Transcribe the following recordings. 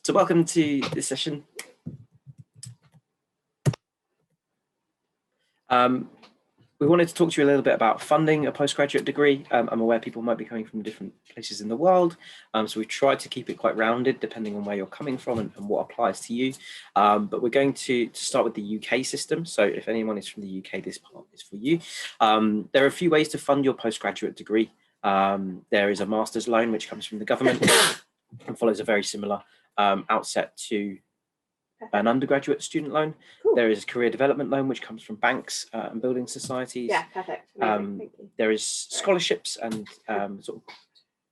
So welcome to this session. We wanted to talk to you a little bit about funding a postgraduate degree. I'm aware people might be coming from different places in the world, so we've tried to keep it quite rounded depending on where you're coming from and what applies to you. But we're going to start with the UK system. So if anyone is from the UK, this part is for you. There are a few ways to fund your postgraduate degree. There is a master's loan, which comes from the government and follows a very similar outset to an undergraduate student loan. Cool. There is a career development loan, which comes from banks and building societies. Yeah, perfect. Thank you. There is scholarships and sort of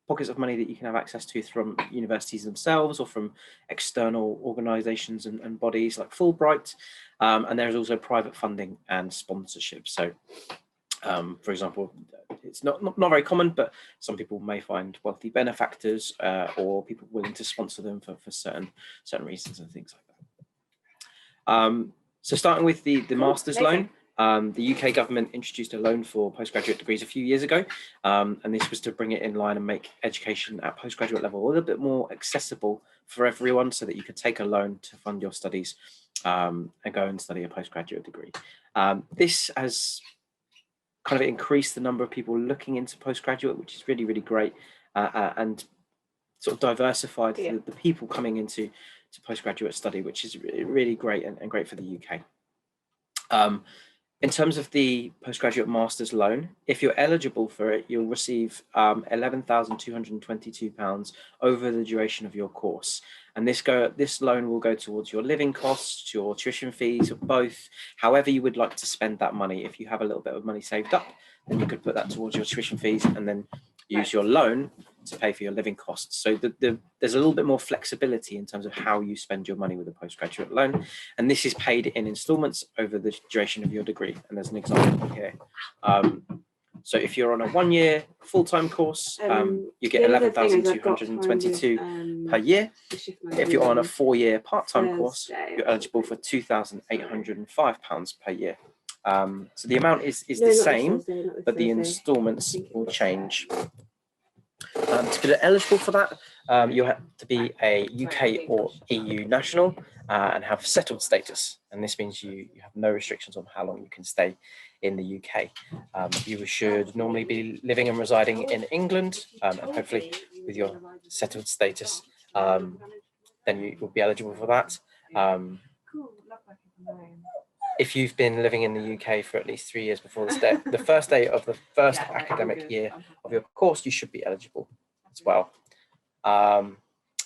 pockets of money that you can have access to from universities themselves or from external organisations and bodies like Fulbright. And there is also private funding and sponsorship. So, for example, it's not very common, but some people may find wealthy benefactors or people willing to sponsor them for certain reasons and things like that. So starting with the master's loan, the UK government introduced a loan for postgraduate degrees a few years ago, and this was to bring it in line and make education at postgraduate level a little bit more accessible for everyone, so that you could take a loan to fund your studies and go and study a postgraduate degree. This has kind of increased the number of people looking into postgraduate, which is really, really great, and sort of diversified the people coming into postgraduate study, which is really great and great for the UK. In terms of the postgraduate master's loan, if you're eligible for it, you'll receive £11,222 over the duration of your course. And this loan will go towards your living costs, your tuition fees, or both. However you would like to spend that money. If you have a little bit of money saved up, then you could put that towards your tuition fees and then use your loan to pay for your living costs. So there's a little bit more flexibility in terms of how you spend your money with a postgraduate loan. And this is paid in installments over the duration of your degree. And there's an example here. So if you're on a 1-year full-time course, you get 11,222 per year. If you're on a 4-year part-time course, you're eligible for £2,805 per year. So the amount is the same, but the installments will change. To get eligible for that, you have to be a UK or EU national and have settled status. And this means you have no restrictions on how long you can stay in the UK. You should normally be living and residing in England, and hopefully with your settled status, then you will be eligible for that. If you've been living in the UK for at least 3 years before the first day of the first academic year of your course, you should be eligible as well.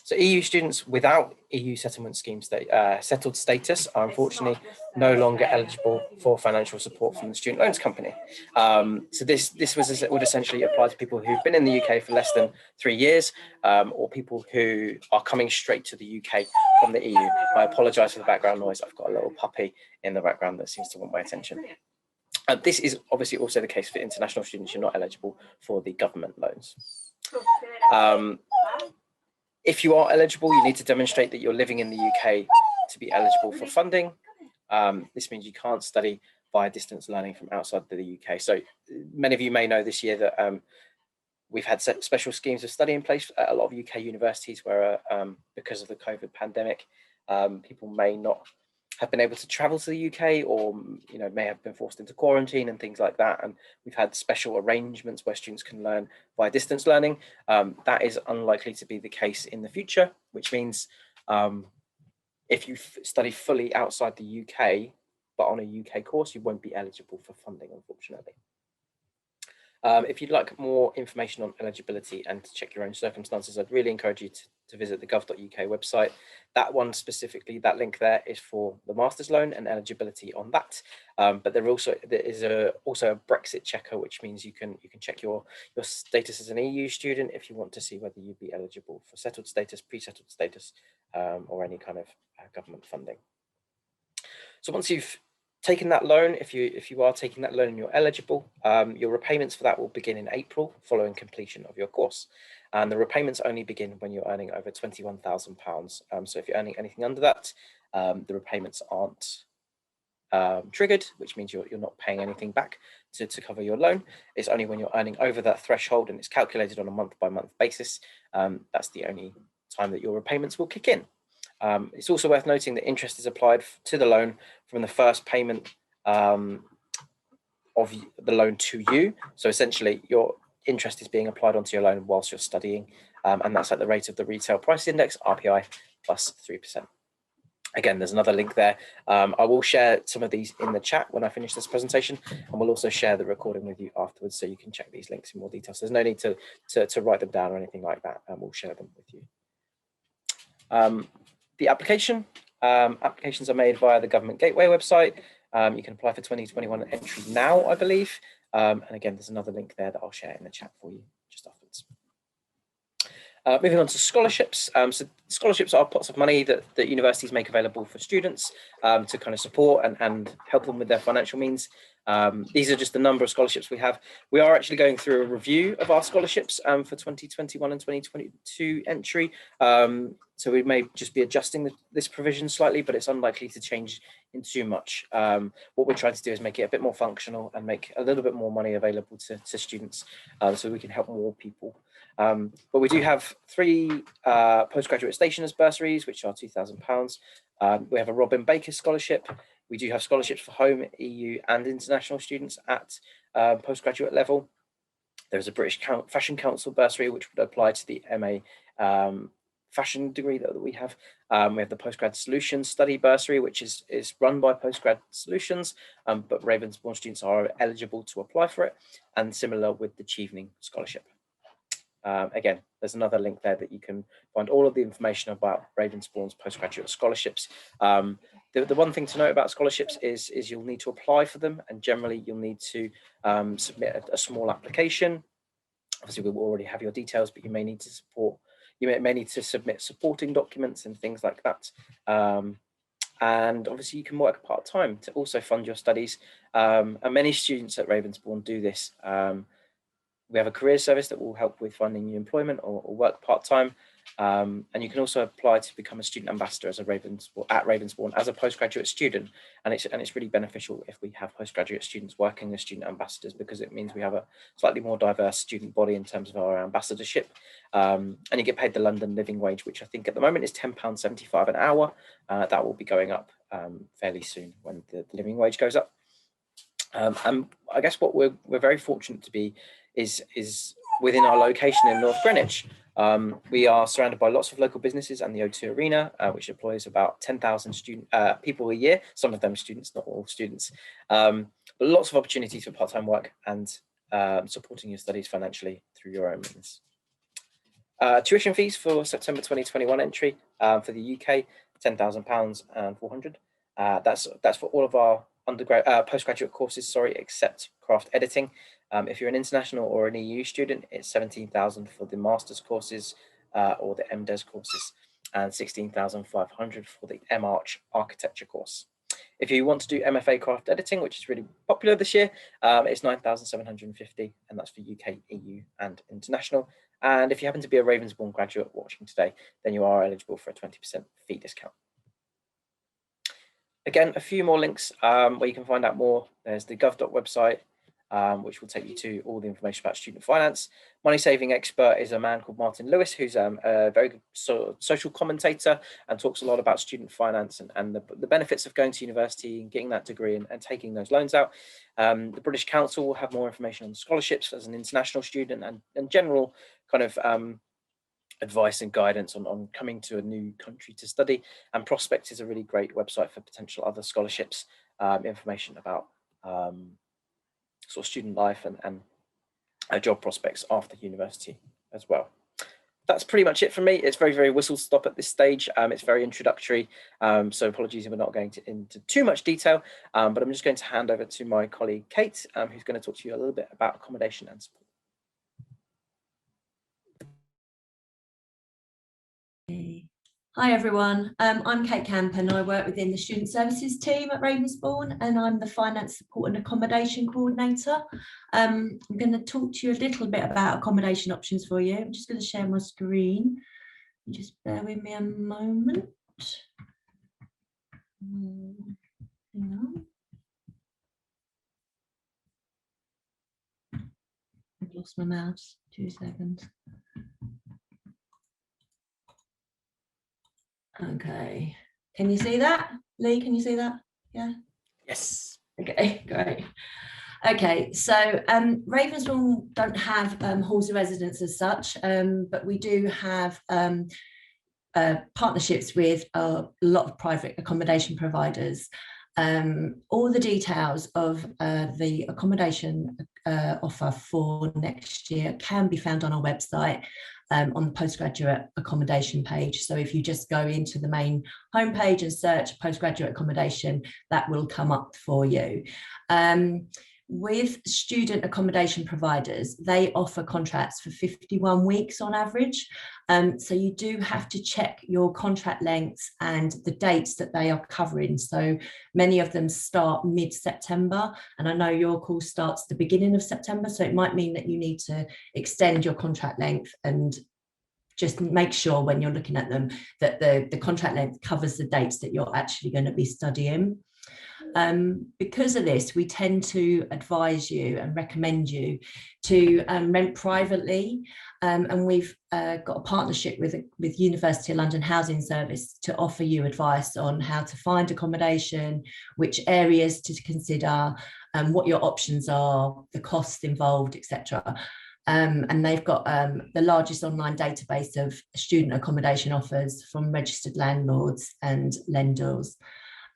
So EU students without EU settlement scheme settled status are unfortunately no longer eligible for financial support from the student loans company. So this would essentially apply to people who've been in the UK for less than 3 years, or people who are coming straight to the UK from the EU. I apologise for the background noise. I've got a little puppy in the background that seems to want my attention. This is obviously also the case for international students. You're not eligible for the government loans. If you are eligible, you need to demonstrate that you're living in the UK to be eligible for funding. This means you can't study via distance learning from outside the UK. So many of you may know this year that we've had special schemes of study in place at a lot of UK universities where, because of the COVID pandemic, people may not have been able to travel to the UK, or may have been forced into quarantine and things like that. And we've had special arrangements where students can learn via distance learning. That is unlikely to be the case in the future, which means if you study fully outside the UK, but on a UK course, you won't be eligible for funding, unfortunately. If you'd like more information on eligibility and to check your own circumstances, I'd really encourage you to visit the gov.uk website. That one specifically, that link there is for the master's loan and eligibility on that. But there is also a Brexit checker, which means you can check your status as an EU student if you want to see whether you'd be eligible for settled status, pre-settled status, or any kind of government funding. So once you've taken that loan, if you are taking that loan and you're eligible, your repayments for that will begin in April following completion of your course. And the repayments only begin when you're earning over £21,000. So if you're earning anything under that, the repayments aren't triggered, which means you're not paying anything back to cover your loan. It's only when you're earning over that threshold, and it's calculated on a month-by-month basis. That's the only time that your repayments will kick in. It's also worth noting that interest is applied to the loan from the first payment of the loan to you. So essentially, your interest is being applied onto your loan whilst you're studying, and that's at the rate of the retail price index, RPI, plus 3%. Again, there's another link there. I will share some of these in the chat when I finish this presentation, and we'll also share the recording with you afterwards, so you can check these links in more detail. So there's no need to write them down or anything like that, and we'll share them with you. The applications are made via the Government Gateway website. You can apply for 2021 entry now, I believe. And again, there's another link there that I'll share in the chat for you just afterwards. Moving on to scholarships. So scholarships are pots of money that universities make available for students to kind of support and help them with their financial means. These are just the number of scholarships we have. We are actually going through a review of our scholarships for 2021 and 2022 entry. So we may just be adjusting this provision slightly, but it's unlikely to change in too much. What we're trying to do is make it a bit more functional and make a little bit more money available to students so we can help more people. But we do have 3 postgraduate stationers bursaries, which are £2,000. We have a Robin Baker scholarship. We do have scholarships for home, EU and international students at postgraduate level. There's a British Fashion Council bursary, which would apply to the MA fashion degree that we have. We have the Postgrad Solutions study bursary, which is run by Postgrad Solutions, but Ravensbourne students are eligible to apply for it, and similar with the Chevening scholarship. Again, there's another link there that you can find all of the information about Ravensbourne's postgraduate scholarships. The one thing to note about scholarships is you'll need to apply for them, and generally you'll need to submit a small application. Obviously, we will already have your details, but you may need to submit supporting documents and things like that. And obviously you can work part-time to also fund your studies. And many students at Ravensbourne do this. We have a career service that will help with finding new employment or work part-time. And you can also apply to become a student ambassador at Ravensbourne as a postgraduate student. And it's really beneficial if we have postgraduate students working as student ambassadors, because it means we have a slightly more diverse student body in terms of our ambassadorship. And you get paid the London living wage, which I think at the moment is £10.75 an hour. That will be going up fairly soon when the living wage goes up. And I guess what we're very fortunate to be is within our location in North Greenwich. We are surrounded by lots of local businesses and the O2 Arena, which employs about 10,000 people a year. Some of them students, not all students, but lots of opportunities for part-time work and supporting your studies financially through your own means. Tuition fees for September 2021 entry for the UK, £10,000 and £400. That's for all of our postgraduate courses, except craft editing. If you're an international or an EU student, it's £17,000 for the master's courses or the MDes courses, and £16,500 for the MArch architecture course. If you want to do MFA craft editing, which is really popular this year, it's £9,750, and that's for UK, EU and international. And if you happen to be a Ravensbourne graduate watching today, then you are eligible for a 20% fee discount. Again, a few more links where you can find out more. There's the gov.uk website, which will take you to all the information about student finance. Money saving expert is a man called Martin Lewis, who's a very good social commentator and talks a lot about student finance and the benefits of going to university and getting that degree and taking those loans out. The British Council will have more information on scholarships as an international student and general kind of advice and guidance on coming to a new country to study. And Prospect is a really great website for potential other scholarships, information about sort of student life and job prospects after university as well. That's pretty much it for me. It's very, very whistle stop at this stage. It's very introductory, so apologies if we're not going into too much detail, but I'm just going to hand over to my colleague Kate, who's going to talk to you a little bit about accommodation and support. Hi everyone, I'm Kate Campen. I work within the Student Services team at Ravensbourne, and I'm the Finance Support and Accommodation Coordinator. I'm going to talk to you a little bit about accommodation options for you. I'm just going to share my screen. Just bear with me a moment. Hang on. I've lost my mouse, 2 seconds. Okay, can you see that? Lee, can you see that? Yeah. Yes. Okay, great. Okay, so Ravensbourne don't have halls of residence as such, but we do have partnerships with a lot of private accommodation providers. All the details of the accommodation offer for next year can be found on our website on the postgraduate accommodation page. So if you just go into the main homepage and search postgraduate accommodation, that will come up for you. With student accommodation providers, they offer contracts for 51 weeks on average. So you do have to check your contract lengths and the dates that they are covering. So many of them start mid-September, and I know your course starts the beginning of September, so it might mean that you need to extend your contract length, and just make sure when you're looking at them that the contract length covers the dates that you're actually going to be studying. Because of this, we tend to advise you and recommend you to rent privately, and we've got a partnership with University of London Housing Service to offer you advice on how to find accommodation, which areas to consider, what your options are, the costs involved, etc. And they've got the largest online database of student accommodation offers from registered landlords and lenders.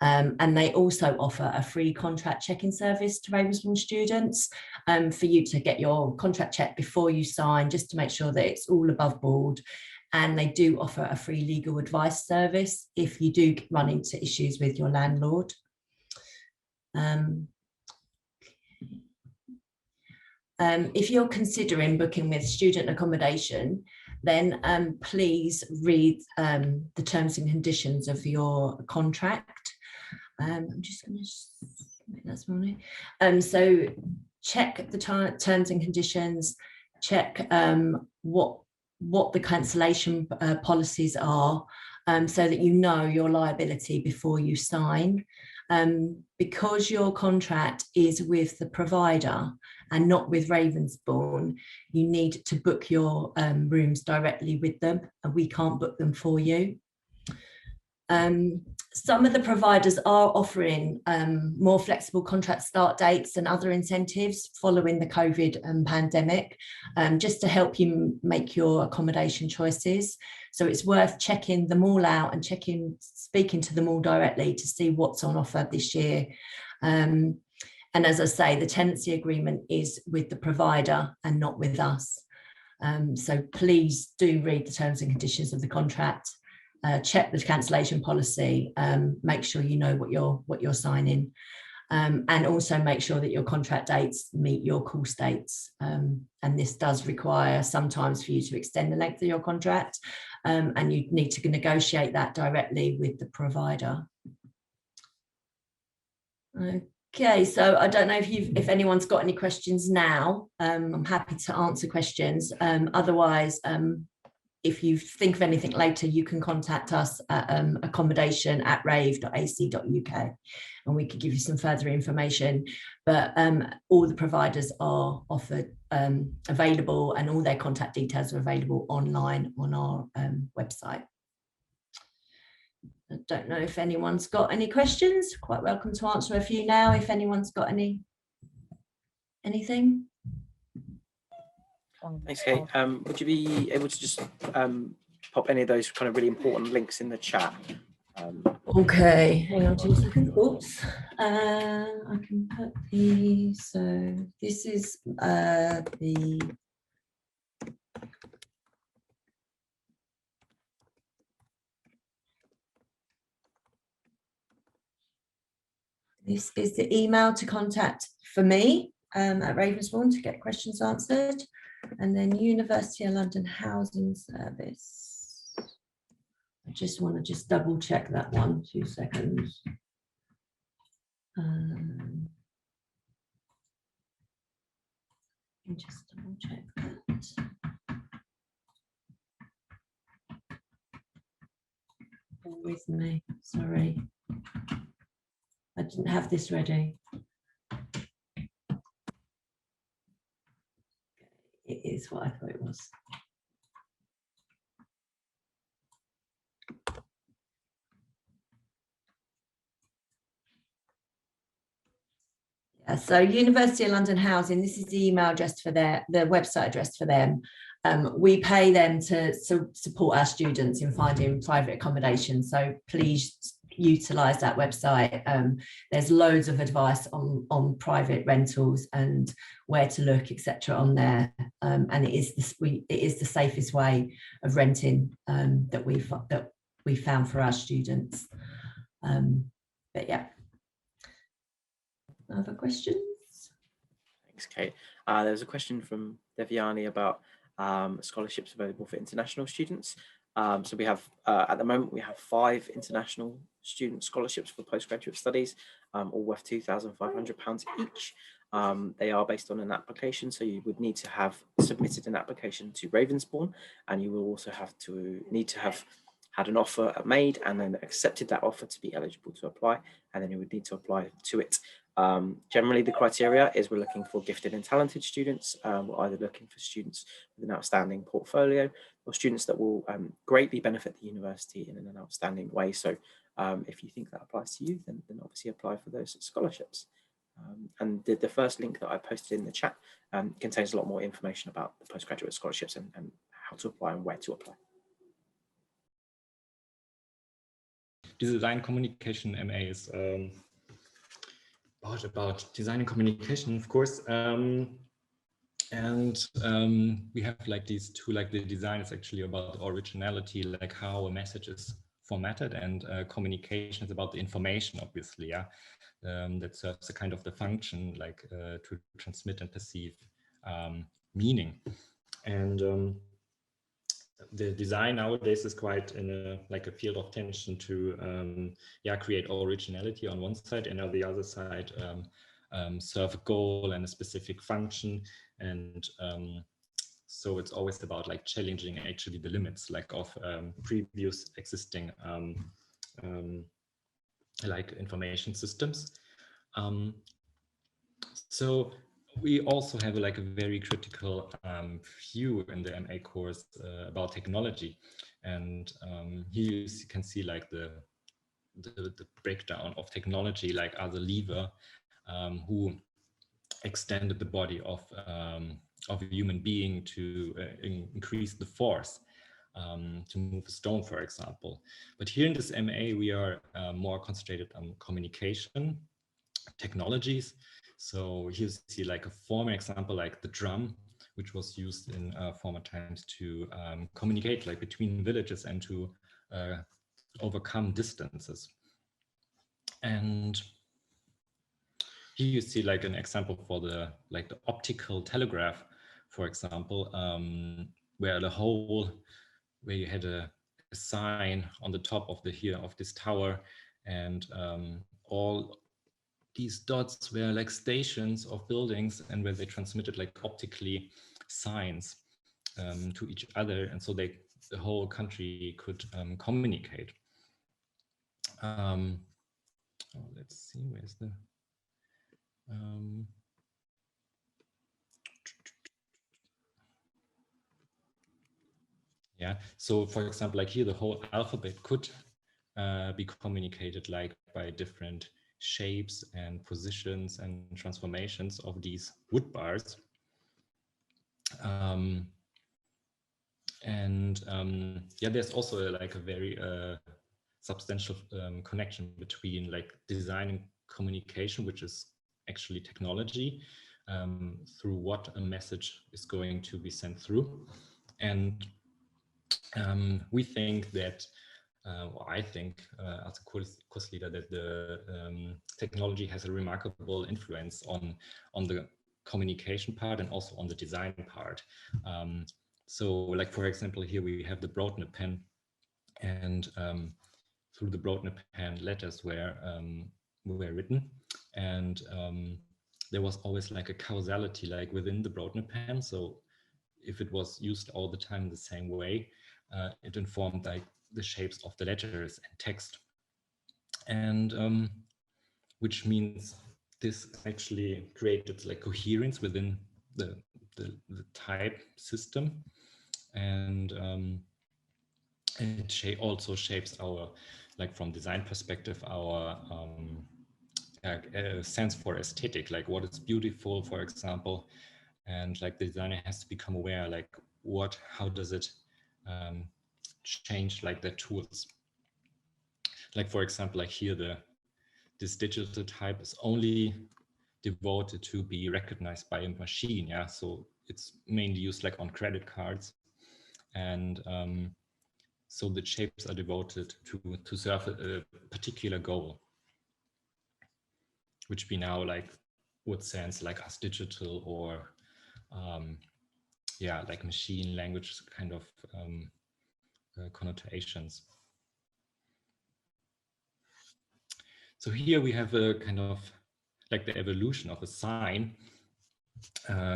And they also offer a free contract checking service to Ravensbourne students for you to get your contract checked before you sign, just to make sure that it's all above board. And they do offer a free legal advice service if you do run into issues with your landlord. If you're considering booking with student accommodation, then please read the terms and conditions of your contract. I'm just going to make that smaller. So check the terms and conditions, check what the cancellation policies are, so that you know your liability before you sign. Because your contract is with the provider and not with Ravensbourne, you need to book your rooms directly with them, and we can't book them for you. Some of the providers are offering more flexible contract start dates and other incentives following the COVID pandemic, just to help you make your accommodation choices. So it's worth checking them all out and speaking to them all directly to see what's on offer this year. And as I say, the tenancy agreement is with the provider and not with us. So please do read the terms and conditions of the contract. Check the cancellation policy, make sure you know what you're signing, and also make sure that your contract dates meet your course dates. And this does require sometimes for you to extend the length of your contract, and you need to negotiate that directly with the provider. Okay, so I don't know if anyone's got any questions now. I'm happy to answer questions. Otherwise, if you think of anything later, you can contact us at accommodation@rave.ac.uk, and we could give you some further information. But all the providers are offered available, and all their contact details are available online on our website. I don't know if anyone's got any questions. Quite welcome to answer a few now if anyone's got anything. Thanks, Kate. Would you be able to just pop any of those kind of really important links in the chat? Okay, hang on 2 seconds. Oops. I can put the, so this is this is the email to contact for me at Ravensbourne to get questions answered. And then University of London Housing Service. I just want to double check that one, 2 seconds. Just double check that. Bear with me, sorry. I didn't have this ready. It is what I thought it was. So University of London Housing, this is the email address for the website address for them. We pay them to support our students in finding private accommodation. So please utilise that website. There's loads of advice on private rentals and where to look, etc. on there. And it is the safest way of renting that we found for our students. But yeah. Other questions? Thanks, Kate. There's a question from Devyani about scholarships available for international students. So we have, at the moment, we have 5 international student scholarships for postgraduate studies, all worth £2,500 each. They are based on an application, so you would need to have submitted an application to Ravensbourne, and you will also need to have had an offer made and then accepted that offer to be eligible to apply, and then you would need to apply to it. Generally, the criteria is we're looking for gifted and talented students. We're either looking for students with an outstanding portfolio or students that will greatly benefit the university in an outstanding way. So if you think that applies to you, then obviously apply for those scholarships. And the first link that I posted in the chat contains a lot more information about the postgraduate scholarships and how to apply and where to apply. Design communication MA is about design and communication, of course. We have like these two, like the design is actually about originality, like how a message is formatted, and communication is about the information, obviously, yeah. That serves a kind of the function, like to transmit and perceive meaning. And the design nowadays is quite in a field of tension to create originality on one side, and on the other side serve a goal and a specific function. And so it's always about like challenging actually the limits like of previous existing like information systems. So we also have like a very critical view in the MA course about technology, and here you can see like the breakdown of technology, like as a lever who extended the body of a human being to increase the force to move a stone, for example. But here in this MA, we are more concentrated on communication technologies. So here you see like a former example, like the drum, which was used in former times to communicate like between villages and to overcome distances. And here you see like an example for the optical telegraph, for example, where you had a sign on the top of this tower, and all these dots were like stations of buildings, and where they transmitted like optically signs to each other, and so the whole country could communicate. Let's see, where's the yeah, so for example, like here the whole alphabet could be communicated like by different shapes and positions and transformations of these wood bars. Yeah, there's also like a very substantial connection between like design and communication, which is actually technology, through what a message is going to be sent through. And we think that I think as a course leader that the technology has a remarkable influence on the communication part and also on the design part. So like, for example, here we have the Broadnet pen, and through the Broadnet pen letters were written, and there was always like a causality like within the Broadnet pen. So if it was used all the time the same way, it informed like the shapes of the letters and text, and which means this actually created like coherence within the type system, and it also shapes our, like from design perspective, our sense for aesthetic, like what is beautiful, for example, and like the designer has to become aware, like how does it change like the tools. Like for example, like here this digital type is only devoted to be recognized by a machine, yeah. So it's mainly used like on credit cards, and so the shapes are devoted to serve a particular goal, which we now like would sense like as digital or yeah, like machine language kind of connotations. So here we have a kind of like the evolution of a sign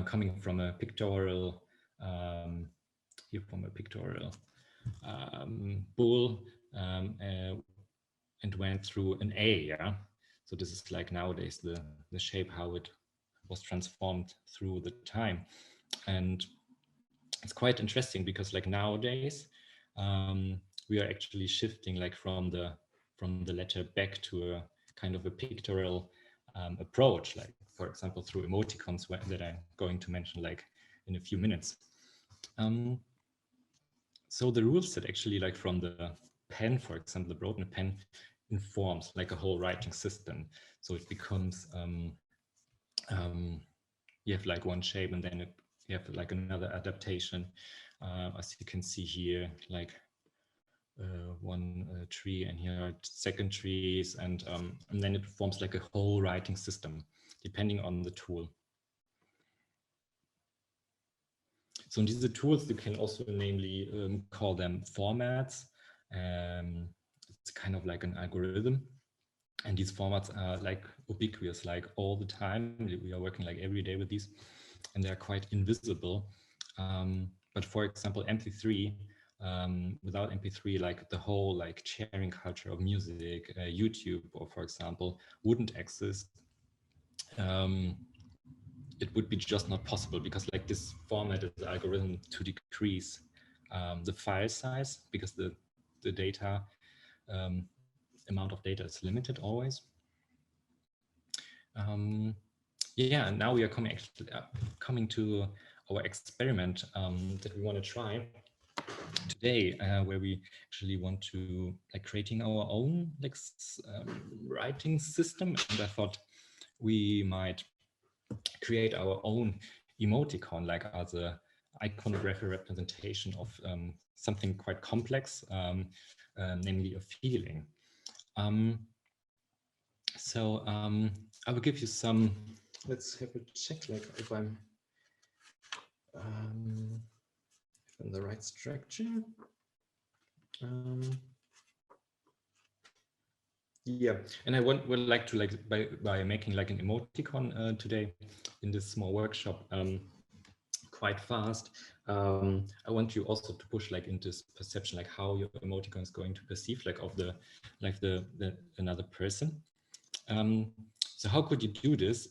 coming from a pictorial here from a pictorial bull and went through an A, yeah. So this is like nowadays the shape, how it was transformed through the time. And it's quite interesting because like nowadays we are actually shifting like from the letter back to a kind of a pictorial approach, like for example through emoticons that I'm going to mention like in a few minutes. So the rule set actually like from the pen, for example, the broken pen informs like a whole writing system. So it becomes you have like one shape and then you have like another adaptation, as you can see here, like one tree, and here are second trees, and then it forms like a whole writing system depending on the tool. So in these tools, you can also namely call them formats. It's kind of like an algorithm, and these formats are like ubiquitous, like all the time. We are working like every day with these, and they're quite invisible. But for example, MP3, without MP3, like the whole like sharing culture of music, YouTube, or for example, wouldn't exist. It would be just not possible, because like this format is the algorithm to decrease the file size, because the data amount of data is limited always. Yeah, and now we are coming to our experiment that we want to try today, where we actually want to like creating our own like writing system. And I thought we might create our own emoticon, like as a iconography representation of something quite complex, namely a feeling. So I will give you some, let's have a check, like if I'm in the right structure. Yeah, and I would like to, like, by making like an emoticon today in this small workshop quite fast, I want you also to push like into this perception, like how your emoticon is going to perceive like of the another person. So how could you do this?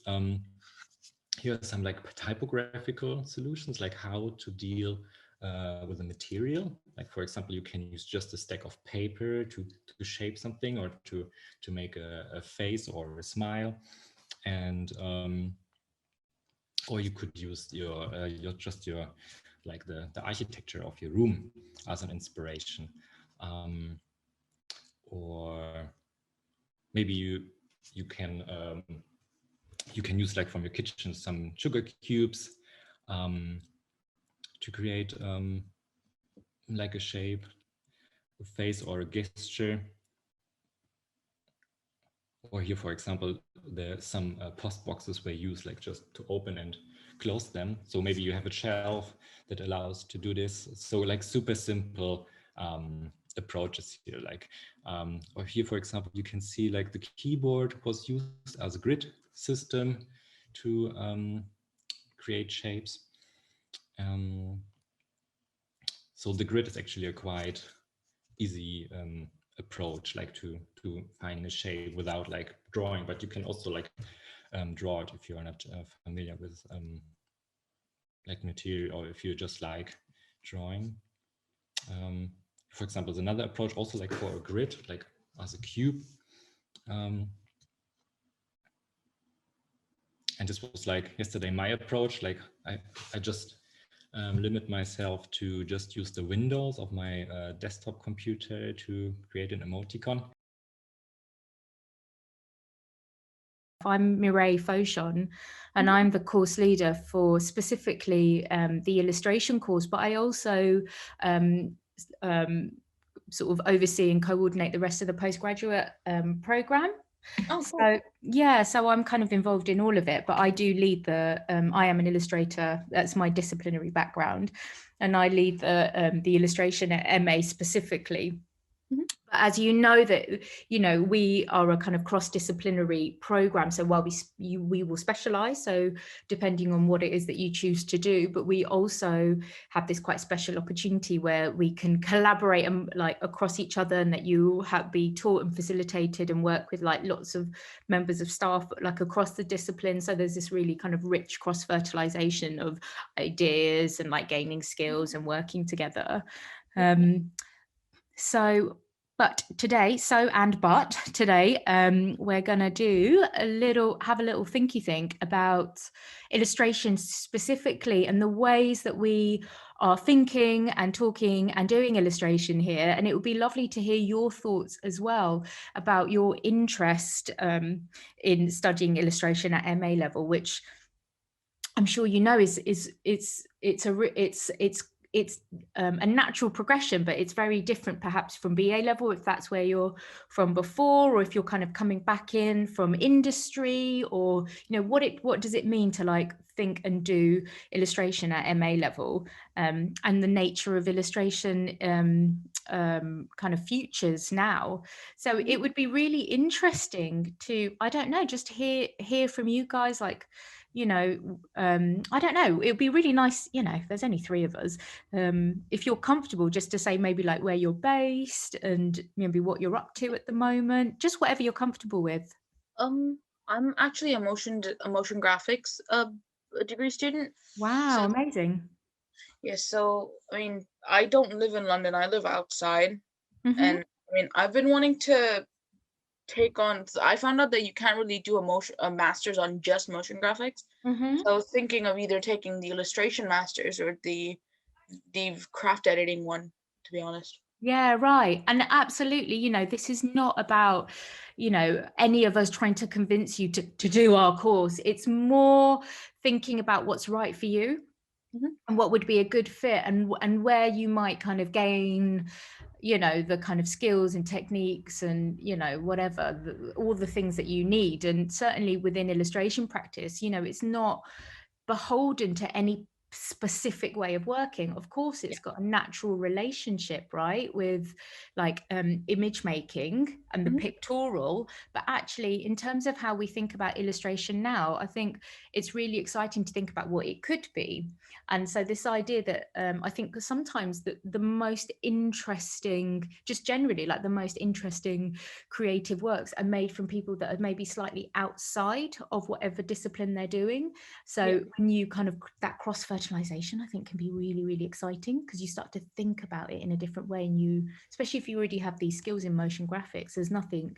Here are some like typographical solutions, like how to deal with a material. Like for example, you can use just a stack of paper to shape something, or to make a face or a smile, and or you could use your like the architecture of your room as an inspiration, or maybe you can use like from your kitchen some sugar cubes to create like a shape, a face, or a gesture. Or here, for example, there's some post boxes were used like just to open and close them. So maybe you have a shelf that allows to do this. So like super simple approaches here. Like, or here, for example, you can see like the keyboard was used as a grid system to create shapes. So the grid is actually a quite easy approach, like to finding a shape without like drawing, but you can also like draw it if you're not familiar with like material, or if you just like drawing. For example, there's another approach also like for a grid, like as a cube. and this was like yesterday my approach. Like I just limit myself to just use the windows of my desktop computer to create an emoticon. I'm Mireille Fauchon, and I'm the course leader for specifically the illustration course, but I also sort of oversee and coordinate the rest of the postgraduate program. Oh, cool. So yeah, so I'm kind of involved in all of it, but I do lead the, I am an illustrator, that's my disciplinary background, and I lead the illustration at MA specifically. As you know, that we are a kind of cross-disciplinary program, so while we will specialize, so depending on what it is that you choose to do, but we also have this quite special opportunity where we can collaborate and like across each other, and that you have be taught and facilitated and work with like lots of members of staff like across the discipline. So there's this really kind of rich cross-fertilization of ideas and like gaining skills and working together. But today we're going to have a little thinky think about illustration specifically, and the ways that we are thinking and talking and doing illustration here. And it would be lovely to hear your thoughts as well about your interest in studying illustration at MA level, which I'm sure you know it's a natural progression, but it's very different perhaps from BA level, if that's where you're from before, or if you're kind of coming back in from industry, or what does it mean to like think and do illustration at MA level, and the nature of illustration kind of futures now. So it would be really interesting to, I don't know, just hear from you guys, like, I don't know, it would be really nice, there's only 3 of us, if you're comfortable, just to say maybe like where you're based and maybe what you're up to at the moment, just whatever you're comfortable with. I'm actually a motion graphics degree student. Wow, so, amazing. Yeah, so I mean, I don't live in London, I live outside. And I mean, I've been wanting to take on, I found out that you can't really do a master's on just motion graphics. So I was thinking of either taking the illustration masters or the craft editing one, to be honest. Yeah, right. And absolutely, this is not about, any of us trying to convince you to do our course. It's more thinking about what's right for you and what would be a good fit, and where you might kind of gain, the kind of skills and techniques and, whatever, all the things that you need. And certainly within illustration practice, it's not beholden to any specific way of working. Of course, it's got a natural relationship, right, with like image making and the pictorial, but actually in terms of how we think about illustration now, I think it's really exciting to think about what it could be. And so this idea that I think sometimes the most interesting, just generally like the most interesting creative works are made from people that are maybe slightly outside of whatever discipline they're doing. So when you kind of, that cross-fertilization, I think can be really, really exciting, because you start to think about it in a different way. And you, especially if you already have these skills in motion graphics, there's nothing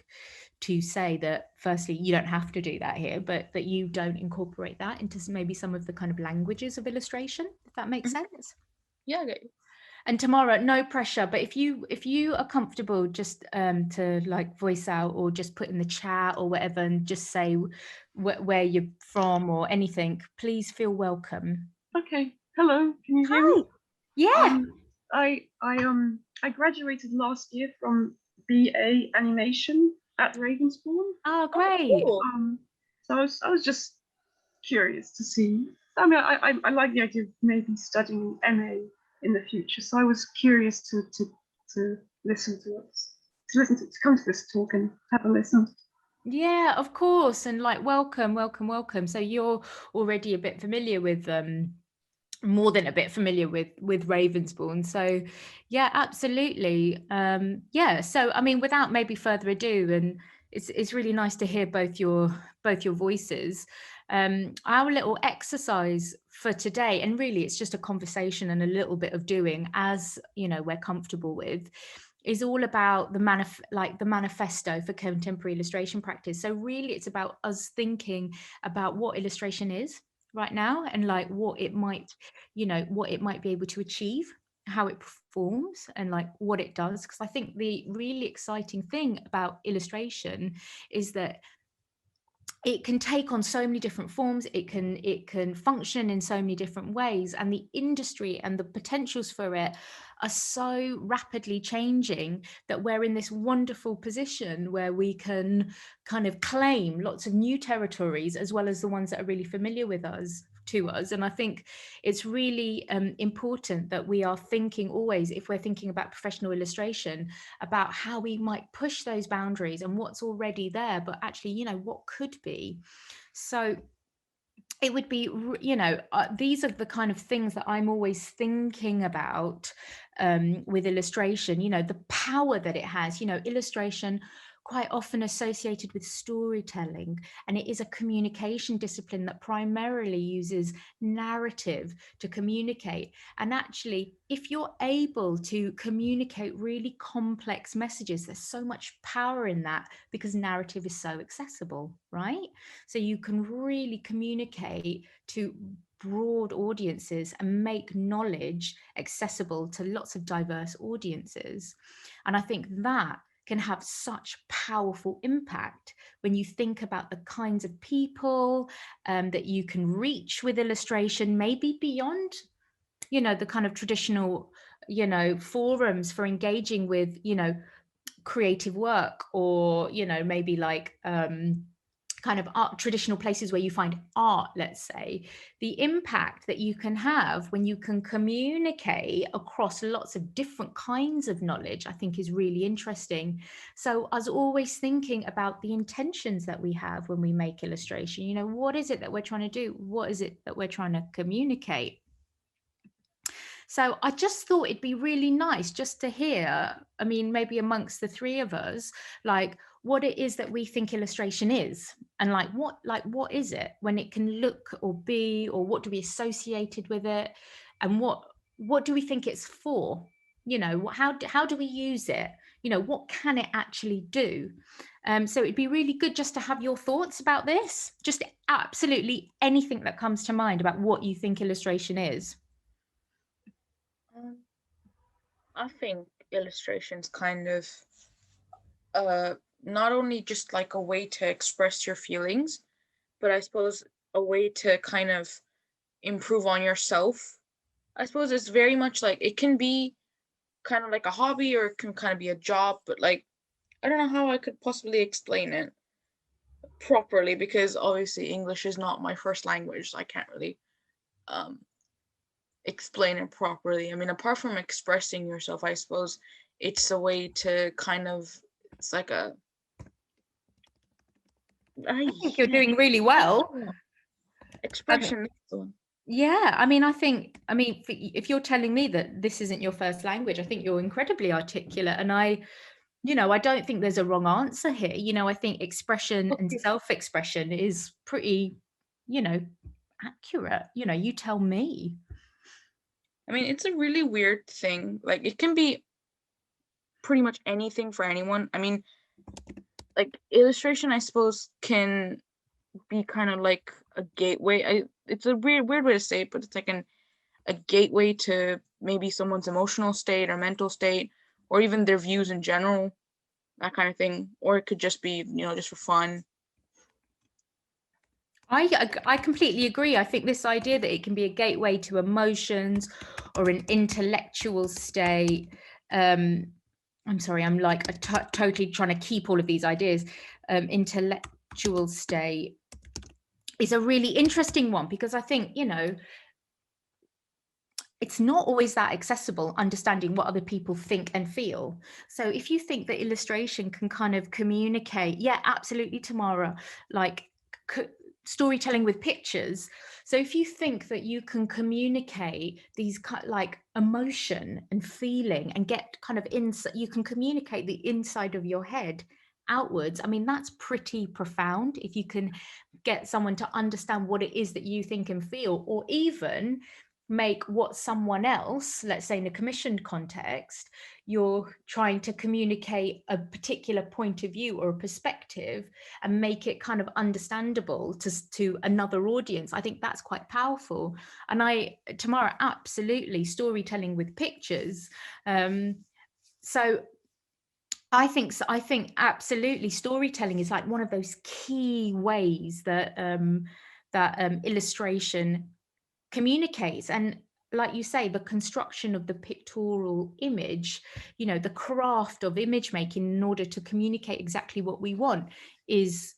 to say that firstly you don't have to do that here, but that you don't incorporate that into maybe some of the kind of languages of illustration, if that makes sense. Yeah, okay. And Tamara, no pressure, but if you are comfortable just to like voice out or just put in the chat or whatever and just say where you're from or anything, please feel welcome. Okay, hello, can you hear me? Yeah. I graduated last year from BA Animation at Ravensbourne. Oh, great. Cool. So I was just curious to see. I mean, I like the idea of maybe studying MA in the future. So I was curious to listen to come to this talk and have a listen. Yeah, of course. And like, welcome. So you're already a bit familiar with more than a bit familiar with Ravensbourne. So yeah, absolutely. Yeah. So I mean, without maybe further ado, and it's really nice to hear both your voices. Our little exercise for today, and really it's just a conversation and a little bit of doing as we're comfortable with, is all about the manifesto for contemporary illustration practice. So really it's about us thinking about what illustration is right now, and like what it might, what it might be able to achieve, how it performs, and like what it does. Because I think the really exciting thing about illustration is that it can take on so many different forms, it can function in so many different ways, and the industry and the potentials for it are so rapidly changing that we're in this wonderful position where we can kind of claim lots of new territories as well as the ones that are really familiar with us to us. And I think it's really important that we are thinking always, if we're thinking about professional illustration, about how we might push those boundaries and what's already there, but actually, what could be. So it would be, these are the kind of things that I'm always thinking about with illustration, the power that it has, illustration quite often associated with storytelling, and it is a communication discipline that primarily uses narrative to communicate. And actually, if you're able to communicate really complex messages, there's so much power in that, because narrative is so accessible, right? So you can really communicate to broad audiences and make knowledge accessible to lots of diverse audiences. And I think that can have such powerful impact when you think about the kinds of people that you can reach with illustration, maybe beyond, the kind of traditional, forums for engaging with, creative work, or, maybe like kind of art, traditional places where you find art, let's say. The impact that you can have when you can communicate across lots of different kinds of knowledge, I think is really interesting. So I was always thinking about the intentions that we have when we make illustration. What is it that we're trying to do? What is it that we're trying to communicate? So I just thought it'd be really nice just to hear, I mean, maybe amongst the three of us, like what it is that we think illustration is, and what is it, when it can look or be, or what do we associate it with it, and what do we think it's for? How do we use it? What can it actually do? So it'd be really good just to have your thoughts about this, just absolutely anything that comes to mind about what you think illustration is. I think illustration's kind of not only just like a way to express your feelings, but I suppose a way to kind of improve on yourself. I suppose it's very much like, it can be kind of like a hobby, or it can kind of be a job, but like, I don't know how I could possibly explain it properly, because obviously English is not my first language, so I can't really explain it properly. I mean, apart from expressing yourself, I suppose it's a way to kind of, it's like a, I think you're doing really well. Expression. Yeah, I mean, if you're telling me that this isn't your first language, I think you're incredibly articulate, and I don't think there's a wrong answer here. I think expression and self-expression is pretty, accurate. You tell me. I mean, it's a really weird thing. Like, it can be pretty much anything for anyone. I mean, like, illustration, I suppose, can be kind of like a gateway. It's a weird way to say it, but it's like a gateway to maybe someone's emotional state or mental state, or even their views in general, that kind of thing. Or it could just be, just for fun. I completely agree. I think this idea that it can be a gateway to emotions or an intellectual state. I'm sorry, I'm like totally trying to keep all of these ideas. Intellectual state is a really interesting one, because I think, it's not always that accessible, understanding what other people think and feel. So if you think that illustration can kind of communicate, yeah, absolutely, Tamara, like storytelling with pictures. So if you think that you can communicate these like emotion and feeling and get kind of you can communicate the inside of your head outwards. I mean, that's pretty profound if you can get someone to understand what it is that you think and feel, or even make what someone else, let's say in a commissioned context, you're trying to communicate a particular point of view or a perspective and make it kind of understandable to another audience. I think that's quite powerful. And Tamara, absolutely, storytelling with pictures. So I think absolutely storytelling is like one of those key ways that illustration communicates. And like you say, the construction of the pictorial image, you know, the craft of image making in order to communicate exactly what we want is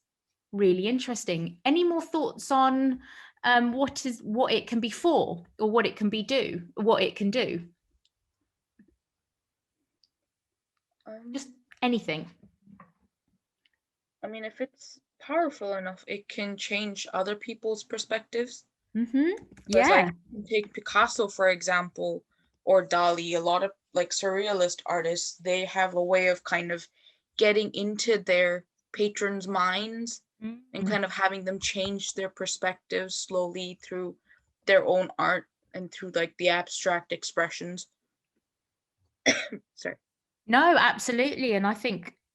really interesting. Any more thoughts on what it can be for, or what it can do? Just anything. I mean, if it's powerful enough, it can change other people's perspectives. Yeah. Like, take Picasso, for example, or Dali. A lot of like surrealist artists, they have a way of kind of getting into their patrons' minds and kind of having them change their perspectives slowly through their own art and through like the abstract expressions. Sorry. No, absolutely. And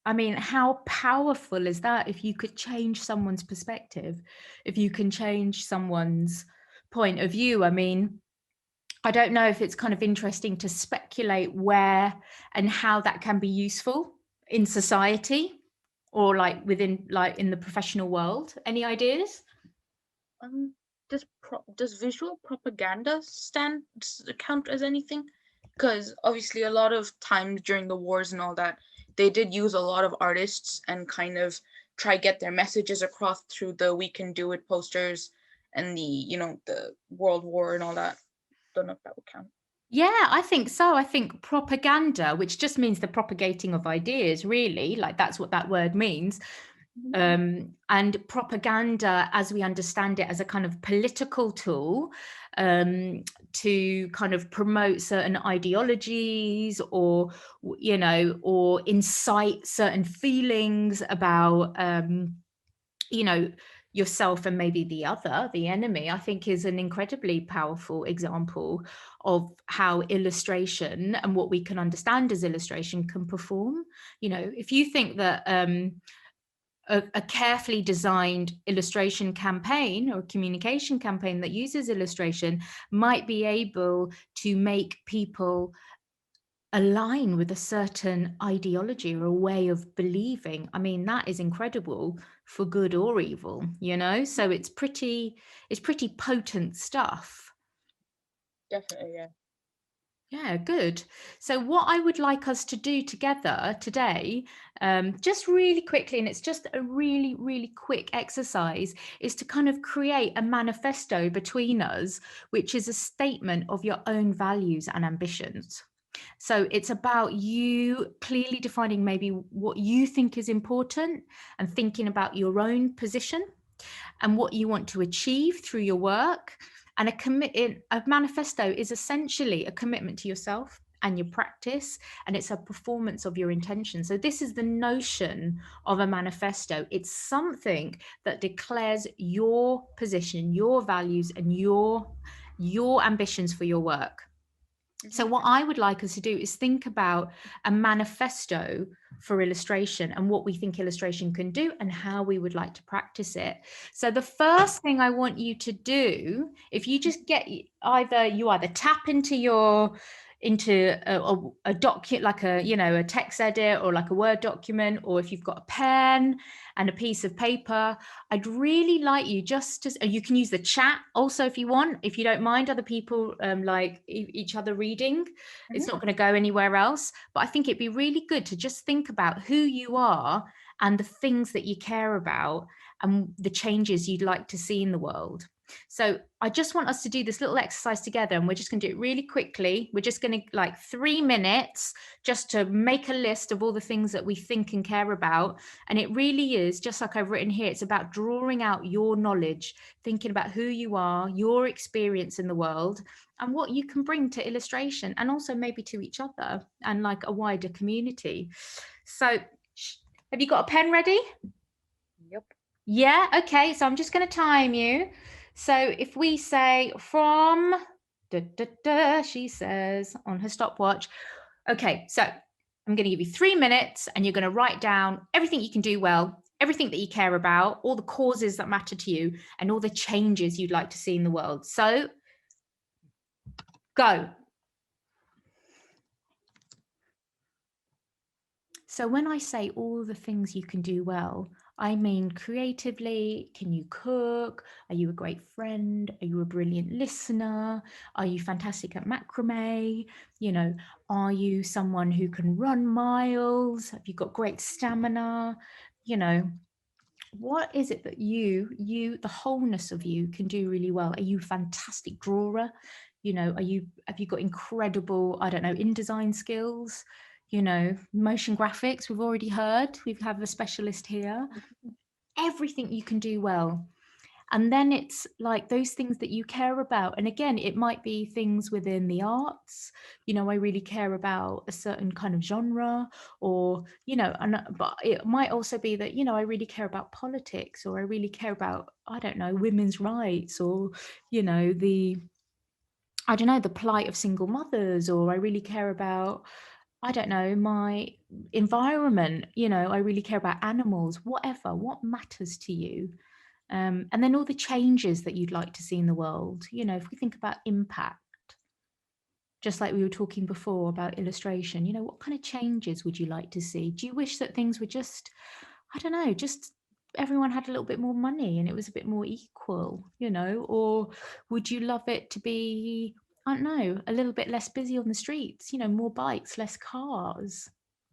I mean, how powerful is that if you could change someone's perspective, if you can change someone's point of view? I mean, I don't know if it's kind of interesting to speculate where and how that can be useful in society or like within, like in the professional world. Any ideas? Does visual propaganda count as anything? Because obviously a lot of times during the wars and all that, they did use a lot of artists and kind of try get their messages across through the "We Can Do It" posters and the World War and all that. Don't know if that would count. Yeah, I think so. I think propaganda, which just means the propagating of ideas, really, like that's what that word means. And propaganda, as we understand it, as a kind of political tool to kind of promote certain ideologies or incite certain feelings about yourself and maybe the enemy, I think is an incredibly powerful example of how illustration and what we can understand as illustration can perform. If you think that a carefully designed illustration campaign or communication campaign that uses illustration might be able to make people align with a certain ideology or a way of believing, I mean, that is incredible for good or evil, so it's pretty potent stuff. Definitely, yeah. Yeah, good. So what I would like us to do together today, just really quickly, and it's just a really, really quick exercise, is to kind of create a manifesto between us, which is a statement of your own values and ambitions. So it's about you clearly defining maybe what you think is important and thinking about your own position and what you want to achieve through your work. And a manifesto is essentially a commitment to yourself and your practice, and it's a performance of your intention. So this is the notion of a manifesto. It's something that declares your position, your values, and your ambitions for your work. So what I would like us to do is think about a manifesto for illustration and what we think illustration can do and how we would like to practice it. So the first thing I want you to do, if you just get either tap into a document, like a text edit or like a Word document, or if you've got a pen and a piece of paper, I'd really like you you can use the chat also if you want, if you don't mind other people like each other reading. It's not going to go anywhere else, but I think it'd be really good to just think about who you are and the things that you care about and the changes you'd like to see in the world. So I just want us to do this little exercise together, and we're just going to do it really quickly. We're just going to 3 minutes just to make a list of all the things that we think and care about. And it really is, just like I've written here, it's about drawing out your knowledge, thinking about who you are, your experience in the world, and what you can bring to illustration, and also maybe to each other and like a wider community. So have you got a pen ready? Yep. Yeah, okay, so I'm just going to time you. So if we say from She says on her stopwatch. Okay, so I'm going to give you 3 minutes and you're going to write down everything you can do well, everything that you care about, all the causes that matter to you, and all the changes you'd like to see in the world. So go. So when I say all the things you can do well, I mean creatively. Can you cook? Are you a great friend? Are you a brilliant listener? Are you fantastic at macrame? You know, are you someone who can run miles? Have you got great stamina? You know, what is it that you, the wholeness of you can do really well? Are you a fantastic drawer? You know, have you got incredible, I don't know, InDesign skills? You know, motion graphics, we've already heard, we have a specialist here. Everything you can do well. And then it's like those things that you care about. And again, it might be things within the arts. You know, I really care about a certain kind of genre, or, you know, but it might also be that, you know, I really care about politics, or I really care about, I don't know, women's rights, or, you know, the plight of single mothers, or I really care about, I don't know, my environment, you know, I really care about animals, whatever, what matters to you. And then all the changes that you'd like to see in the world. You know, if we think about impact, just like we were talking before about illustration, you know, what kind of changes would you like to see? Do you wish that things were just, I don't know, just everyone had a little bit more money and it was a bit more equal, you know? Or would you love it to be, I don't know, a little bit less busy on the streets, you know, more bikes, less cars,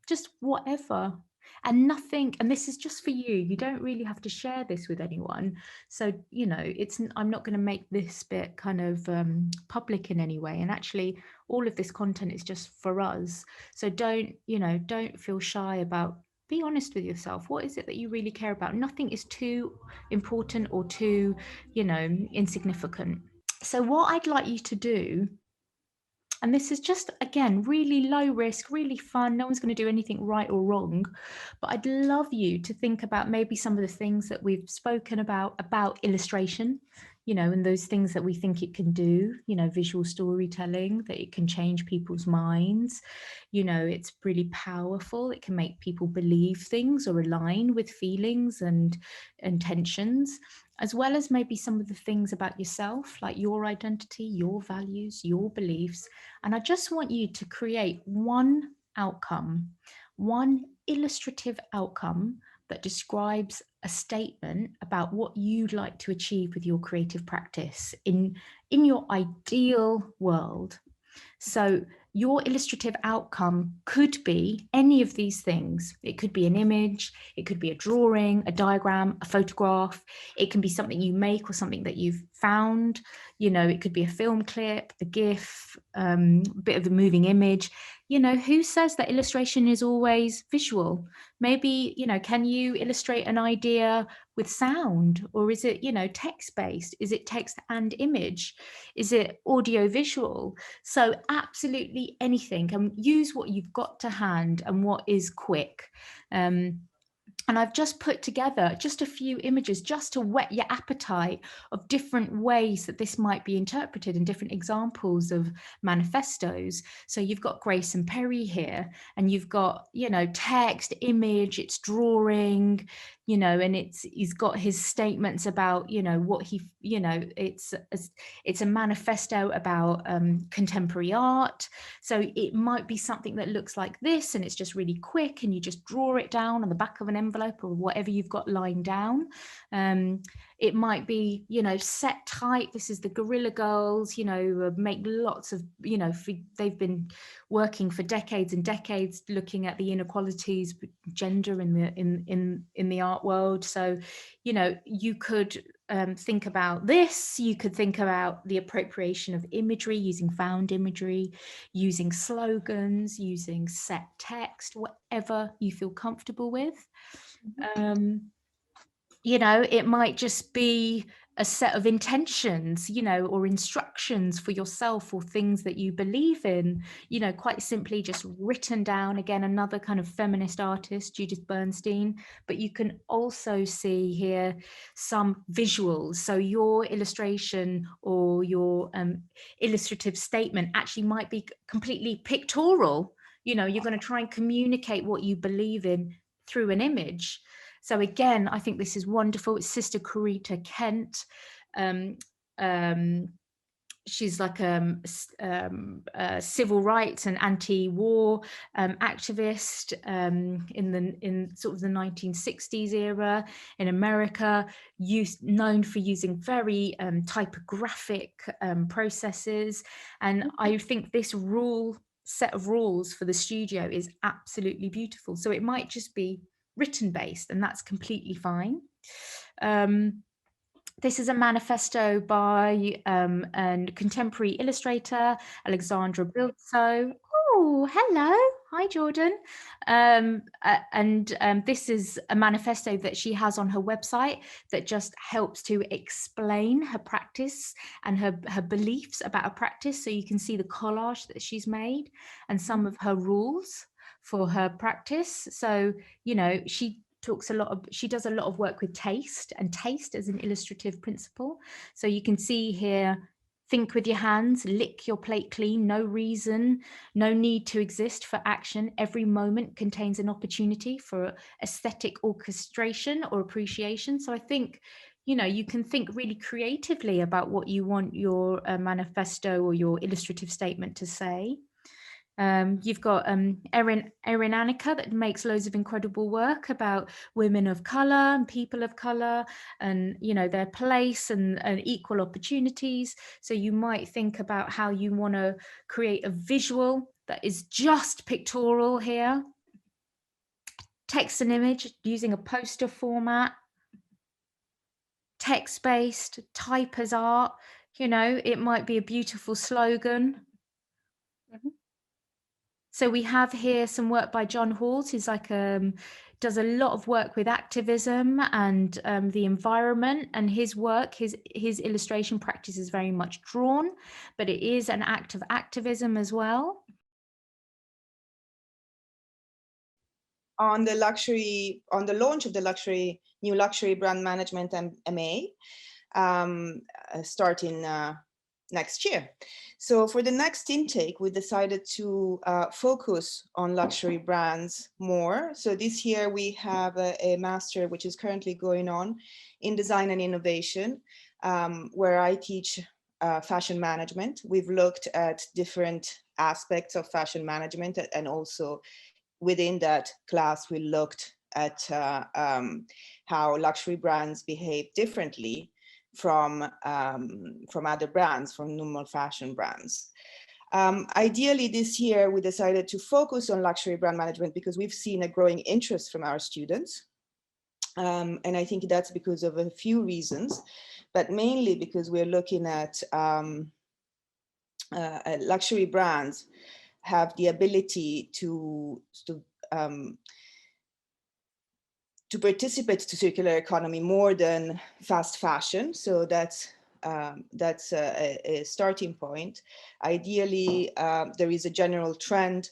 just whatever. And nothing, and this is just for you, you don't really have to share this with anyone. So, you know, I'm not going to make this bit kind of public in any way. And actually, all of this content is just for us. So don't feel shy about, be honest with yourself. What is it that you really care about? Nothing is too important or too, you know, insignificant. So what I'd like you to do, and this is just, again, really low risk, really fun. No one's going to do anything right or wrong. But I'd love you to think about maybe some of the things that we've spoken about illustration, you know, and those things that we think it can do, you know, visual storytelling, that it can change people's minds. You know, it's really powerful. It can make people believe things or align with feelings and intentions, as well as maybe some of the things about yourself, like your identity, your values, your beliefs. And I just want you to create one outcome, one illustrative outcome that describes a statement about what you'd like to achieve with your creative practice in your ideal world. So your illustrative outcome could be any of these things. It could be an image, it could be a drawing, a diagram, a photograph. It can be something you make or something that you've found. You know, it could be a film clip, a GIF, a bit of a moving image. You know, who says that illustration is always visual? Maybe, you know, can you illustrate an idea with sound, or is it, you know, text-based? Is it text and image? Is it audio visual? So absolutely anything, and use what you've got to hand and what is quick. And I've just put together just a few images just to whet your appetite of different ways that this might be interpreted and different examples of manifestos. So you've got Grace and Perry here, and you've got, you know, text, image, it's drawing, you know, and he's got his statements about, you know, what he, you know, it's a manifesto about contemporary art. So it might be something that looks like this, and it's just really quick, and you just draw it down on the back of an envelope or whatever you've got lying down. It might be, you know, set tight. This is the Guerrilla Girls, you know, make lots of, you know, they've been working for decades and decades looking at the inequalities gender in the art world. So, you know, you could think about this. You could think about the appropriation of imagery, using found imagery, using slogans, using set text, whatever you feel comfortable with. You know, it might just be a set of intentions, you know, or instructions for yourself, or things that you believe in, you know, quite simply just written down. Again, another kind of feminist artist, Judith Bernstein. But you can also see here some visuals. So your illustration or your illustrative statement actually might be completely pictorial. You know, you're going to try and communicate what you believe in through an image. So again, I think this is wonderful. It's Sister Corita Kent. She's like a civil rights and anti-war activist in sort of the 1960s era in America, known for using very typographic processes. And I think this set of rules for the studio is absolutely beautiful. So it might just be written based, and that's completely fine. This is a manifesto by a contemporary illustrator, Alexandra Biltso. Oh, hello. Hi, Jordan. This is a manifesto that she has on her website that just helps to explain her practice and her beliefs about her practice. So you can see the collage that she's made and some of her rules for her practice. So, you know, she does a lot of work with taste, and taste as an illustrative principle. So you can see here, think with your hands, lick your plate clean, no reason, no need to exist for action. Every moment contains an opportunity for aesthetic orchestration or appreciation. So I think, you know, you can think really creatively about what you want your manifesto or your illustrative statement to say. You've got Erin Annika that makes loads of incredible work about women of colour and people of colour, and, you know, their place and equal opportunities. So you might think about how you want to create a visual that is just pictorial here. Text and image using a poster format. Text-based, type as art. You know, it might be a beautiful slogan. So we have here some work by John Halls, who's like does a lot of work with activism and the environment, and his work, his illustration practice is very much drawn, but it is an act of activism as well. On the launch of the new luxury brand management MA, starting next year. So for the next intake, we decided to focus on luxury brands more. So this year we have a master, which is currently going on in design and innovation, where I teach fashion management. We've looked at different aspects of fashion management, and also within that class, we looked at how luxury brands behave differently from other brands, from normal fashion brands. Ideally, this year, we decided to focus on luxury brand management because we've seen a growing interest from our students. And I think that's because of a few reasons, but mainly because we're looking at luxury brands have the ability to participate to circular economy more than fast fashion. So that's a starting point. Ideally, there is a general trend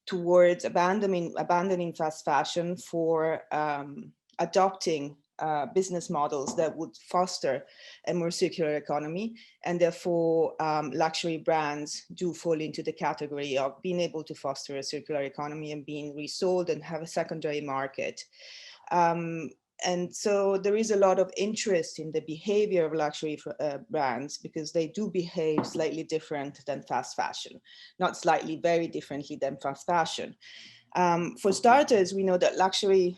towards abandoning fast fashion for adopting business models that would foster a more circular economy, and therefore luxury brands do fall into the category of being able to foster a circular economy and being resold and have a secondary market. And so there is a lot of interest in the behavior of luxury brands, because they do behave slightly different than fast fashion, not slightly, very differently than fast fashion. For starters, we know that luxury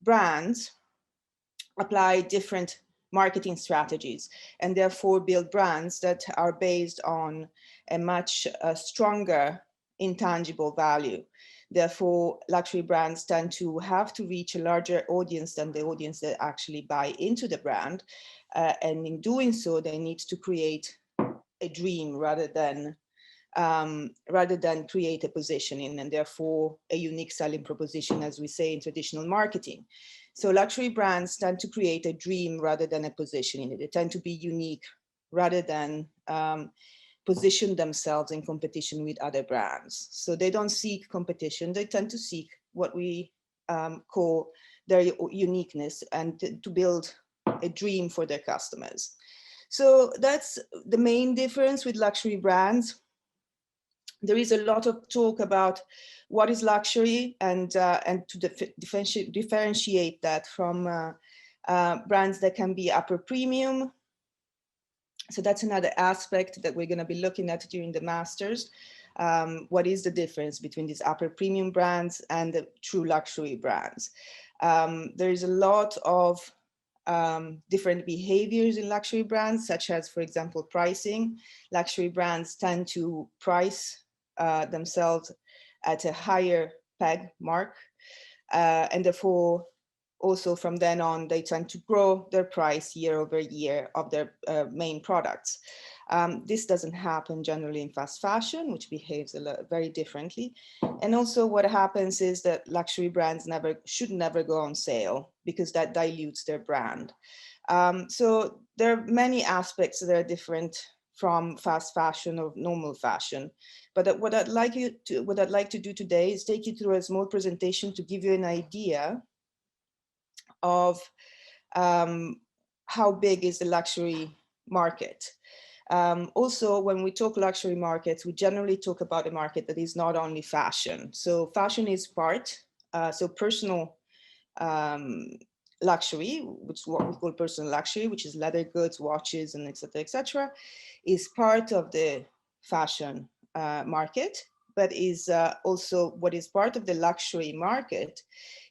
brands apply different marketing strategies, and therefore build brands that are based on a much stronger intangible value. Therefore, luxury brands tend to have to reach a larger audience than the audience that actually buy into the brand. And in doing so, they need to create a dream rather than rather than create a positioning and therefore a unique selling proposition, as we say in traditional marketing. So luxury brands tend to create a dream rather than a positioning. They tend to be unique rather than position themselves in competition with other brands. So they don't seek competition, they tend to seek what we call their uniqueness and to build a dream for their customers. So that's the main difference with luxury brands. There is a lot of talk about what is luxury and to differentiate that from brands that can be upper premium. So that's another aspect that we're going to be looking at during the masters. What is the difference between these upper premium brands and the true luxury brands? There is a lot of different behaviors in luxury brands, such as, for example, pricing. Luxury brands tend to price themselves at a higher peg mark, and therefore also from then on they tend to grow their price year over year of their main products. This doesn't happen generally in fast fashion, which behaves very differently. And also what happens is that luxury brands should never go on sale because that dilutes their brand. So there are many aspects that are different from fast fashion or normal fashion. But what I'd like to do today is take you through a small presentation to give you an idea of how big is the luxury market. Also, when we talk luxury markets, we generally talk about a market that is not only fashion. So fashion is part, so personal luxury, which is what we call personal luxury, which is leather goods, watches, and etc., is part of the fashion market, but is also what is part of the luxury market.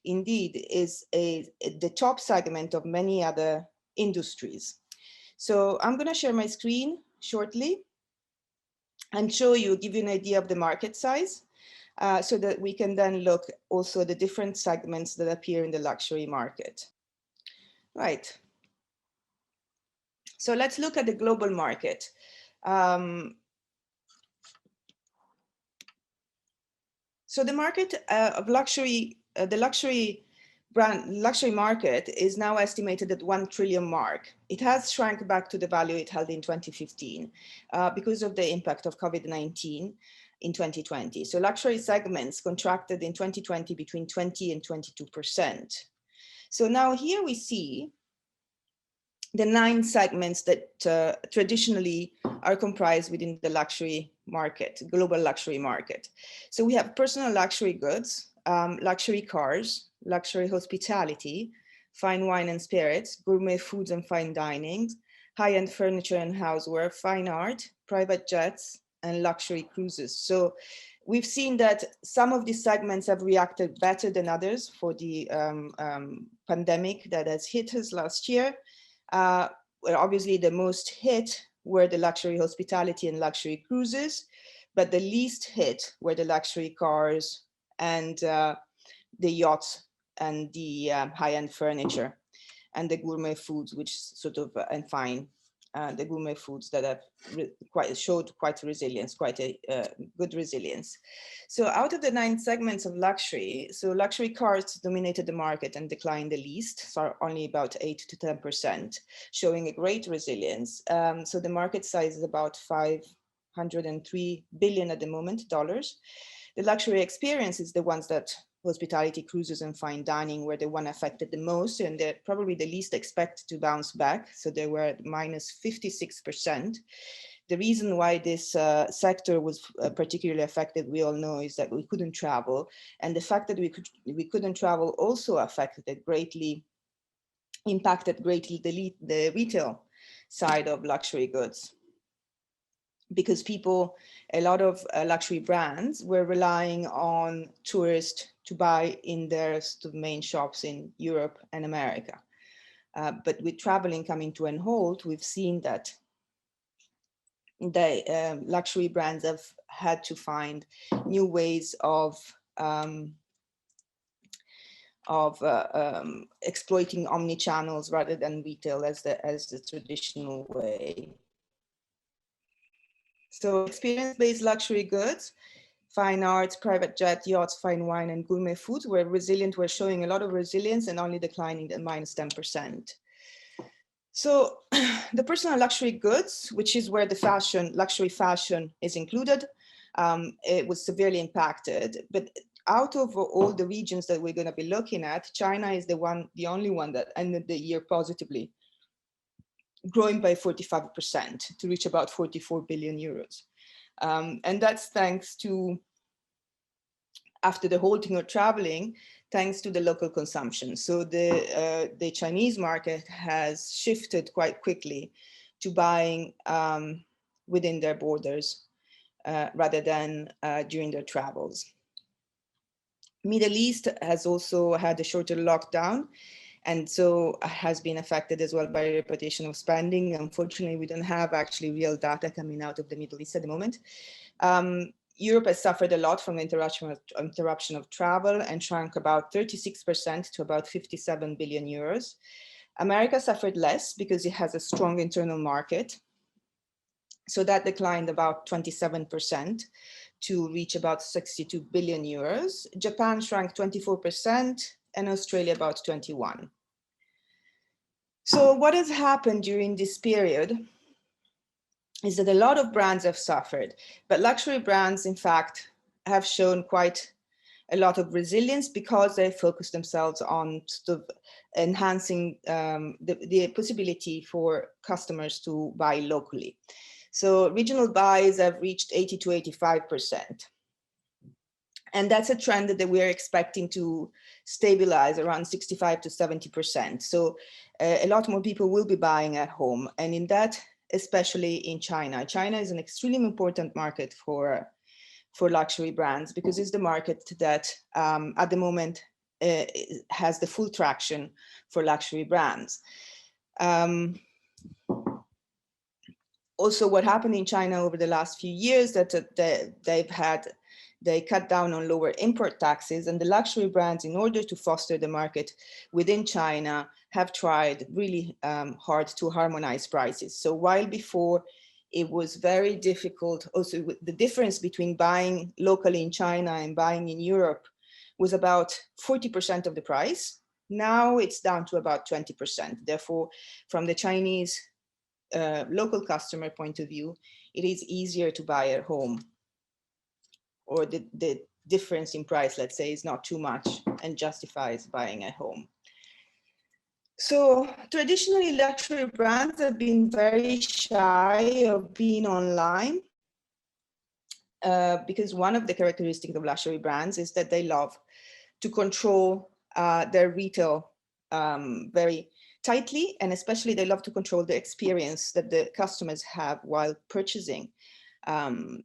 Indeed, is the top segment of many other industries. So I'm going to share my screen shortly and show you, give you an idea of the market size, so that we can then look also at the different segments that appear in the luxury market. Right. So let's look at the global market. So the market of luxury, the luxury market is now estimated at 1 trillion mark. It has shrunk back to the value it held in 2015 because of the impact of COVID-19 in 2020. So luxury segments contracted in 2020 between 20 and 22%. So now here we see the 9 segments that traditionally are comprised within the luxury market, global luxury market. So we have personal luxury goods, luxury cars, luxury hospitality, fine wine and spirits, gourmet foods and fine dining, high-end furniture and houseware, fine art, private jets, and luxury cruises. So we've seen that some of these segments have reacted better than others for the pandemic that has hit us last year. Well, obviously the most hit were the luxury hospitality and luxury cruises, but the least hit were the luxury cars and the yachts and the high-end furniture and the gourmet foods, which sort of and fine, the gourmet foods that have showed quite resilience, quite a good resilience. So out of the 9 segments of luxury, so luxury cars dominated the market and declined the least, so only about 8 to 10%, showing a great resilience. So the market size is about 503 billion at the moment, dollars. The luxury experience is the ones that hospitality, cruises, and fine dining were the one affected the most, and they're probably the least expected to bounce back. So they were at minus 56%. The reason why this sector was particularly affected, we all know, is that we couldn't travel. And the fact that we couldn't travel also impacted greatly the retail side of luxury goods. Because a lot of luxury brands were relying on tourists to buy in their main shops in Europe and America. But with traveling coming to an halt, we've seen that the luxury brands have had to find new ways of exploiting omni-channels rather than retail as the traditional way. So experience-based luxury goods, fine arts, private jet, yachts, fine wine, and gourmet foods were resilient, were showing a lot of resilience and only declining at -10%. So the personal luxury goods, which is where the luxury fashion is included, it was severely impacted. But out of all the regions that we're going to be looking at, China is the only one that ended the year positively, growing by 45% to reach about 44 billion euros. And that's thanks to, after the halting of traveling, thanks to the local consumption. So the Chinese market has shifted quite quickly to buying within their borders rather than during their travels. Middle East has also had a shorter lockdown, and so has been affected as well by reputation of spending. Unfortunately, we don't have actually real data coming out of the Middle East at the moment. Europe has suffered a lot from the interruption of travel and shrunk about 36% to about 57 billion euros. America suffered less because it has a strong internal market. So that declined about 27% to reach about 62 billion euros. Japan shrank 24% and Australia about 21%. So what has happened during this period is that a lot of brands have suffered, but luxury brands, in fact, have shown quite a lot of resilience because they focus themselves on sort of enhancing the possibility for customers to buy locally. So regional buys have reached 80 to 85%. And that's a trend that we're expecting to stabilize around 65 to 70%. So a lot more people will be buying at home. And in that, especially in China. China is an extremely important market for luxury brands because it's the market that at the moment has the full traction for luxury brands. Also, what happened in China over the last few years that they cut down on lower import taxes, and the luxury brands, in order to foster the market within China, have tried really hard to harmonize prices. So while before it was very difficult, also the difference between buying locally in China and buying in Europe was about 40% of the price. Now it's down to about 20%. Therefore, from the Chinese local customer point of view, it is easier to buy at home, or the difference in price, let's say, is not too much and justifies buying at home. So traditionally, luxury brands have been very shy of being online because one of the characteristics of luxury brands is that they love to control their retail very tightly, and especially they love to control the experience that the customers have while purchasing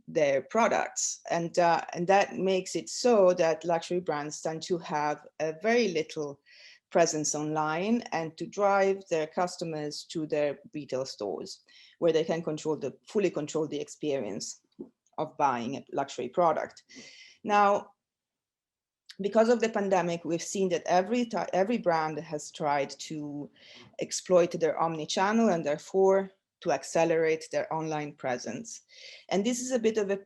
their products. And that makes it so that luxury brands tend to have a very little presence online and to drive their customers to their retail stores where they can fully control the experience of buying a luxury product. Now, because of the pandemic, we've seen that every brand has tried to exploit their omni-channel and therefore to accelerate their online presence. And this is a bit of a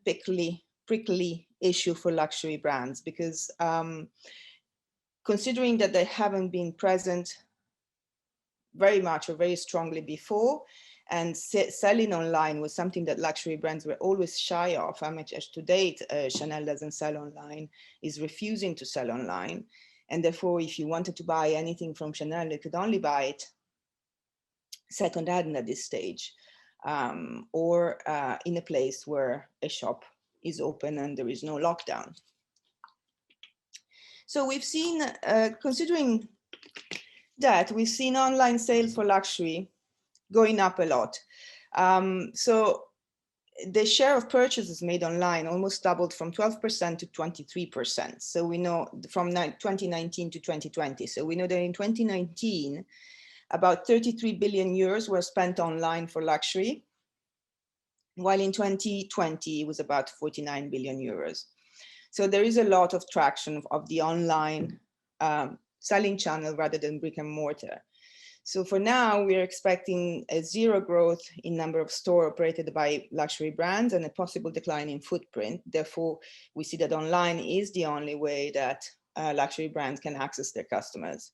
prickly issue for luxury brands because considering that they haven't been present very much or very strongly before, and selling online was something that luxury brands were always shy of. How much as to date, Chanel doesn't sell online, is refusing to sell online. And therefore, if you wanted to buy anything from Chanel, you could only buy it second-hand at this stage, or in a place where a shop is open and there is no lockdown. So we've seen, considering that, we've seen online sales for luxury going up a lot. So the share of purchases made online almost doubled from 12% to 23%. So we know from 2019 to 2020. So we know that in 2019, about 33 billion euros were spent online for luxury, while in 2020 it was about 49 billion euros. So there is a lot of traction of the online selling channel rather than brick and mortar. So for now, we're expecting a zero growth in number of stores operated by luxury brands and a possible decline in footprint. Therefore, we see that online is the only way that luxury brands can access their customers.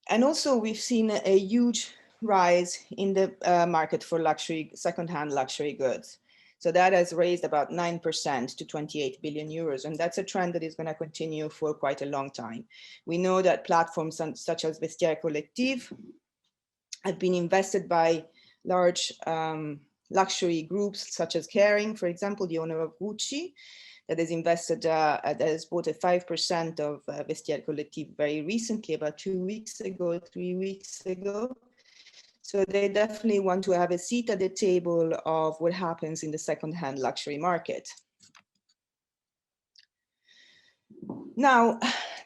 And also we've seen a huge rise in the market for luxury, secondhand luxury goods. So that has raised about 9% to 28 billion euros. And that's a trend that is going to continue for quite a long time. We know that platforms such as Vestiaire Collectif have been invested by large luxury groups such as Kering, for example, the owner of Gucci, that has invested, that has bought a 5% of Vestiaire Collectif very recently, about 3 weeks ago. So they definitely want to have a seat at the table of what happens in the second-hand luxury market. Now,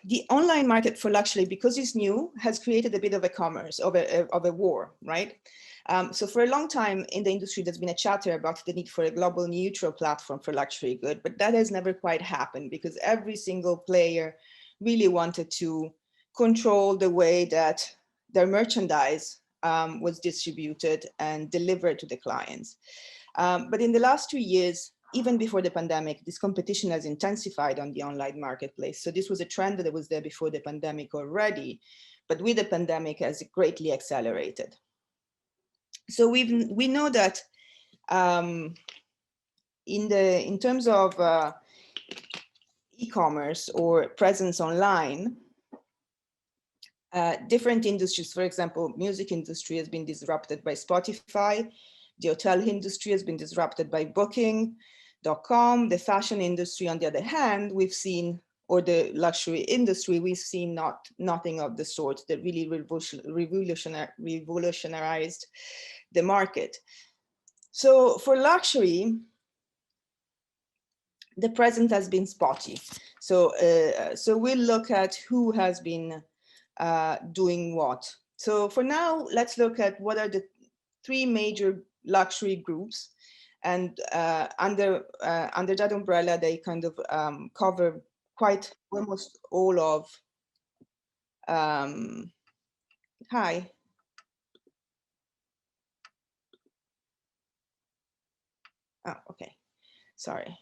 the online market for luxury, because it's new, has created a bit of a commerce, of a war, right? So for a long time in the industry, there's been a chatter about the need for a global neutral platform for luxury goods, but that has never quite happened because every single player really wanted to control the way that their merchandise was distributed and delivered to the clients. But in the last 2 years, even before the pandemic, this competition has intensified on the online marketplace. So this was a trend that was there before the pandemic already, but with the pandemic has greatly accelerated. So we know that in terms of e-commerce or presence online, different industries, for example, music industry has been disrupted by Spotify. The hotel industry has been disrupted by Booking.com. The fashion industry, on the other hand, we've seen, or the luxury industry, we've seen nothing of the sort that really revolutionized the market. So for luxury, the present has been spotty. So we'll look at who has been doing what. So for now, let's look at what are the 3 major luxury groups, and under that umbrella, they kind of cover quite almost all of. Hi. Oh, okay. Sorry.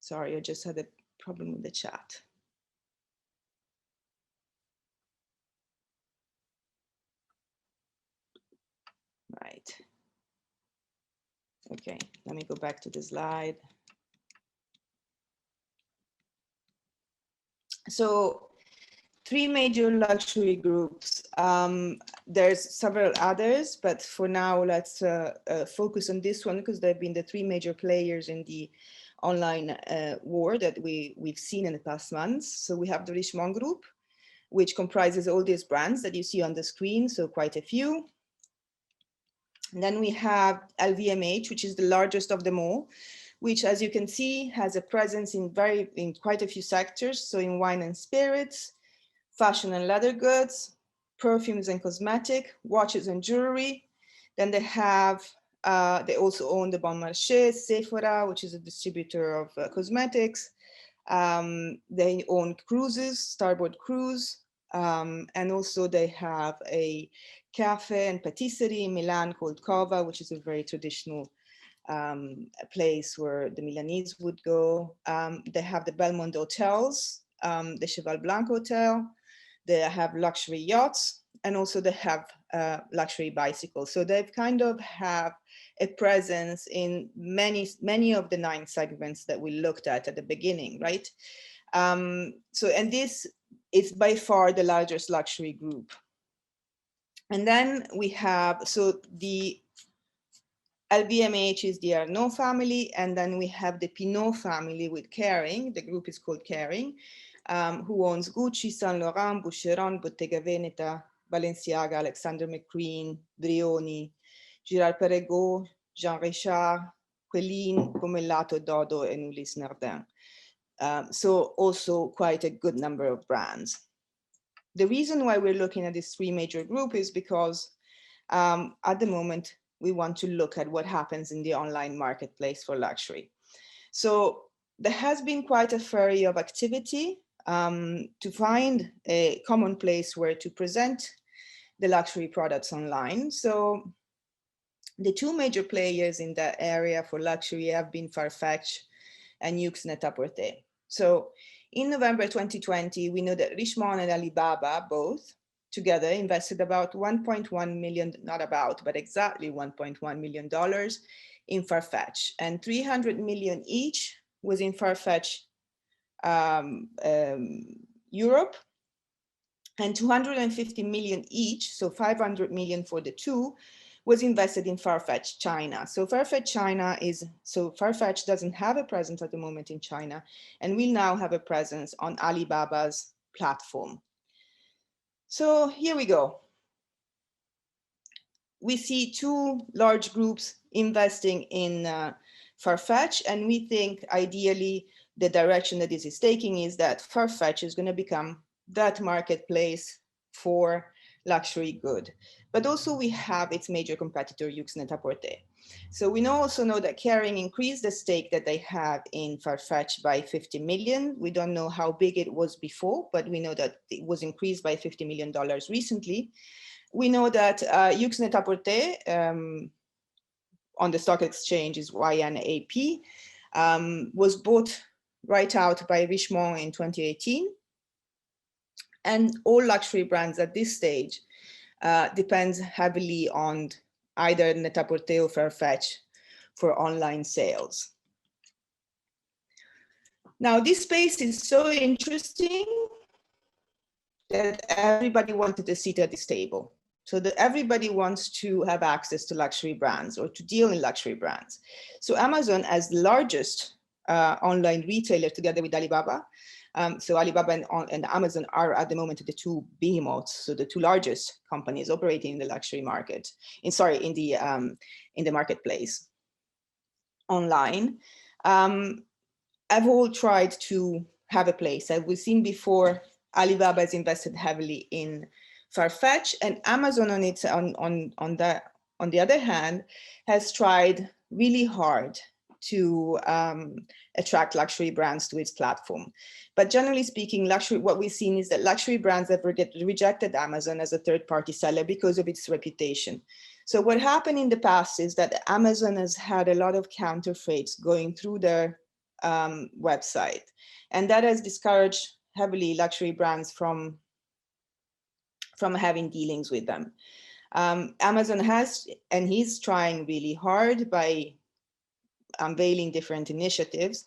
Sorry, I just had a problem with the chat. Right. Okay, let me go back to the slide. So 3 major luxury groups. There's several others, but for now, let's focus on this one because they've been the 3 major players in the online war that we've seen in the past months. So we have the Richemont Group, which comprises all these brands that you see on the screen, so quite a few. And then we have LVMH, which is the largest of them all, which, as you can see, has a presence in quite a few sectors. So in wine and spirits, fashion and leather goods, perfumes and cosmetic, watches and jewelry. Then they have, they also own the Bon Marché, Sephora, which is a distributor of cosmetics. They own cruises, Starboard Cruise, and also they have a cafe and patisserie in Milan called Cova, which is a very traditional place where the Milanese would go. They have the Belmond hotels, the Cheval Blanc Hotel. They have luxury yachts, and also they have luxury bicycles. So they've kind of have a presence in many of the 9 segments that we looked at the beginning, right? And this is by far the largest luxury group. And then we have, so the LVMH is the Arnault family, and then we have the Pinault family with Kering. The group is called Kering, who owns Gucci, Saint Laurent, Boucheron, Bottega Veneta, Balenciaga, Alexander McQueen, Brioni, Girard Perregaux, Jean Richard, Quelline, Pomellato, Dodo, and Ulysse Nardin. So also quite a good number of brands. The reason why we're looking at this 3 major group is because at the moment, we want to look at what happens in the online marketplace for luxury. So there has been quite a flurry of activity to find a common place where to present the luxury products online. So the two major players in that area for luxury have been Farfetch and Yoox Net-a-Porter. So in November 2020, we know that Richemont and Alibaba both together invested about 1.1 million, not about, but exactly $1.1 million in Farfetch, and 300 million each was in Farfetch Europe, and 250 million each, so 500 million for the two, was invested in Farfetch China. So Farfetch China Farfetch doesn't have a presence at the moment in China, and will now have a presence on Alibaba's platform. So here we go. We see two large groups investing in Farfetch, and we think ideally the direction that this is taking is that Farfetch is going to become that marketplace for luxury good. But also we have its major competitor, Yoox Net-a-Porter. So we also know that Kering increased the stake that they have in Farfetch by 50 million. We don't know how big it was before, but we know that it was increased by $50 million recently. We know that Yoox Net-a-Porter on the stock exchange is YNAP, was bought right out by Richemont in 2018. And all luxury brands at this stage depends heavily on either Net-a-Porter or Farfetch for online sales. Now, this space is so interesting that everybody wanted a seat at this table. So that everybody wants to have access to luxury brands or to deal in luxury brands. So Amazon, as the largest online retailer together with Alibaba, so Alibaba and Amazon are at the moment the two behemoths, so the two largest companies operating in the luxury market, in the marketplace online, have all tried to have a place. As we've seen before, Alibaba has invested heavily in Farfetch, and Amazon on the other hand has tried really hard to attract luxury brands to its platform. But generally speaking, what we've seen is that luxury brands have rejected Amazon as a third-party seller because of its reputation. So what happened in the past is that Amazon has had a lot of counterfeits going through their website, and that has discouraged heavily luxury brands from having dealings with them. Amazon has, and he's trying really hard by unveiling different initiatives.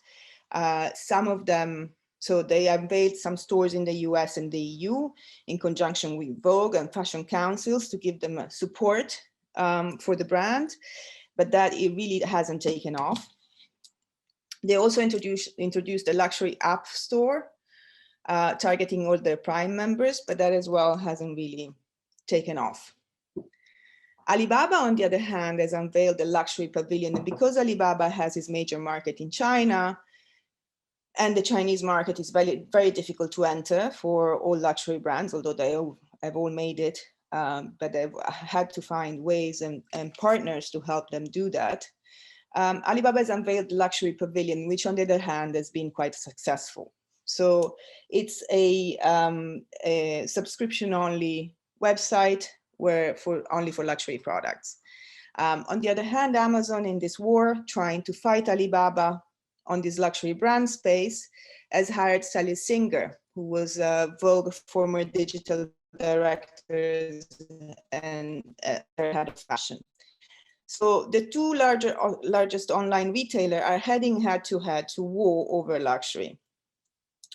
Some of them, so they unveiled some stores in the US and the EU in conjunction with Vogue and fashion councils to give them support for the brand, but that it really hasn't taken off. They also introduced a luxury app store targeting all their Prime members, but that as well hasn't really taken off. Alibaba, on the other hand, has unveiled a luxury pavilion, and because Alibaba has its major market in China, and the Chinese market is very, very difficult to enter for all luxury brands, although they have all made it, but they've had to find ways and partners to help them do that. Alibaba has unveiled the luxury pavilion, which on the other hand has been quite successful. So it's a subscription-only website only for luxury products. On the other hand, Amazon in this war, trying to fight Alibaba on this luxury brand space, has hired Sally Singer, who was Vogue former digital director and head of fashion. So the two largest online retailers are heading head-to-head to war over luxury.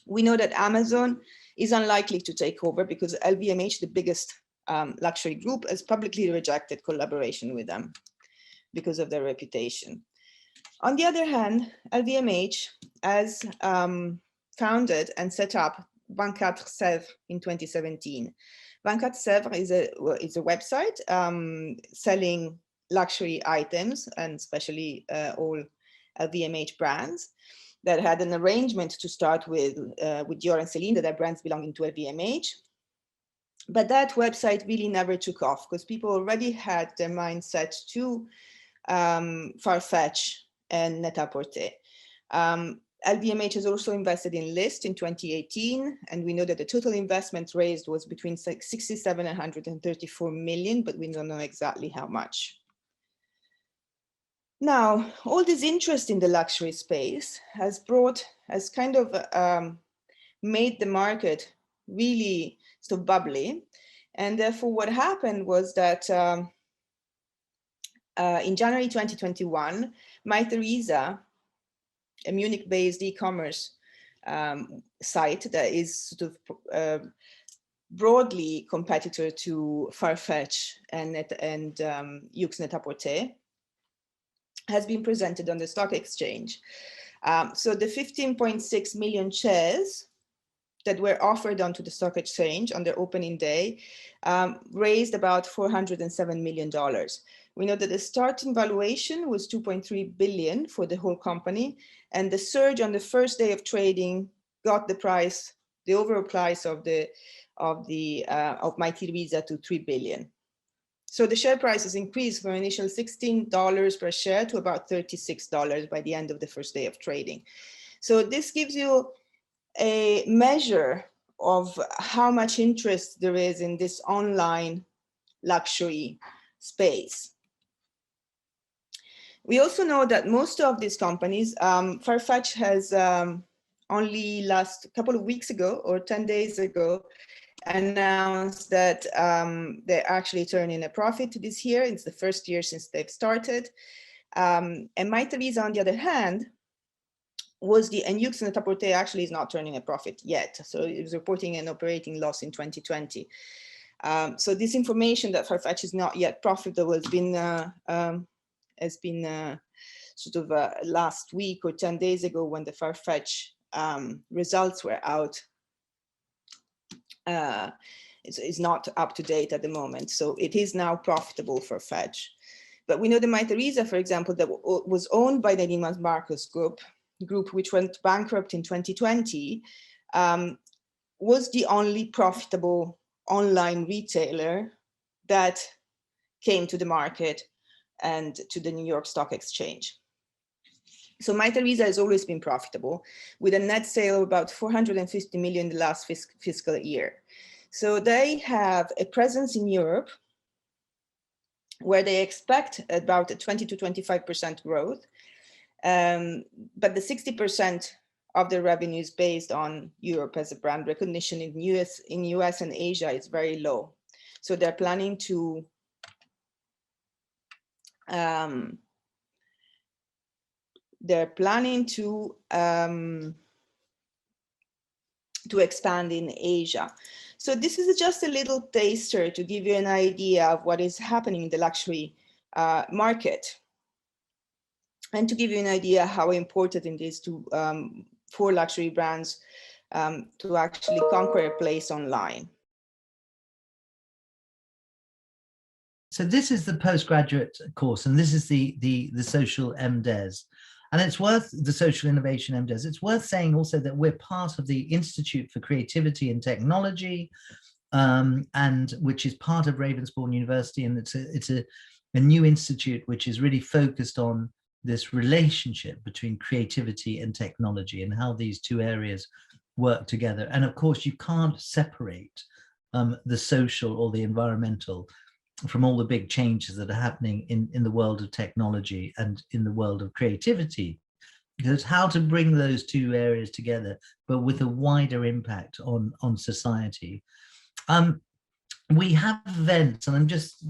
We know that Amazon is unlikely to take over because LVMH, the biggest luxury group, has publicly rejected collaboration with them because of their reputation. On the other hand, LVMH has founded and set up 24 Sèvres in 2017. 24 Sèvres is a website selling luxury items, and especially all LVMH brands, that had an arrangement to start with Dior and Celine, that are brands belonging to LVMH. But that website really never took off because people already had their mindset to Farfetch and Net-a-Porter. LVMH has also invested in List in 2018, and we know that the total investment raised was between 67 and 134 million, but we don't know exactly how much. Now, all this interest in the luxury space has kind of made the market really sort of bubbly. And therefore what happened was that in January 2021, Mytheresa, a Munich-based e-commerce site that is sort of broadly competitor to Farfetch and Yoox Net-a-Porter, has been presented on the stock exchange. So the 15.6 million shares that were offered onto the stock exchange on their opening day raised about $407 million. We know that the starting valuation was 2.3 billion for the whole company, and the surge on the first day of trading got the price, the overall price of Mytheresa to 3 billion. So the share price has increased from initial $16 per share to about $36 by the end of the first day of trading. So this gives you a measure of how much interest there is in this online luxury space. We also know that most of these companies, Farfetch has only last couple of weeks ago or 10 days ago announced that they're actually turning a profit this year. It's the first year since they've started. And Mytheresa, on the other hand, and Yoox Net-a-Porter actually is not turning a profit yet. So it was reporting an operating loss in 2020. So this information that Farfetch is not yet profitable has been sort of last week or 10 days ago when the Farfetch results were out. It's not up to date at the moment. So it is now profitable for Farfetch. But we know the Mytheresa, for example, that was owned by the Neiman Marcus group, which went bankrupt in 2020, was the only profitable online retailer that came to the market and to the New York Stock Exchange. So Mytheresa has always been profitable, with a net sale of about 450 million in the last fiscal year. So they have a presence in Europe where they expect about a 20 to 25% growth. But the 60% of the revenue is based on Europe as a brand recognition. In US and Asia, it's very low. So they're planning to expand in Asia. So this is just a little taster to give you an idea of what is happening in the luxury market, and to give you an idea how important it is for luxury brands to actually conquer a place online. So this is the postgraduate course, and this is the social MDes. And it's worth, the social innovation MDes, it's worth saying also that we're part of the Institute for Creativity and Technology, and which is part of Ravensbourne University. And it's a new institute which is really focused on this relationship between creativity and technology and how these two areas work together. And of course, you can't separate the social or the environmental from all the big changes that are happening in the world of technology and in the world of creativity. Because how to bring those two areas together, but with a wider impact on society. We have events, and I'm just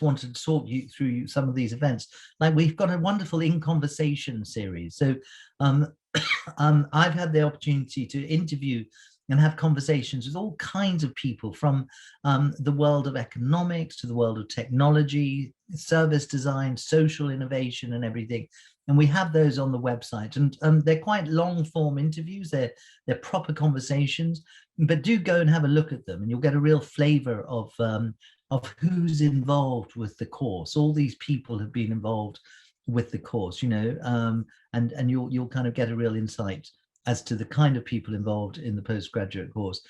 wanted to talk you through some of these events. Like, we've got a wonderful In Conversation series. So I've had the opportunity to interview and have conversations with all kinds of people, from the world of economics to the world of technology, service design, social innovation, and everything. And we have those on the website, and they're quite long form interviews. They're proper conversations, but do go and have a look at them, and you'll get a real flavor of who's involved with the course. All these people have been involved with the course, and you'll kind of get a real insight as to the kind of people involved in the postgraduate course.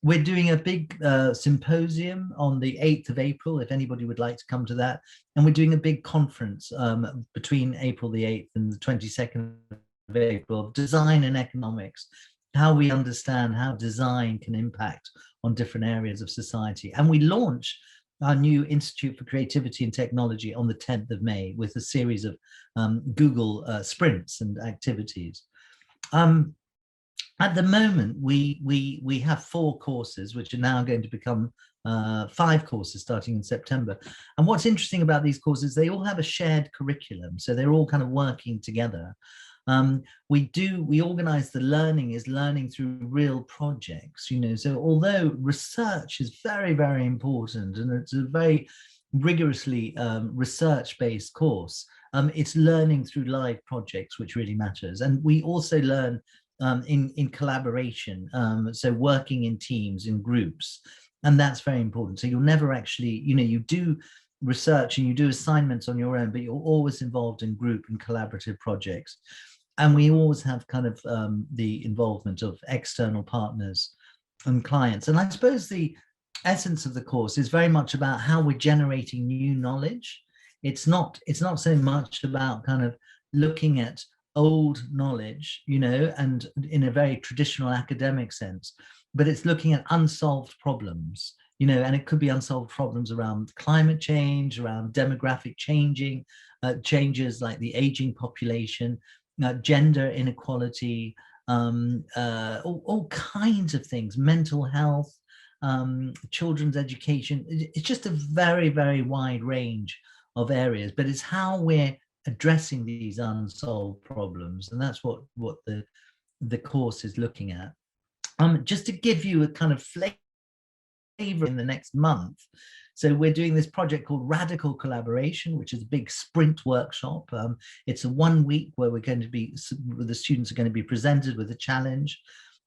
We're doing a big symposium on the 8th of April, if anybody would like to come to that. And we're doing a big conference between April the 8th and the 22nd of April, of design and economics, how we understand how design can impact on different areas of society. And we launch our new Institute for Creativity and Technology on the 10th of May with a series of Google sprints and activities. At the moment, we have 4 courses, which are now going to become 5 courses starting in September. And what's interesting about these courses, they all have a shared curriculum. So they're all kind of working together. We organize the learning through real projects, you know, so although research is very, very important, and it's a very rigorously research-based course, it's learning through live projects, which really matters. And we also learn in collaboration, so working in teams, in groups, and that's very important. So you'll never actually, you know, you do research and you do assignments on your own, but you're always involved in group and collaborative projects. And we always have kind of the involvement of external partners and clients. And I suppose the essence of the course is very much about how we're generating new knowledge. It's not so much about kind of looking at old knowledge, you know, and in a very traditional academic sense, but it's looking at unsolved problems, you know, and it could be unsolved problems around climate change, around demographic changes like the aging population, gender inequality, all kinds of things, mental health, children's education. It's just a very, very wide range of areas, but it's how we're addressing these unsolved problems, and that's what the course is looking at. Just to give you a kind of flavor in the next month, so we're doing this project called Radical Collaboration, which is a big sprint workshop. It's a 1 week where we're going to be, the students are going to be presented with a challenge,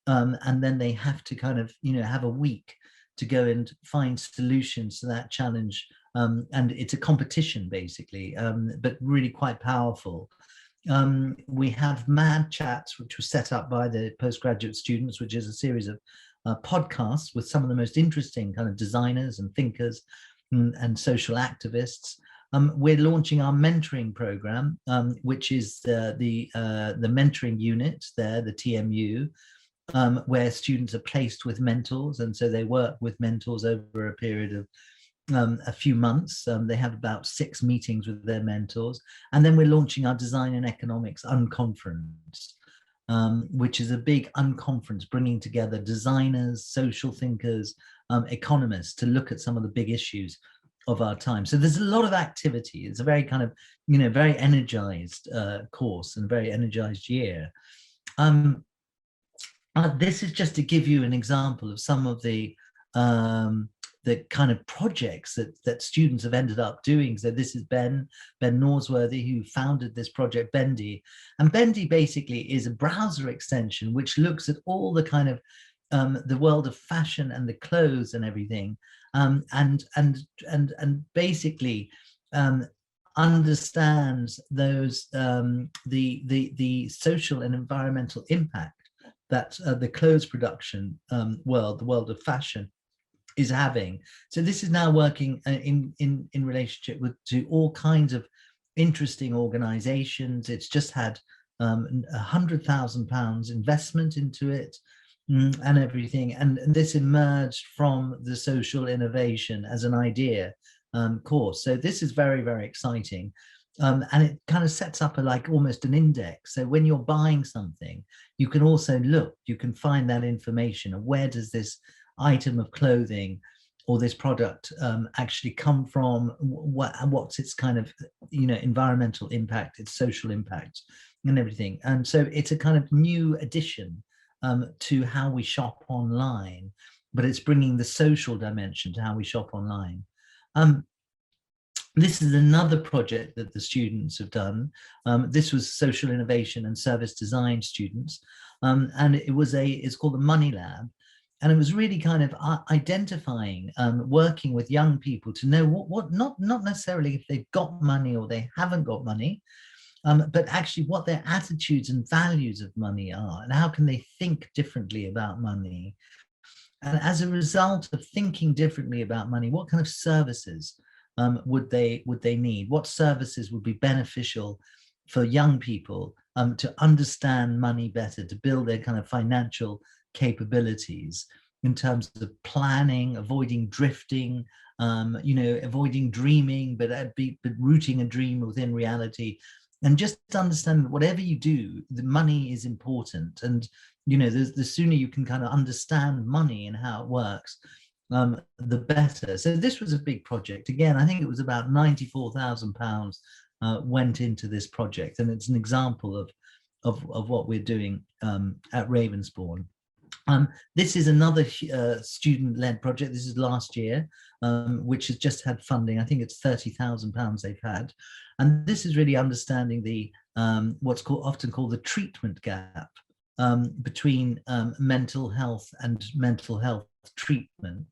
and then they have to kind of, you know, have a week to go and find solutions to that challenge. And it's a competition basically, but really quite powerful. We have Mad Chats, which was set up by the postgraduate students, which is a series of podcasts with some of the most interesting kind of designers and thinkers and social activists. We're launching our mentoring program, which is the mentoring unit there, the TMU, where students are placed with mentors, and so they work with mentors over a period of a few months. They have about 6 meetings with their mentors, and then we're launching our Design and Economics Unconference, which is a big unconference bringing together designers, social thinkers, economists to look at some of the big issues of our time. So there's a lot of activity. It's a very kind of, you know, very energized course and very energized year. This is just to give you an example of some of the kind of projects that students have ended up doing. So this is Ben Norsworthy, who founded this project, Bendy. And Bendy basically is a browser extension which looks at all the kind of the world of fashion and the clothes and everything, and basically understands those the social and environmental impact that the clothes production world, the world of fashion, is having. So this is now working in relationship to all kinds of interesting organizations. It's just had £100,000 investment into it, and everything. And this emerged from the social innovation as an idea course. So this is very, very exciting. And it kind of sets up almost an index. So when you're buying something, you can also look, you can find that information of where does this item of clothing or this product actually come from, what's its kind of, you know, environmental impact, its social impact and everything. And so it's a kind of new addition to how we shop online, but it's bringing the social dimension to how we shop online. This is another project that the students have done. This was social innovation and service design students, and it's called the Money Lab. And it was really kind of identifying, working with young people to know what not necessarily if they've got money or they haven't got money, but actually what their attitudes and values of money are, and how can they think differently about money. And as a result of thinking differently about money, what kind of services would they need? What services would be beneficial for young people to understand money better, to build their kind of financial capabilities in terms of planning, avoiding drifting, avoiding dreaming, but rooting a dream within reality. And just understand that whatever you do, the money is important. And, the sooner you can kind of understand money and how it works, the better. So this was a big project. Again, I think it was about £94,000 went into this project. And it's an example of what we're doing at Ravensbourne. This is another student-led project. This is last year, which has just had funding. I think it's £30,000 they've had. And this is really understanding the what's often called the treatment gap between mental health and mental health treatment.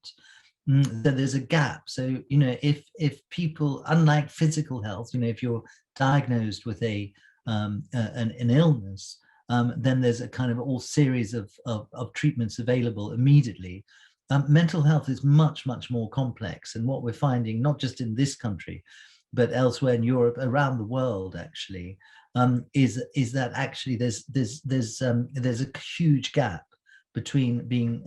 So there's a gap. So, if people, unlike physical health, if you're diagnosed with an illness, then there's a kind of all series of treatments available immediately. Mental health is much, much more complex. And what we're finding, not just in this country, but elsewhere in Europe, around the world, actually, is that actually there's a huge gap between being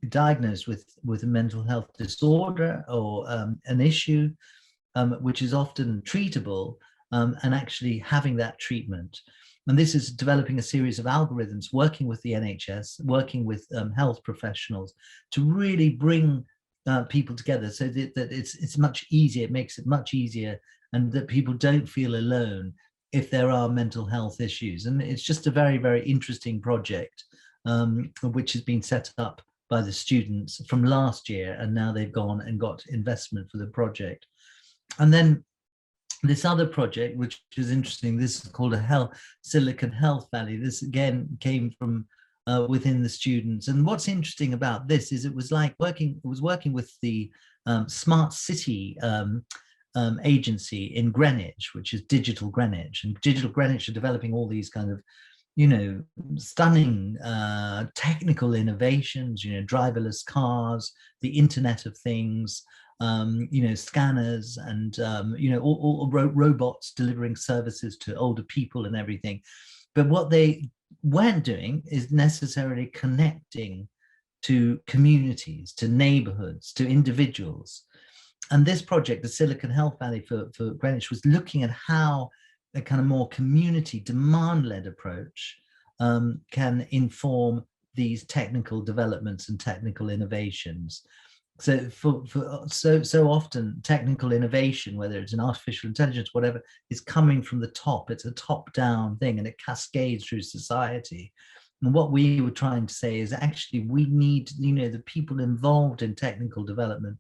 diagnosed with a mental health disorder or an issue, which is often treatable, and actually having that treatment. And this is developing a series of algorithms, working with the NHS, working with health professionals to really bring people together so that it's much easier, it makes it much easier, and that people don't feel alone if there are mental health issues. And it's just a very, very interesting project, which has been set up by the students from last year, and now they've gone and got investment for the project. And then this other project, which is interesting, this is called Silicon Health Valley. This again came from within the students. And what's interesting about this is it was working with the Smart City agency in Greenwich, which is Digital Greenwich. And Digital Greenwich are developing all these kind of, stunning technical innovations, driverless cars, the Internet of Things, scanners, and all robots delivering services to older people and everything. But what they weren't doing is necessarily connecting to communities, to neighborhoods, to individuals. And this project, the Silicon Health Valley for Greenwich, was looking at how a kind of more community demand-led approach can inform these technical developments and technical innovations. So so often technical innovation, whether it's an artificial intelligence, whatever, is coming from the top. It's a top-down thing, and it cascades through society. And what we were trying to say is actually we need, the people involved in technical development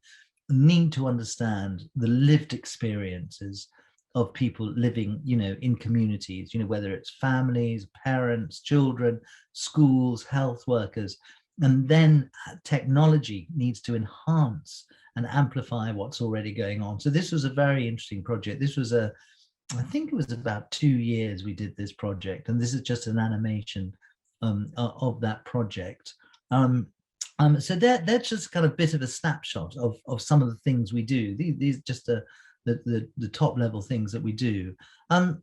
need to understand the lived experiences of people living, in communities, whether it's families, parents, children, schools, health workers. And then technology needs to enhance and amplify what's already going on. So this was a very interesting project. This was I think it was about 2 years we did this project. And this is just an animation of that project. So that's just kind of a bit of a snapshot of some of the things we do. These just the top level things that we do. What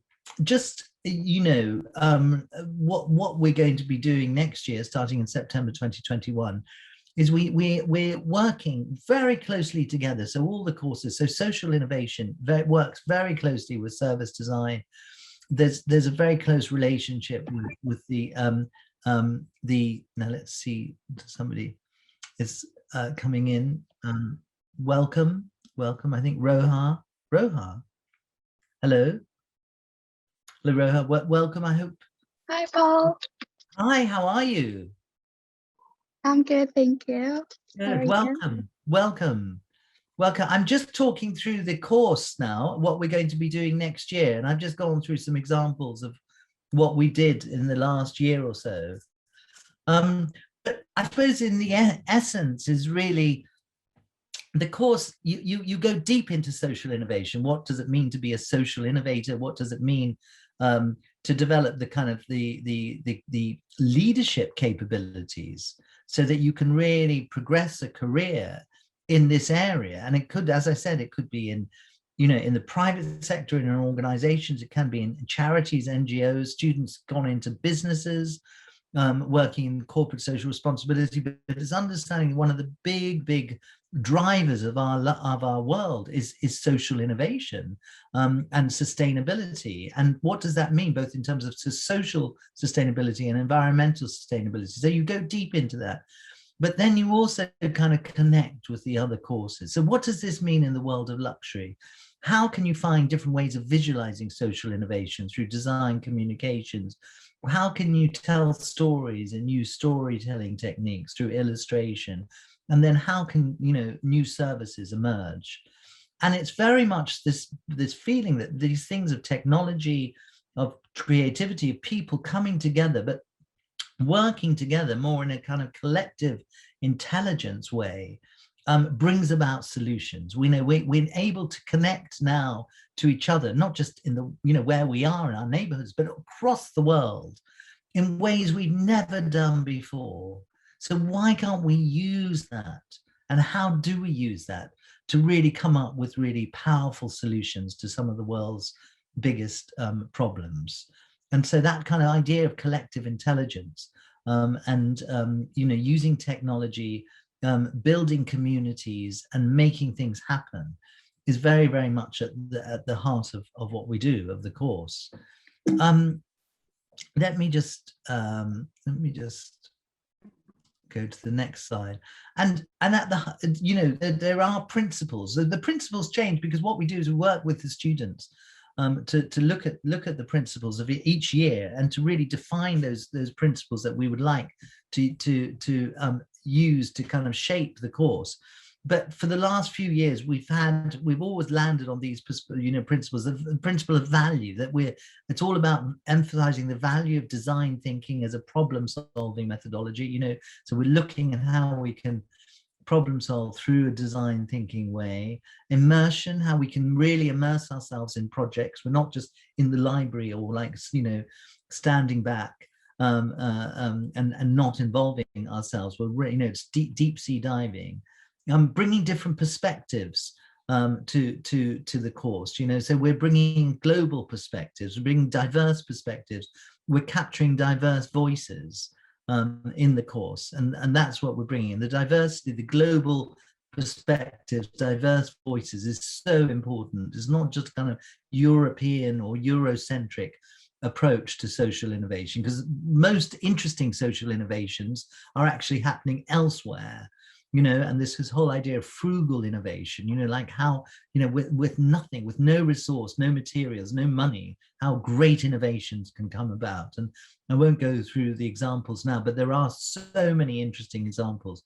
we're going to be doing next year, starting in September 2021, is we're working very closely together. So all the courses, so social innovation works very closely with service design. There's a very close relationship with the now let's see, somebody is coming in. Welcome. I think Roha. Hello, Roha. Welcome. I hope. Hi, Paul. Hi. How are you? I'm good, thank you. Good. Welcome. I'm just talking through the course now, what we're going to be doing next year, and I've just gone through some examples of what we did in the last year or so. But I suppose in the essence is really the course, you go deep into social innovation. What does it mean to be a social innovator? What does it mean to develop the kind of the leadership capabilities so that you can really progress a career in this area? And it could, as I said, it could be in you know, in the private sector, in organizations, it can be in charities, NGOs, students gone into businesses, working in corporate social responsibility, but it's understanding one of the big drivers of our world is social innovation and sustainability. And what does that mean, both in terms of social sustainability and environmental sustainability? So you go deep into that, but then you also kind of connect with the other courses. So what does this mean in the world of luxury? How can you find different ways of visualizing social innovation through design, communications? How can you tell stories and use storytelling techniques through illustration? And then how can, you know, new services emerge? And it's very much this feeling that these things of technology, of creativity, of people coming together, but working together more in a kind of collective intelligence way, brings about solutions. We know we're able to connect now to each other, not just in the, you know, where we are in our neighborhoods, but across the world in ways we've never done before. So why can't we use that? And how do we use that to really come up with really powerful solutions to some of the world's biggest problems? And so that kind of idea of collective intelligence and, you know, using technology, building communities and making things happen is very, very much at the heart of what we do, of the course. Let me just go to the next slide. And at the, you know, there are principles. The principles change because what we do is we work with the students to look at the principles of each year and to really define those principles that we would like to use to kind of shape the course. But for the last few years, we've always landed on these, you know, principles. The principle of value, that it's all about emphasizing the value of design thinking as a problem-solving methodology. You know, so we're looking at how we can problem solve through a design thinking way. Immersion, how we can really immerse ourselves in projects. We're not just in the library or, like, you know, standing back and not involving ourselves. We're, you know, it's deep sea diving. Bringing different perspectives to the course, you know, so we're bringing global perspectives, we're bringing diverse perspectives, we're capturing diverse voices in the course, and that's what we're bringing in. The diversity, the global perspectives, diverse voices is so important. It's not just kind of European or Eurocentric approach to social innovation, because most interesting social innovations are actually happening elsewhere. You know, and this whole idea of frugal innovation, you know, like how, you know, with nothing, with no resource, no materials, no money, how great innovations can come about. And I won't go through the examples now, but there are so many interesting examples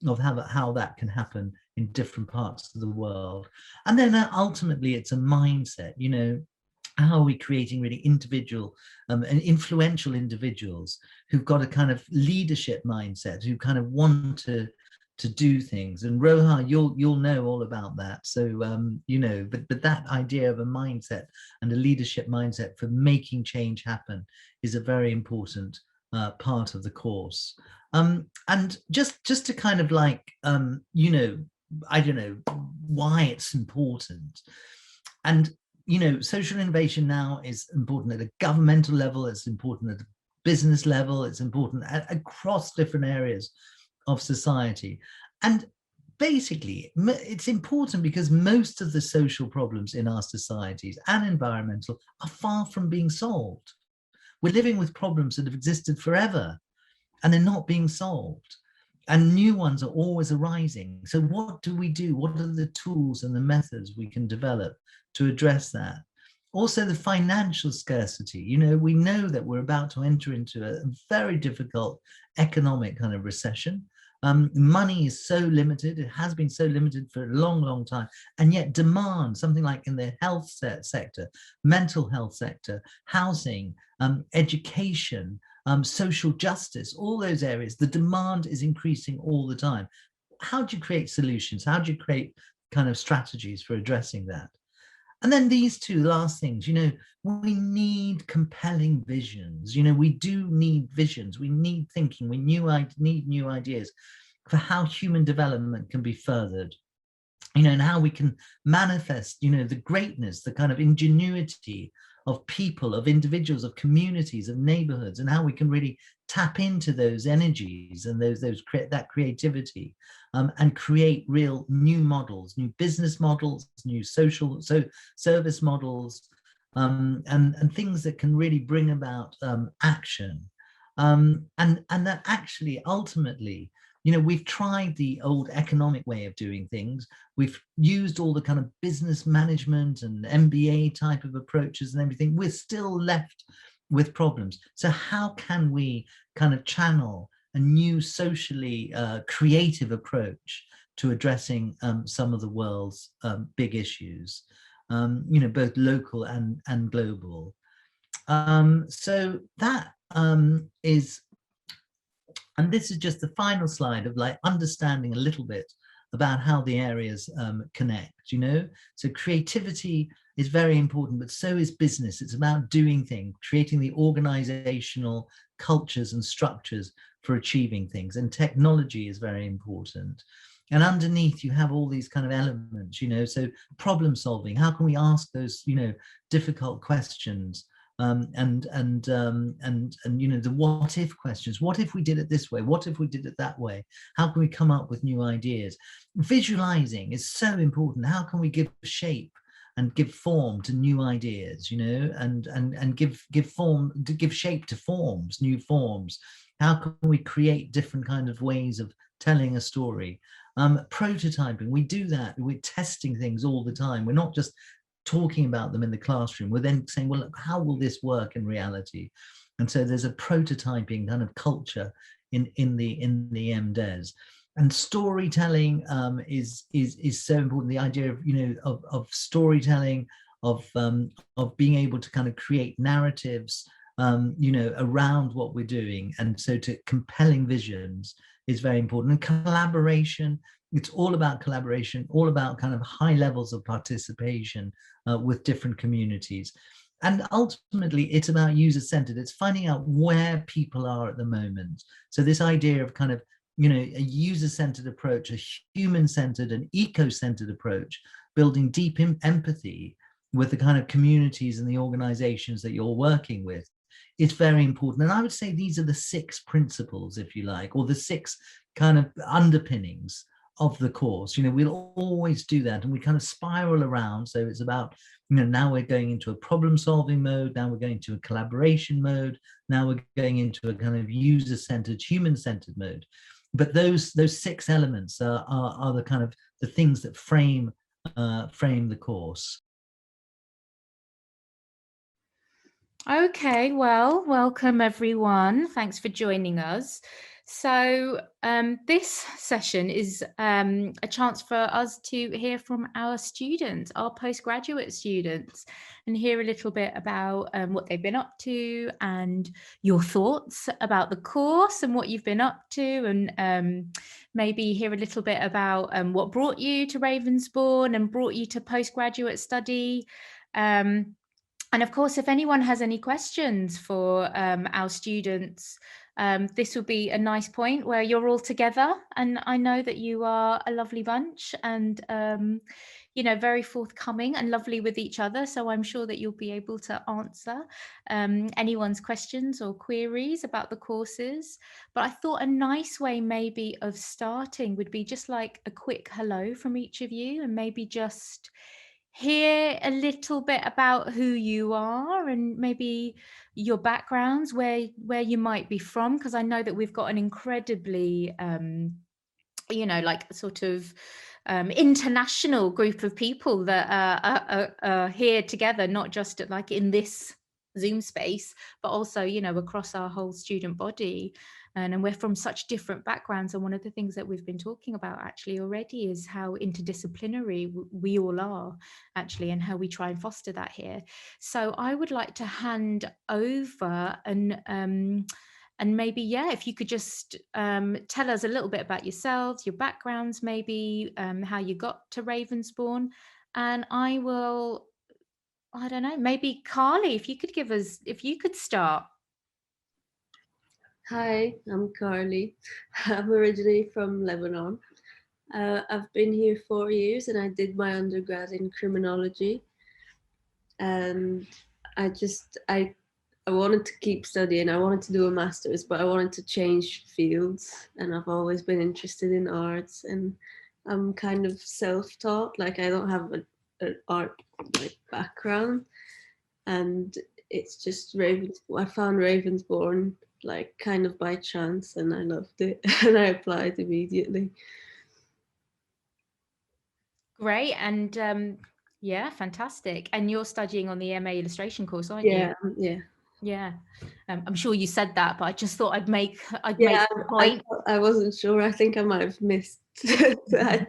of how that can happen in different parts of the world. And then ultimately it's a mindset, you know, how are we creating really individual and influential individuals who've got a kind of leadership mindset, who kind of want to do things. And Roha, you'll know all about that. So you know, but that idea of a mindset and a leadership mindset for making change happen is a very important part of the course. And just to kind of like you know, I don't know why it's important. And you know, social innovation now is important at a governmental level, it's important at a business level, it's important across different areas of society. And basically it's important because most of the social problems in our societies and environmental are far from being solved. We're living with problems that have existed forever and they're not being solved, and new ones are always arising. So what do we do? What are the tools and the methods we can develop to address that? Also the financial scarcity, you know, we know that we're about to enter into a very difficult economic kind of recession. Money is so limited, it has been so limited for a long time, and yet demand, something like in the health sector, mental health sector, housing, education, social justice, all those areas, the demand is increasing all the time. How do you create solutions? How do you create kind of strategies for addressing that? And then these two last things, you know, we need compelling visions. You know, we do need visions. We need thinking. We need new ideas for how human development can be furthered. you know, and how we can manifest, you know, the greatness, the kind of ingenuity of people, of individuals, of communities, of neighborhoods, and how we can really tap into those energies and that creativity, and create real new models, new business models, new service models, and things that can really bring about action, and that actually ultimately, you know, we've tried the old economic way of doing things. We've used all the kind of business management and MBA type of approaches and everything. We're still left with problems. So how can we kind of channel a new socially creative approach to addressing some of the world's big issues, you know, both local and global? So that is, and this is just the final slide of like understanding a little bit about how the areas connect, you know. So creativity is very important, but so is business. It's about doing things, creating the organizational cultures and structures for achieving things. And technology is very important. And underneath you have all these kind of elements, you know, so problem solving. How can we ask those, you know, difficult questions? And you know, the what if questions. What if we did it this way? What if we did it that way? How can we come up with new ideas? Visualizing is so important. How can we give shape and give form to new ideas, you know, and give form, to give shape to forms, new forms? How can we create different kind of ways of telling a story? Prototyping, we do that. We're testing things all the time. We're not just talking about them in the classroom. We're then saying, well, look, how will this work in reality? And so there's a prototyping kind of culture in the MDes. And storytelling is so important. The idea of, you know, of storytelling, of being able to kind of create narratives, you know, around what we're doing, and so to compelling visions is very important. And collaboration, it's all about collaboration, all about kind of high levels of participation with different communities. And ultimately, it's about user-centered. It's finding out where people are at the moment. So this idea of kind of, you know, a user-centered approach, a human-centered and eco-centered approach, building deep empathy with the kind of communities and the organizations that you're working with, is very important. And I would say these are the 6 principles, if you like, or the 6 kind of underpinnings of the course. You know, we'll always do that, and we kind of spiral around. So it's about, you know, now we're going into a problem solving mode, now we're going to a collaboration mode, now we're going into a kind of user-centered, human-centered mode. But those 6 elements are the kind of the things that frame the course. Okay, well, welcome everyone. Thanks for joining us. So this session is a chance for us to hear from our students, our postgraduate students, and hear a little bit about what they've been up to and your thoughts about the course and what you've been up to, and maybe hear a little bit about what brought you to Ravensbourne and brought you to postgraduate study. And of course, if anyone has any questions for our students, this will be a nice point where you're all together. And I know that you are a lovely bunch and, you know, very forthcoming and lovely with each other. So I'm sure that you'll be able to answer anyone's questions or queries about the courses. But I thought a nice way maybe of starting would be just like a quick hello from each of you, and maybe just hear a little bit about who you are and maybe your backgrounds, where you might be from, because I know that we've got an incredibly you know, like sort of international group of people that are here together, not just like in this Zoom space, but also, you know, across our whole student body. And we're from such different backgrounds. And one of the things that we've been talking about actually already is how interdisciplinary we all are actually, and how we try and foster that here. So I would like to hand over and maybe, yeah, if you could just tell us a little bit about yourselves, your backgrounds, maybe how you got to Ravensbourne. And I don't know, maybe Carly, if you could start. Hi, I'm Carly. I'm originally from Lebanon. I've been here 4 years and I did my undergrad in criminology. And I wanted to keep studying. I wanted to do a master's, but I wanted to change fields. And I've always been interested in arts, and I'm kind of self-taught. Like I don't have an art background, and it's just I found Ravensbourne like kind of by chance, and I loved it, and I applied immediately. Great. And yeah, fantastic. And you're studying on the MA illustration course, aren't you? Yeah. I'm sure you said that, but I just thought I'd make the point. I wasn't sure. I think I might have missed.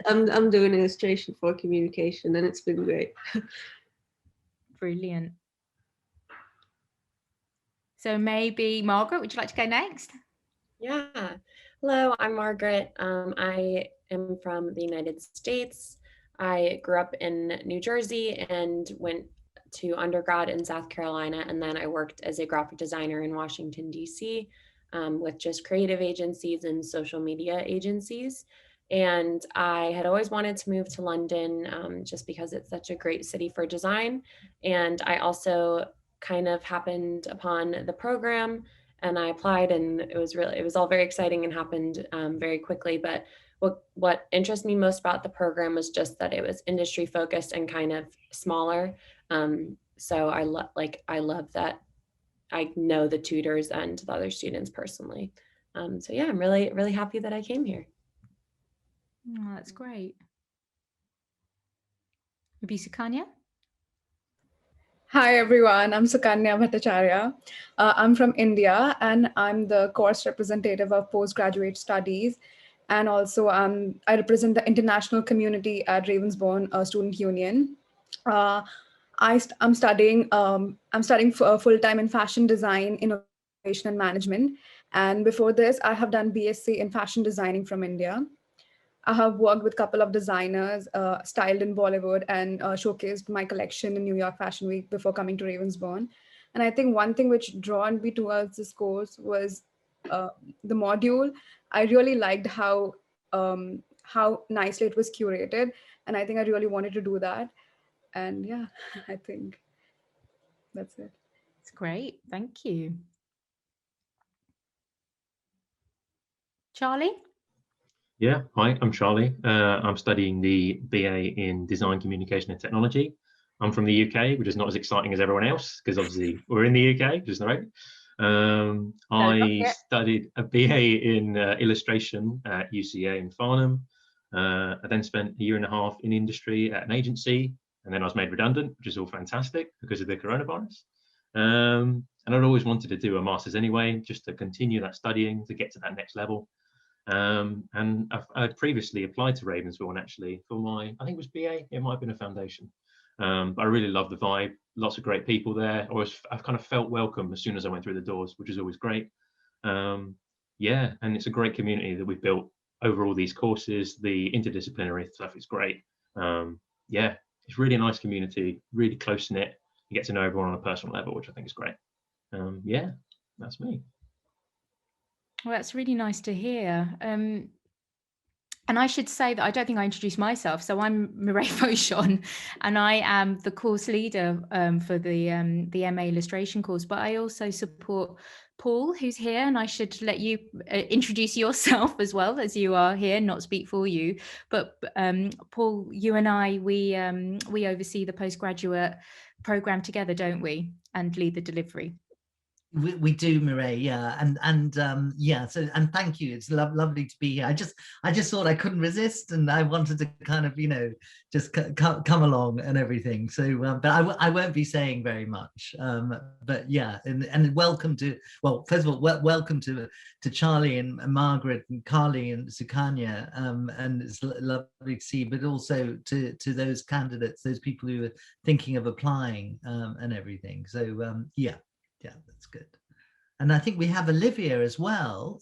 I'm doing illustration for communication, and it's been great. Brilliant. So maybe Margaret, would you like to go next? Yeah. Hello, I'm Margaret. I am from the United States. I grew up in New Jersey and went to undergrad in South Carolina, and then I worked as a graphic designer in Washington, D.C. With just creative agencies and social media agencies. And I had always wanted to move to London just because it's such a great city for design. And I also kind of happened upon the program, and I applied, and it was all very exciting and happened very quickly. But what interests me most about the program was just that it was industry focused and kind of smaller. So I love that I know the tutors and the other students personally. So yeah, I'm really, really happy that I came here. Oh, that's great. Maybe Sukanya? Hi everyone, I'm Sukanya Bhattacharya. I'm from India, and I'm the course representative of postgraduate studies. And also I represent the international community at Ravensbourne Student Union. I'm studying full-time in fashion design, innovation and management. And before this, I have done BSc in fashion designing from India. I have worked with a couple of designers, styled in Bollywood, and showcased my collection in New York Fashion Week before coming to Ravensbourne. And I think one thing which drawn me towards this course was the module. I really liked how nicely it was curated, and I think I really wanted to do that. And yeah, I think that's it. It's great. Thank you. Charlie? Yeah, hi, I'm Charlie. I'm studying the BA in Design, Communication and Technology. I'm from the UK, which is not as exciting as everyone else, because obviously we're in the UK, which is right. I studied a BA in illustration at UCA in Farnham. I then spent a year and a half in industry at an agency, and then I was made redundant, which is all fantastic because of the coronavirus. And I'd always wanted to do a master's anyway, just to continue that studying, to get to that next level. And I'd previously applied to Ravensbourne actually for my, I think it was BA, it might have been a foundation. But I really love the vibe, lots of great people there. I've kind of felt welcome as soon as I went through the doors, which is always great. Yeah, and it's a great community that we've built over all these courses. The interdisciplinary stuff is great. Yeah, it's really a nice community, really close knit. You get to know everyone on a personal level, which I think is great. Yeah, that's me. Well, that's really nice to hear. And I should say that I don't think I introduced myself. So I'm Mireille Fauchon, and I am the course leader for the MA illustration course. But I also support Paul, who's here, and I should let you introduce yourself as well, as you are here, not speak for you. But Paul, you and I, we oversee the postgraduate program together, don't we? And lead the delivery. We do, Mireille, yeah, and yeah. So, and thank you. It's lovely to be here. I just thought I couldn't resist, and I wanted to kind of, just come along and everything. So, but I won't be saying very much. But yeah, and welcome to. Well, first of all, welcome to Charlie and Margaret and Carly and Sukanya. And it's lovely to see, but also to those candidates, those people who are thinking of applying and everything. So yeah. Yeah, that's good. And I think we have Olivia as well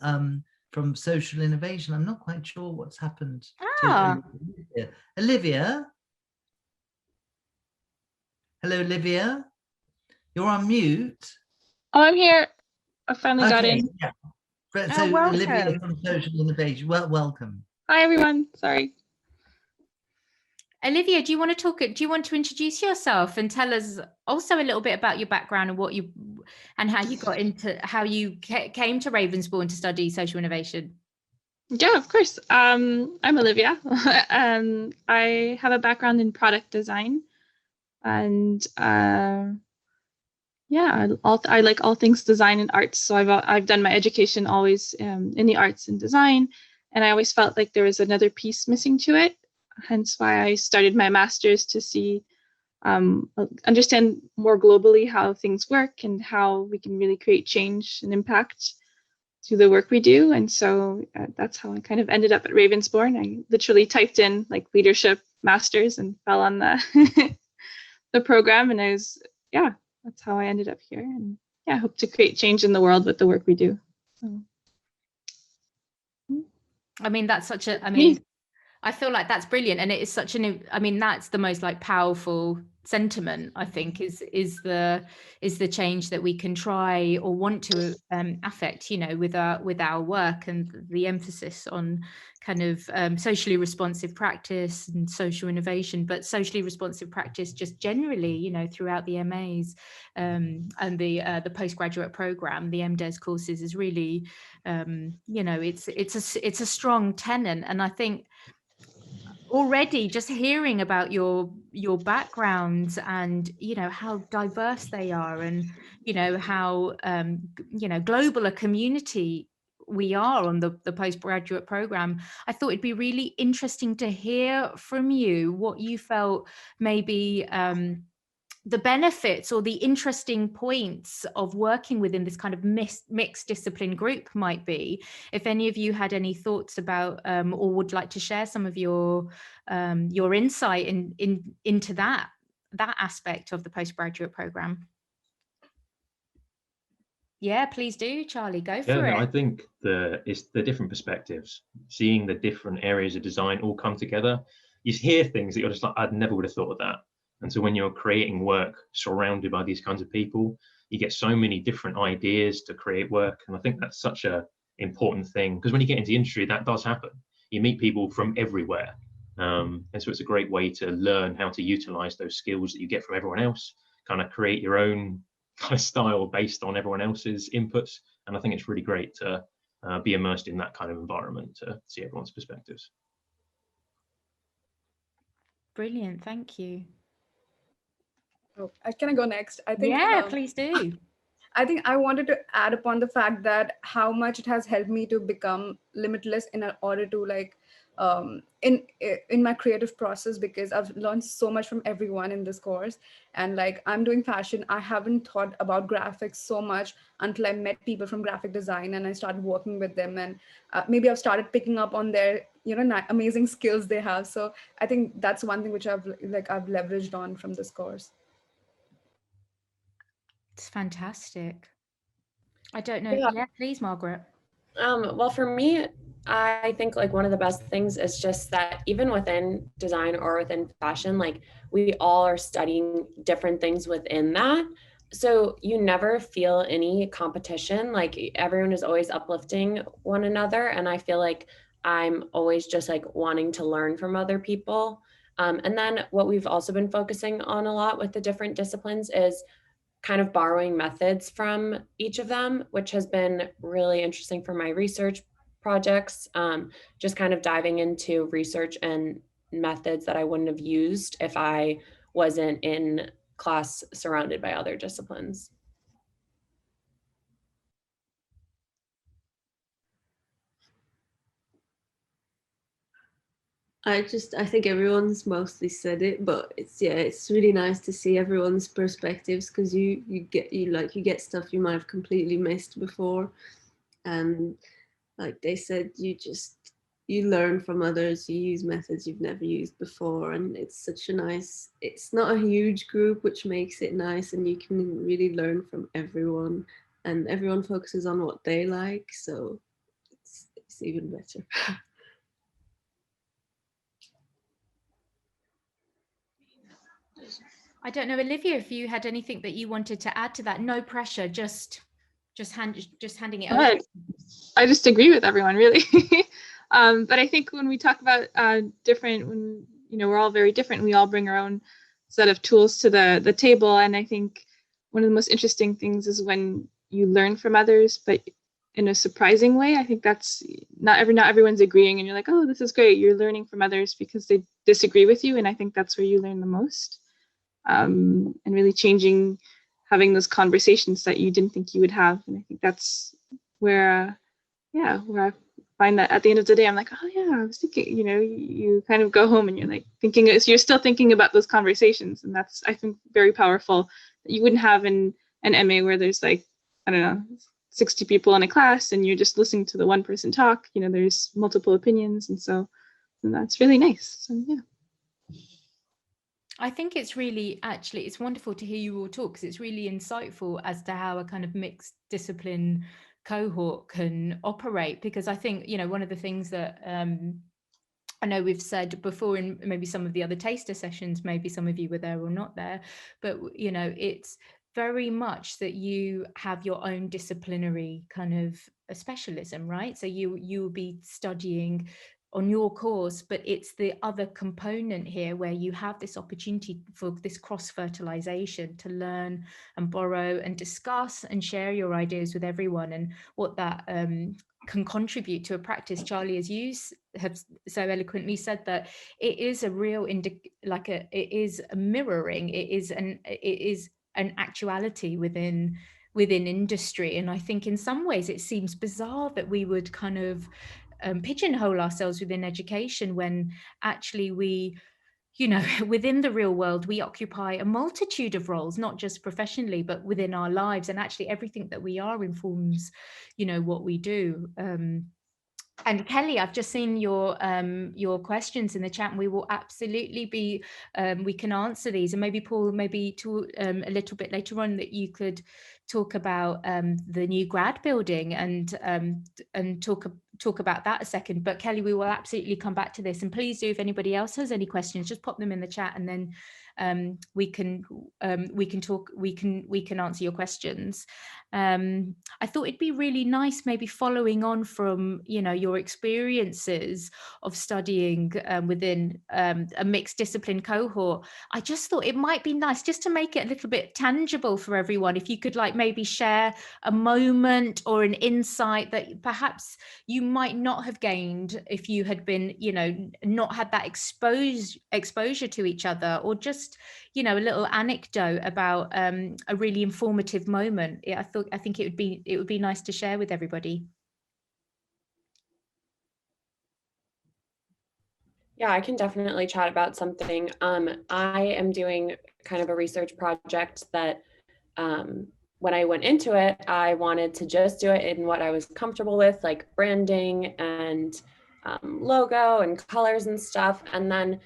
from Social Innovation. I'm not quite sure what's happened to Olivia. Olivia? Hello, Olivia. You're on mute. Oh, I'm here. I finally got in. Yeah. So Olivia from Social Innovation, welcome. Hi, everyone. Sorry. Olivia, do you want to introduce yourself and tell us also a little bit about your background and how you came to Ravensbourne to study social innovation? Yeah, of course. I'm Olivia. I have a background in product design, and yeah, I like all things design and arts. So I've done my education always in the arts and design, and I always felt like there was another piece missing to it. Hence why I started my master's to see, understand more globally how things work and how we can really create change and impact through the work we do. And so that's how I kind of ended up at Ravensbourne. I literally typed in like leadership masters and fell on the the program, and that's how I ended up here. And yeah, I hope to create change in the world with the work we do. So. I mean, that's I feel like that's brilliant, and it is such that's the most like powerful sentiment, I think, is the change that we can try or want to affect, with our work, and the emphasis on kind of socially responsive practice and social innovation, but socially responsive practice just generally, throughout the MAs and the postgraduate program, the MDes courses is really, it's a strong tenet, and I think. Already just hearing about your backgrounds and how diverse they are, and how global a community we are on the postgraduate program, I thought it'd be really interesting to hear from you what you felt maybe the benefits or the interesting points of working within this kind of mixed discipline group might be. If any of you had any thoughts about or would like to share some of your insight into that aspect of the postgraduate program. Yeah, please do, Charlie, go for it. I think it's the different perspectives, seeing the different areas of design all come together. You hear things that you're just like, I never would have thought of that. And so when you're creating work surrounded by these kinds of people, you get so many different ideas to create work. And I think that's such an important thing, because when you get into the industry, that does happen. You meet people from everywhere. And so it's a great way to learn how to utilize those skills that you get from everyone else, kind of create your own kind of style based on everyone else's inputs. And I think it's really great to be immersed in that kind of environment to see everyone's perspectives. Brilliant, thank you. Oh, can I go next? I think. Yeah, please do. I think I wanted to add upon the fact that how much it has helped me to become limitless in order to in my creative process, because I've learned so much from everyone in this course. And like, I'm doing fashion. I haven't thought about graphics so much until I met people from graphic design and I started working with them, and maybe I've started picking up on their amazing skills they have. So I think that's one thing which I've leveraged on from this course. It's fantastic. I don't know. Yeah, please, Margaret. Well, for me, I think like one of the best things is just that even within design or within fashion, like we all are studying different things within that. So you never feel any competition. Like everyone is always uplifting one another. And I feel like I'm always just like wanting to learn from other people. And then what we've also been focusing on a lot with the different disciplines is kind of borrowing methods from each of them, which has been really interesting for my research projects. Just kind of diving into research and methods that I wouldn't have used if I wasn't in class surrounded by other disciplines. I think everyone's mostly said it, but it's really nice to see everyone's perspectives, because you get stuff you might have completely missed before, and like they said, you learn from others, you use methods you've never used before, and it's not a huge group, which makes it nice, and you can really learn from everyone, and everyone focuses on what they like, so it's even better. I don't know, Olivia, if you had anything that you wanted to add to that. No pressure, just handing it over. I just agree with everyone, really. But I think when we talk about when you know, we're all very different. We all bring our own set of tools to the table. And I think one of the most interesting things is when you learn from others, but in a surprising way. I think that's not everyone's agreeing and you're like, oh, this is great. You're learning from others because they disagree with you. And I think that's where you learn the most. And really having those conversations that you didn't think you would have. And I think that's where I find that at the end of the day, I'm like, oh yeah, I was thinking, you know, you kind of go home and you're like thinking, you're still thinking about those conversations. And that's, I think, very powerful that you wouldn't have in an MA where there's like, I don't know, 60 people in a class and you're just listening to the one person talk. You know, there's multiple opinions. And that's really nice. So yeah. I think it's really, actually, it's wonderful to hear you all talk because it's really insightful as to how a kind of mixed discipline cohort can operate. Because I think, you know, one of the things that I know we've said before in maybe some of the other taster sessions, maybe some of you were there or not there, but, you know, it's very much that you have your own disciplinary kind of a specialism, right? So you will be studying on your course, but it's the other component here where you have this opportunity for this cross-fertilization to learn and borrow and discuss and share your ideas with everyone, and what that can contribute to a practice. Charlie, as you have so eloquently said, that it is a real it is a mirroring, it is an actuality within industry. And I think in some ways it seems bizarre that we would kind of pigeonhole ourselves within education when actually we, you know, within the real world, we occupy a multitude of roles, not just professionally, but within our lives. And actually everything that we are informs, you know, what we do. And Kelly, I've just seen your questions in the chat, and we will absolutely be, we can answer these. And maybe Paul, maybe to a little bit later on that you could talk about the new grad building and talk about that a second. But Kelly, we will absolutely come back to this. And please do, if anybody else has any questions, just pop them in the chat, and then we can talk, we can answer your questions. I thought it'd be really nice, maybe following on from, you know, your experiences of studying within a mixed discipline cohort. I just thought it might be nice just to make it a little bit tangible for everyone. If you could like maybe share a moment or an insight that perhaps you might not have gained if you had been, you know, not had that exposure to each other, or just, you know, a little anecdote about a really informative moment. I think it would be nice to share with everybody. Yeah, I can definitely chat about something. I am doing kind of a research project that when I went into it, I wanted to just do it in what I was comfortable with, like branding and logo and colors and stuff. And then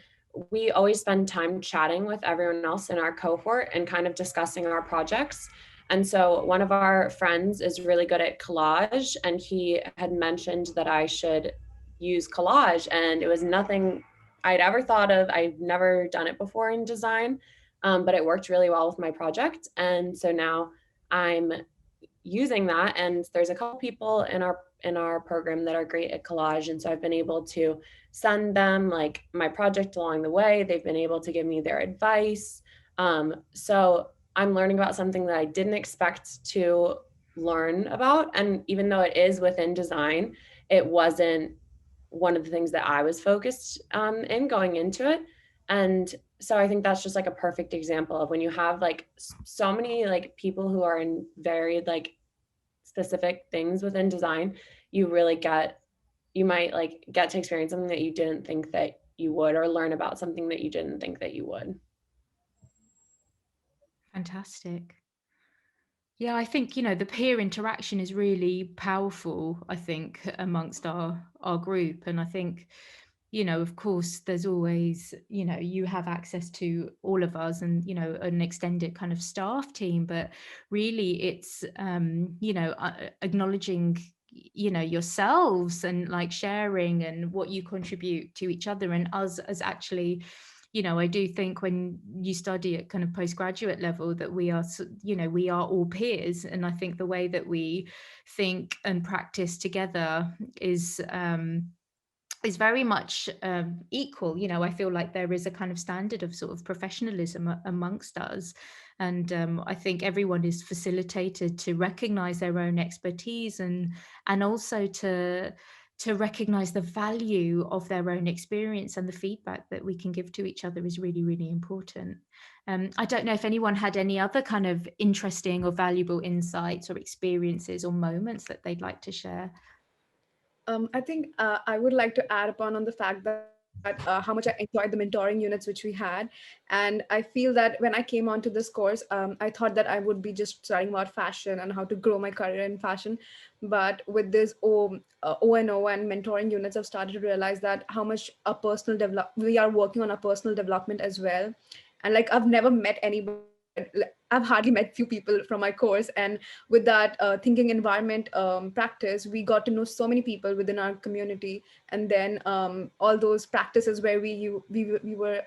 we always spend time chatting with everyone else in our cohort and kind of discussing our projects. And so one of our friends is really good at collage, and he had mentioned that I should use collage, and it was nothing I'd ever thought of. I'd never done it before in design, but it worked really well with my project. And so now I'm using that, and there's a couple people in our program that are great at collage, and so I've been able to send them like my project along the way. They've been able to give me their advice. So I'm learning about something that I didn't expect to learn about, and even though it is within design, it wasn't one of the things that I was focused in going into it. And so I think that's just like a perfect example of when you have like so many like people who are in very like specific things within design, you might like get to experience something that you didn't think that you would, or learn about something that you didn't think that you would. Fantastic. Yeah, I think, you know, the peer interaction is really powerful, I think, amongst our group. And I think, you know, of course, there's always, you know, you have access to all of us and, you know, an extended kind of staff team, but really it's, you know, acknowledging, you know, yourselves and like sharing and what you contribute to each other and us as actually, you know, I do think when you study at kind of postgraduate level that we are, you know, we are all peers. And I think the way that we think and practice together is is very much equal. You know, I feel like there is a kind of standard of sort of professionalism amongst us. And I think everyone is facilitated to recognize their own expertise and also to recognize the value of their own experience, and the feedback that we can give to each other is really, really important. I don't know if anyone had any other kind of interesting or valuable insights or experiences or moments that they'd like to share. I think I would like to add upon on the fact that how much I enjoyed the mentoring units which we had. And I feel that when I came onto this course, I thought that I would be just studying about fashion and how to grow my career in fashion. But with this O&O and mentoring units, I've started to realize that how much we are working on our personal development as well. And like, I've never met anybody, I've hardly met few people from my course, and with that thinking environment practice, we got to know so many people within our community. And then all those practices where we were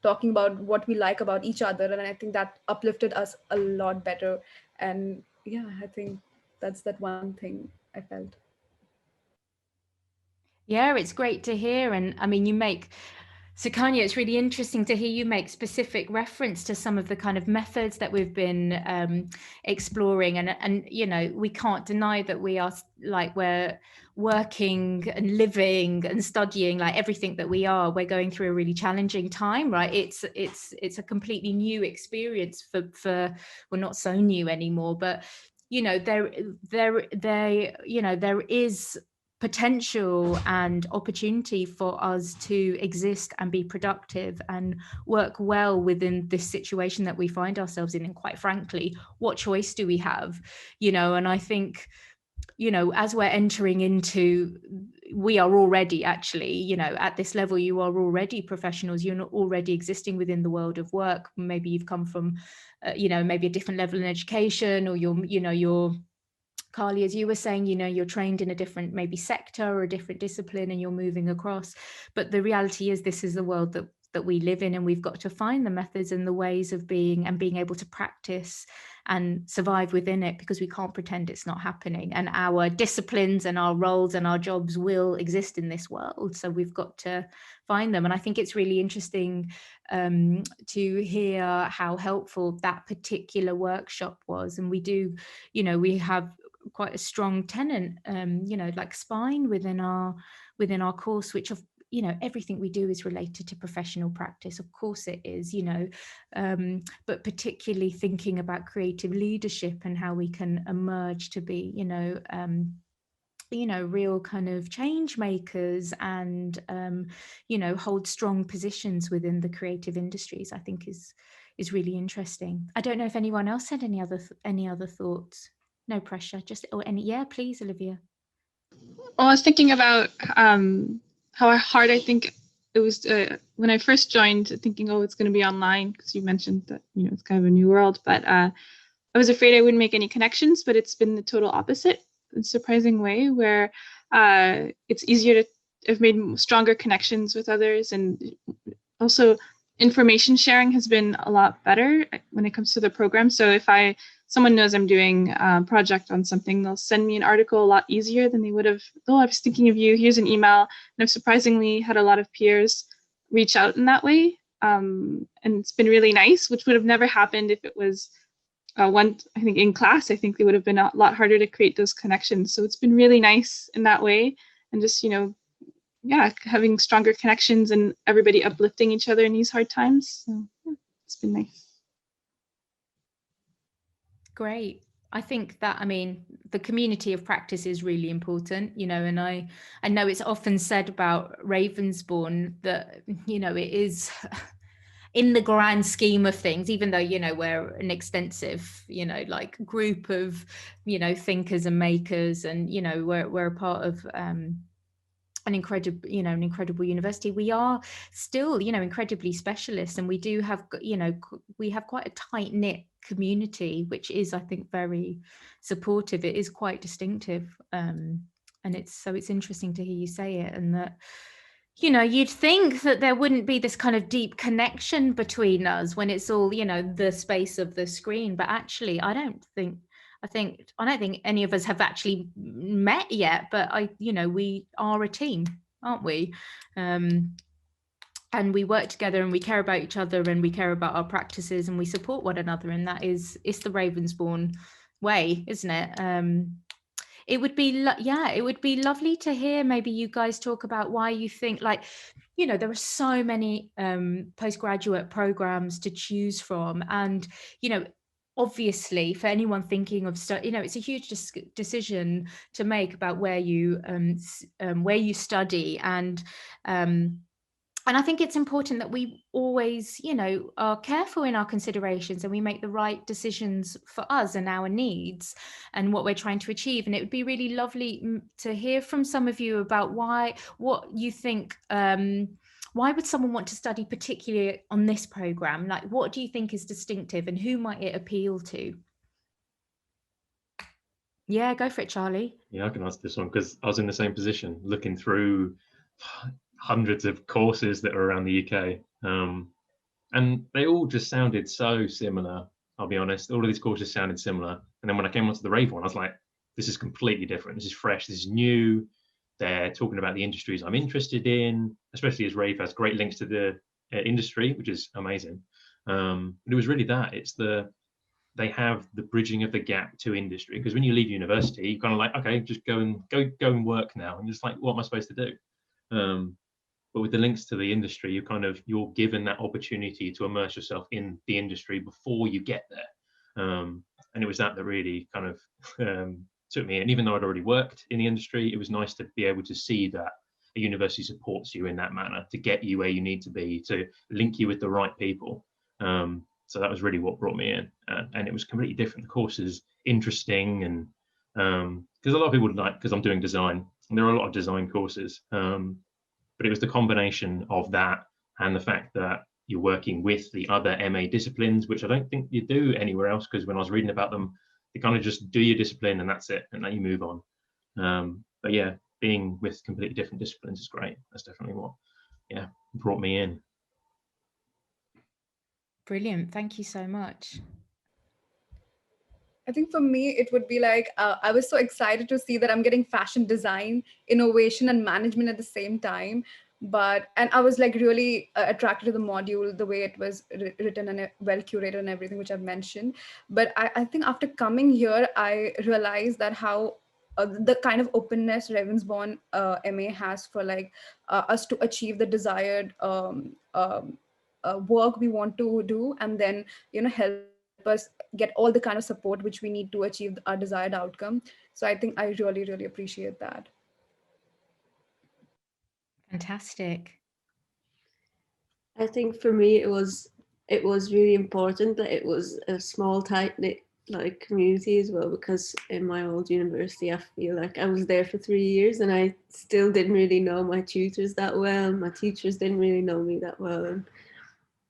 talking about what we like about each other, and I think that uplifted us a lot better. And yeah, I think that's that one thing I felt. Yeah, it's great to hear. And I mean, Sukanya, it's really interesting to hear you make specific reference to some of the kind of methods that we've been exploring. And you know, we can't deny that we're working and living and studying, like everything that we're going through a really challenging time, right? It's a completely new experience for well, not so new anymore, but you know, there is potential and opportunity for us to exist and be productive and work well within this situation that we find ourselves in. And quite frankly, what choice do we have? You know, and I think, you know, as we're entering into, we are already actually, you know, at this level, you are already professionals, you're not already existing within the world of work. Maybe you've come from, you know, maybe a different level in education, or you're Carly, as you were saying, you know, you're trained in a different maybe sector or a different discipline, and you're moving across. But the reality is, this is the world that we live in, and we've got to find the methods and the ways of being able to practice and survive within it, because we can't pretend it's not happening. And our disciplines and our roles and our jobs will exist in this world. So we've got to find them. And I think it's really interesting to hear how helpful that particular workshop was. And we do, you know, we have quite a strong tenant, you know, like spine within our course, which, of you know, everything we do is related to professional practice. Of course it is, you know, but particularly thinking about creative leadership and how we can emerge to be, you know, real kind of change makers and, you know, hold strong positions within the creative industries, I think is really interesting. I don't know if anyone else had any other thoughts. No pressure, just, or any, yeah, please, Olivia. Well, I was thinking about how hard I think it was when I first joined, thinking, oh, it's going to be online, because you mentioned that, you know, it's kind of a new world, but I was afraid I wouldn't make any connections, but it's been the total opposite in a surprising way, where it's easier to have made stronger connections with others, and also information sharing has been a lot better when it comes to the program. So if someone knows I'm doing a project on something, they'll send me an article a lot easier than they would have. Oh, I was thinking of you, here's an email. And I've surprisingly had a lot of peers reach out in that way. And it's been really nice, which would have never happened if it was I think in class. I think it would have been a lot harder to create those connections. So it's been really nice in that way. And just, you know, yeah, having stronger connections and everybody uplifting each other in these hard times. So yeah, it's been nice. Great. I think that, I mean, the community of practice is really important, you know, and I know it's often said about Ravensbourne that, you know, it is in the grand scheme of things, even though, you know, we're an extensive, you know, like group of, you know, thinkers and makers, and, you know, we're a part of an incredible university. We are still, you know, incredibly specialist, and we do have, you know, we have quite a tight knit community, which is, I think, very supportive. It is quite distinctive, and it's interesting to hear you say it, and that, you know, you'd think that there wouldn't be this kind of deep connection between us when it's all, you know, the space of the screen, but actually I don't think any of us have actually met yet, but you know, we are a team. aren't we? And we work together and we care about each other and we care about our practices and we support one another, and it's the Ravensbourne way, isn't it? It would be it would be lovely to hear maybe you guys talk about why you think, like, you know, there are so many postgraduate programs to choose from, and you know, obviously for anyone thinking of you know, it's a huge decision to make about where you study, and I think it's important that we always, you know, are careful in our considerations and we make the right decisions for us and our needs and what we're trying to achieve. And it would be really lovely to hear from some of you about what you think, why would someone want to study particularly on this program? Like, what do you think is distinctive and who might it appeal to? Yeah, go for it, Charlie. Yeah, I can answer this one because I was in the same position, looking through hundreds of courses that are around the UK, and they all just sounded so similar. I'll be honest, all of these courses sounded similar, and then when I came onto the Rave one, I was like, this is completely different, this is fresh, this is new. They're talking about the industries I'm interested in, especially as Rave has great links to the industry, which is amazing. But it was really that, they have the bridging of the gap to industry, because when you leave university, you're kind of like, okay, just go and work now, and just like, what am I supposed to do? But with the links to the industry, you're given that opportunity to immerse yourself in the industry before you get there. And it was that really kind of took me. And even though I'd already worked in the industry, it was nice to be able to see that a university supports you in that manner to get you where you need to be, to link you with the right people. So that was really what brought me in. And it was completely different. The course is interesting, and because a lot of people like, because I'm doing design, and there are a lot of design courses. But it was the combination of that and the fact that you're working with the other MA disciplines, which I don't think you do anywhere else, because when I was reading about them, you kind of just do your discipline and that's it, and let you move on. But yeah, being with completely different disciplines is great. That's definitely what, brought me in. Brilliant. Thank you so much. I think for me, it would be like, I was so excited to see that I'm getting fashion design, innovation, and management at the same time. And I was like really attracted to the module, the way it was written and well curated and everything, which I've mentioned. But I think after coming here, I realized that how the kind of openness Ravensbourne MA has for like us to achieve the desired work we want to do, and then, you know, help us get all the kind of support which we need to achieve our desired outcome. So I think I really, really appreciate that. Fantastic. I think for me it was really important that it was a small, tight-knit like community as well, because in my old university I feel like I was there for 3 years and I still didn't really know my tutors that well. My teachers didn't really know me that well, and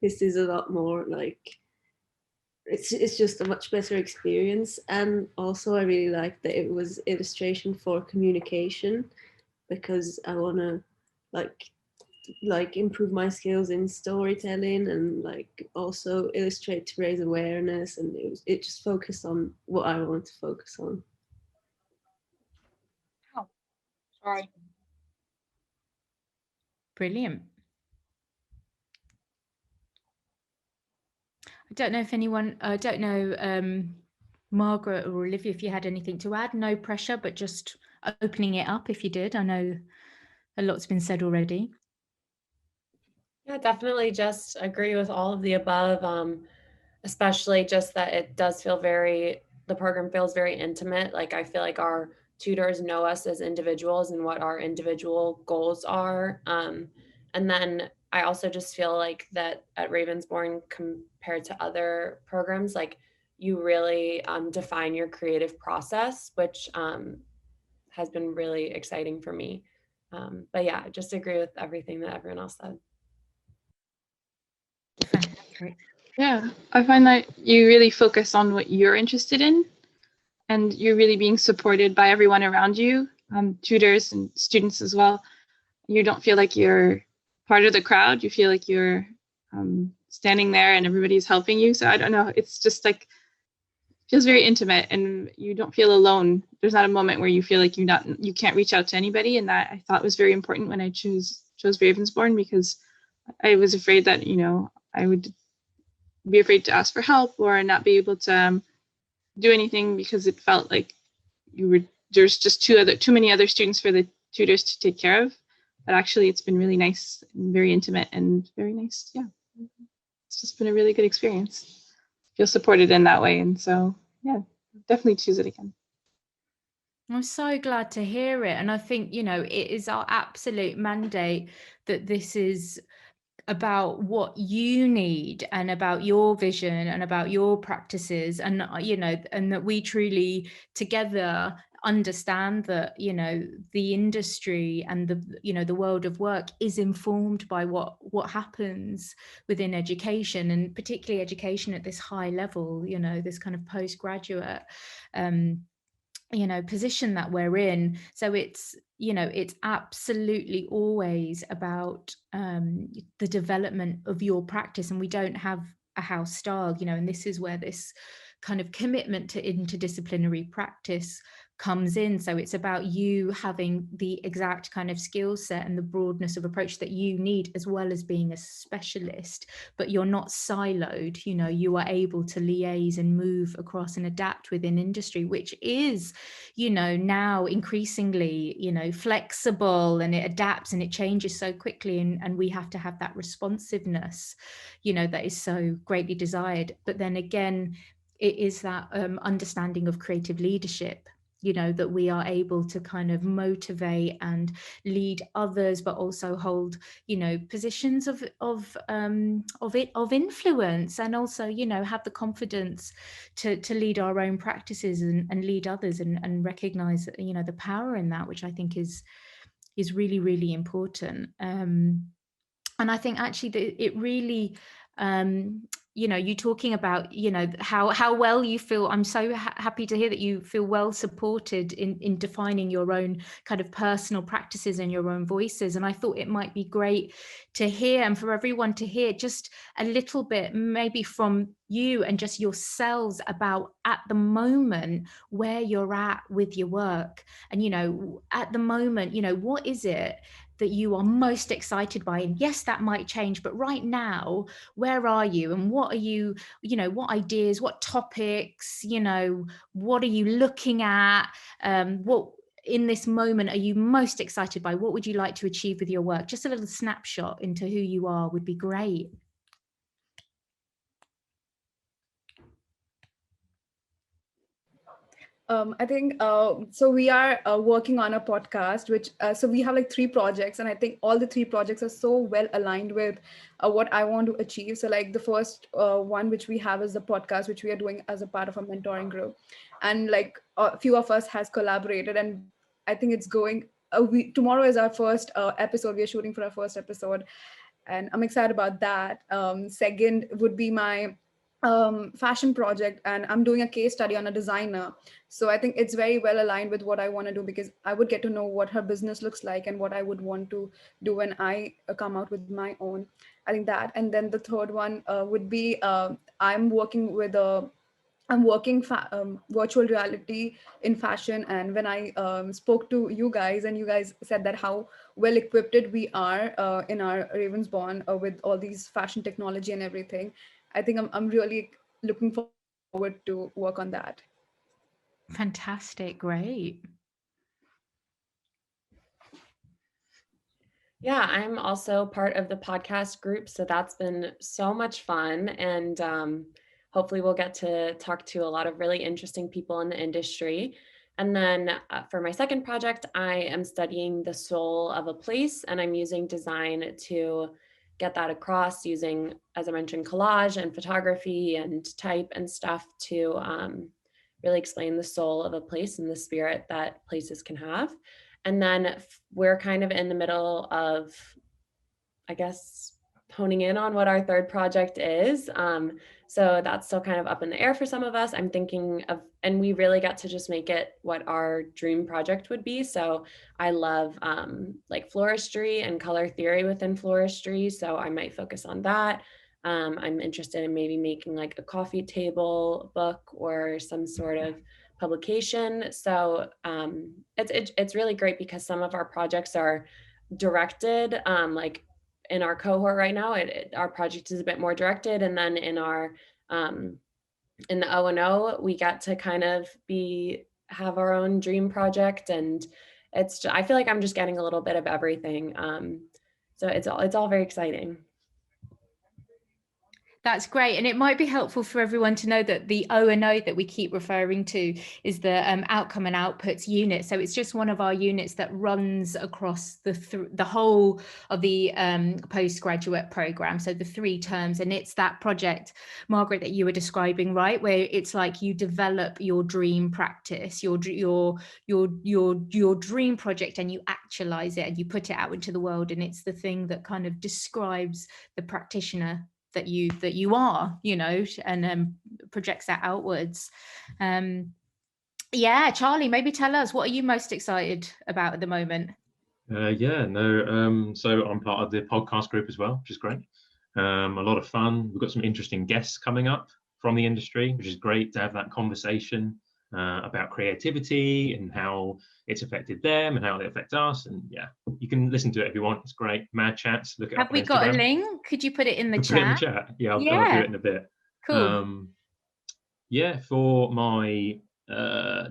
this is a lot more like, it's just a much better experience. And also I really like that it was illustration for communication, because I want to like improve my skills in storytelling and like also illustrate to raise awareness, and it just focused on what I want to focus on. Oh, sorry. Brilliant. I don't know if anyone, I don't know, Margaret or Olivia, if you had anything to add. No pressure, but just opening it up if you did. I know a lot's been said already. Yeah, definitely just agree with all of the above, especially just that it does feel the program feels very intimate. Like I feel like our tutors know us as individuals and what our individual goals are. And then I also just feel like that at Ravensbourne, compared to other programs, like you really define your creative process, which has been really exciting for me. But yeah, I just agree with everything that everyone else said. Yeah, I find that you really focus on what you're interested in, and you're really being supported by everyone around you, tutors and students as well. You don't feel like you're part of the crowd. You feel like you're standing there and everybody's helping you. So I don't know, it's just like feels very intimate, and you don't feel alone. There's not a moment where you feel like you can't reach out to anybody, and that I thought was very important when I chose Ravensbourne, because I was afraid that, you know, I would be afraid to ask for help or not be able to do anything, because it felt like there's just too many other students for the tutors to take care of. But actually, it's been really nice and very intimate and very nice. Yeah, it's just been a really good experience. Feel supported in that way, and so yeah, definitely choose it again. I'm so glad to hear it. And I think, you know, it is our absolute mandate that this is about what you need and about your vision and about your practices, and you know, and that we truly together understand that, you know, the industry and the, you know, the world of work is informed by what happens within education, and particularly education at this high level, you know, this kind of postgraduate you know, position that we're in. So it's, you know, it's absolutely always about the development of your practice, and we don't have a house style, you know, and this is where this kind of commitment to interdisciplinary practice comes in. So it's about you having the exact kind of skill set and the broadness of approach that you need, as well as being a specialist, but you're not siloed. You know, you are able to liaise and move across and adapt within industry, which is, you know, now increasingly, you know, flexible, and it adapts and it changes so quickly, and we have to have that responsiveness, you know, that is so greatly desired. But then again, it is that understanding of creative leadership, you know, that we are able to kind of motivate and lead others, but also hold, you know, positions of influence, and also, you know, have the confidence to lead our own practices and lead others, and recognize, you know, the power in that, which I think is really, really important. And I think actually that it really, you know, you talking about, you know, how well you feel. I'm so happy to hear that you feel well supported in defining your own kind of personal practices and your own voices. And I thought it might be great to hear, and for everyone to hear just a little bit maybe from you and just yourselves about, at the moment, where you're at with your work. And, you know, at the moment, you know, what is it that you are most excited by? And yes, that might change, but right now, where are you, and what are you, you know, what ideas, what topics, you know, what are you looking at? What in this moment are you most excited by? What would you like to achieve with your work? Just a little snapshot into who you are would be great. I think so. We are working on a podcast, which so we have like 3 projects, and I think all the 3 projects are so well aligned with what I want to achieve. So, like the first one which we have is the podcast, which we are doing as a part of a mentoring group, and like a few of us has collaborated, and I think it's going. Tomorrow is our first episode. We are shooting for our first episode, and I'm excited about that. Second would be my fashion project, and I'm doing a case study on a designer. So I think it's very well aligned with what I want to do, because I would get to know what her business looks like and what I would want to do when I come out with my own. I think that. And then the third one would be I'm working virtual reality in fashion. And when I spoke to you guys, and you guys said that how well equipped we are in our Ravensbourne with all these fashion technology and everything, I think I'm really looking forward to work on that. Fantastic, great. Yeah, I'm also part of the podcast group, so that's been so much fun, and hopefully we'll get to talk to a lot of really interesting people in the industry. And then for my second project, I am studying the soul of a place, and I'm using design to get that across, using, as I mentioned, collage and photography and type and stuff to really explain the soul of a place and the spirit that places can have. And then we're kind of in the middle of, I guess, honing in on what our third project is. So that's still kind of up in the air for some of us. I'm thinking of, and we really got to just make it what our dream project would be. So I love like floristry and color theory within floristry. So I might focus on that. I'm interested in maybe making like a coffee table book or some sort of publication. So it's really great because some of our projects are directed, like in our cohort right now, our project is a bit more directed, and then in our in the O&O, we got to kind of have our own dream project, and I feel like I'm just getting a little bit of everything. So it's all very exciting. That's great. And it might be helpful for everyone to know that the O&O that we keep referring to is the outcome and outputs unit. So it's just one of our units that runs across the whole of the postgraduate program. So the 3 terms, and it's that project, Margaret, that you were describing, right? Where it's like you develop your dream practice, your dream project, and you actualize it and you put it out into the world. And it's the thing that kind of describes the practitioner that you are, you know, and projects that outwards. Yeah, Charlie, maybe tell us, what are you most excited about at the moment? So I'm part of the podcast group as well, which is great. A lot of fun. We've got some interesting guests coming up from the industry, which is great to have that conversation about creativity and how it's affected them and how they affect us. And yeah, you can listen to it if you want. It's great. Mad chats. Look it up. Have we got a link? Could you put it in the chat? Put it in the chat. Yeah, I'll do it in a bit. Cool. Yeah, for my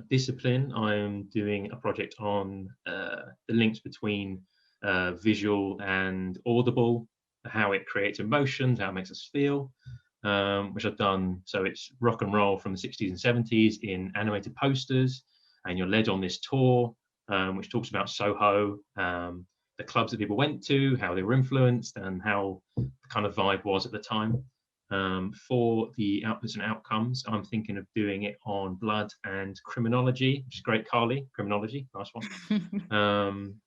discipline, I'm doing a project on the links between visual and audible, how it creates emotions, how it makes us feel. Which I've done. So it's rock and roll from the 60s and 70s in animated posters, and you're led on this tour, which talks about Soho, the clubs that people went to, how they were influenced, and how the kind of vibe was at the time. For the outputs and outcomes, I'm thinking of doing it on blood and criminology, which is great, Carly. Criminology, nice one.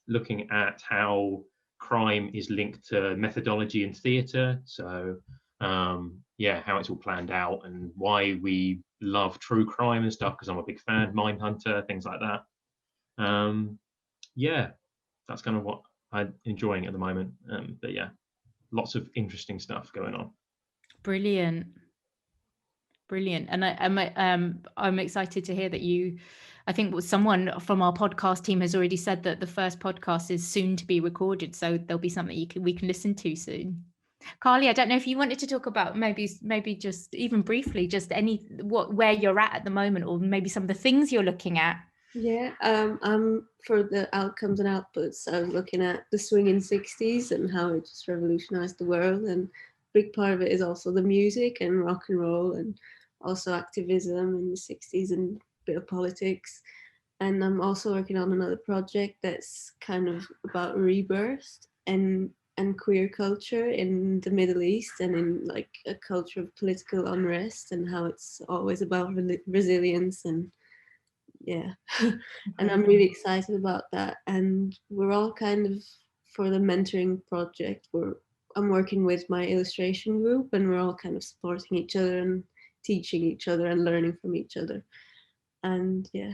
Looking at how crime is linked to methodology in theatre. So how it's all planned out and why we love true crime and stuff, because I'm a big fan, Mindhunter, things like that. That's kind of what I'm enjoying at the moment. But yeah, lots of interesting stuff going on. Brilliant. And I'm excited to hear that I think someone from our podcast team has already said that the first podcast is soon to be recorded, so there'll be something we can listen to soon. Carly, I don't know if you wanted to talk about maybe just even briefly, just where you're at the moment, or maybe some of the things you're looking at. Yeah, for the outcomes and outputs, I was looking at the swinging 60s and how it just revolutionized the world. And a big part of it is also the music and rock and roll, and also activism in the 60s and a bit of politics. And I'm also working on another project that's kind of about rebirth and queer culture in the Middle East, and in like a culture of political unrest, and how it's always about resilience. And yeah, and I'm really excited about that. And we're all kind of, for the mentoring project, I'm working with my illustration group, and we're all kind of supporting each other and teaching each other and learning from each other. And yeah,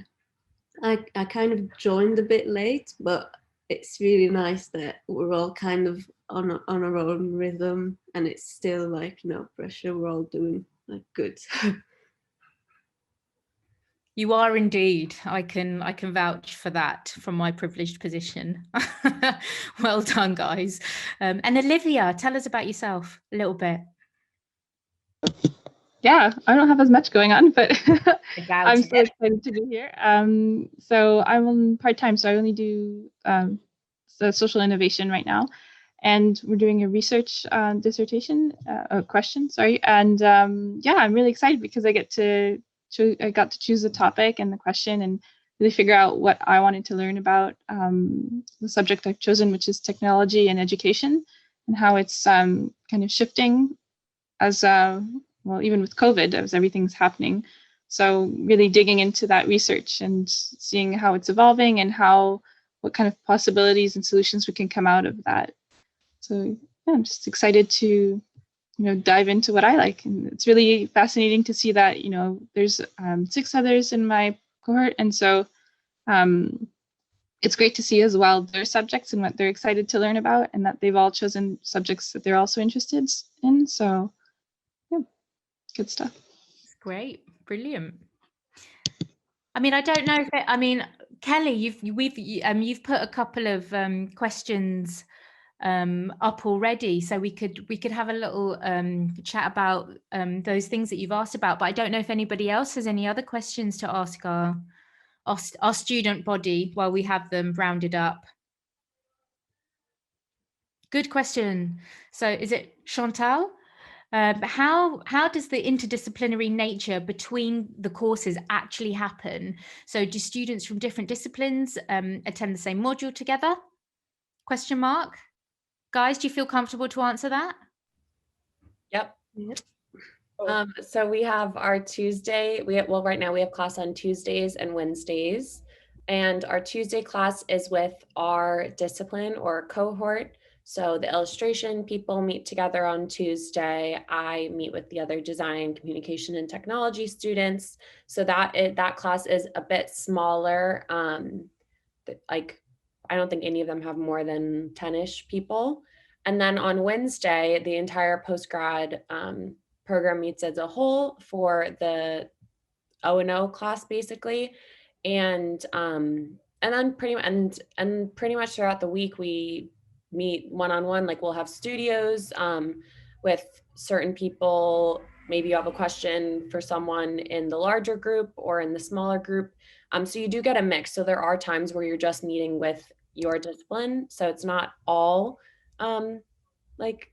I kind of joined a bit late, but it's really nice that we're all kind of on our own rhythm, and it's still like no pressure. We're all doing like good. You are indeed. I can vouch for that from my privileged position. Well done, guys. And Olivia, tell us about yourself a little bit. Yeah, I don't have as much going on, but I'm so excited to be here. So I'm on part-time, so I only do the social innovation right now. And we're doing a research dissertation, question, sorry. And I'm really excited because I got to choose the topic and the question and really figure out what I wanted to learn about the subject I've chosen, which is technology and education, and how it's kind of shifting as even with COVID, as everything's happening. So really digging into that research and seeing how it's evolving and what kind of possibilities and solutions we can come out of that. So yeah, I'm just excited to dive into what I like. And it's really fascinating to see that, there's 6 others in my cohort. And so it's great to see as well their subjects and what they're excited to learn about, and that they've all chosen subjects that they're also interested in. So yeah, good stuff. It's great, brilliant. I mean, I don't know if I mean, Kelly, you've put a couple of questions up already, so we could have a little chat about those things that you've asked about. But I don't know if anybody else has any other questions to ask our student body while we have them rounded up. Good question. So is it Chantal? How does the interdisciplinary nature between the courses actually happen? So do students from different disciplines attend the same module together? Question mark. Guys, do you feel comfortable to answer that? Yep. So we have our Tuesday, well, right now we have class on Tuesdays and Wednesdays. And our Tuesday class is with our discipline or cohort. So the illustration people meet together on Tuesday. I meet with the other design, communication, and technology students. So that class is a bit smaller. Like, I don't think any of them have more than 10-ish people. And then on Wednesday, the entire postgrad program meets as a whole for the O&O class, basically. And then pretty much throughout the week, we meet one-on-one. Like, we'll have studios with certain people. Maybe you have a question for someone in the larger group or in the smaller group. So you do get a mix. So there are times where you're just meeting with your discipline. So it's not all like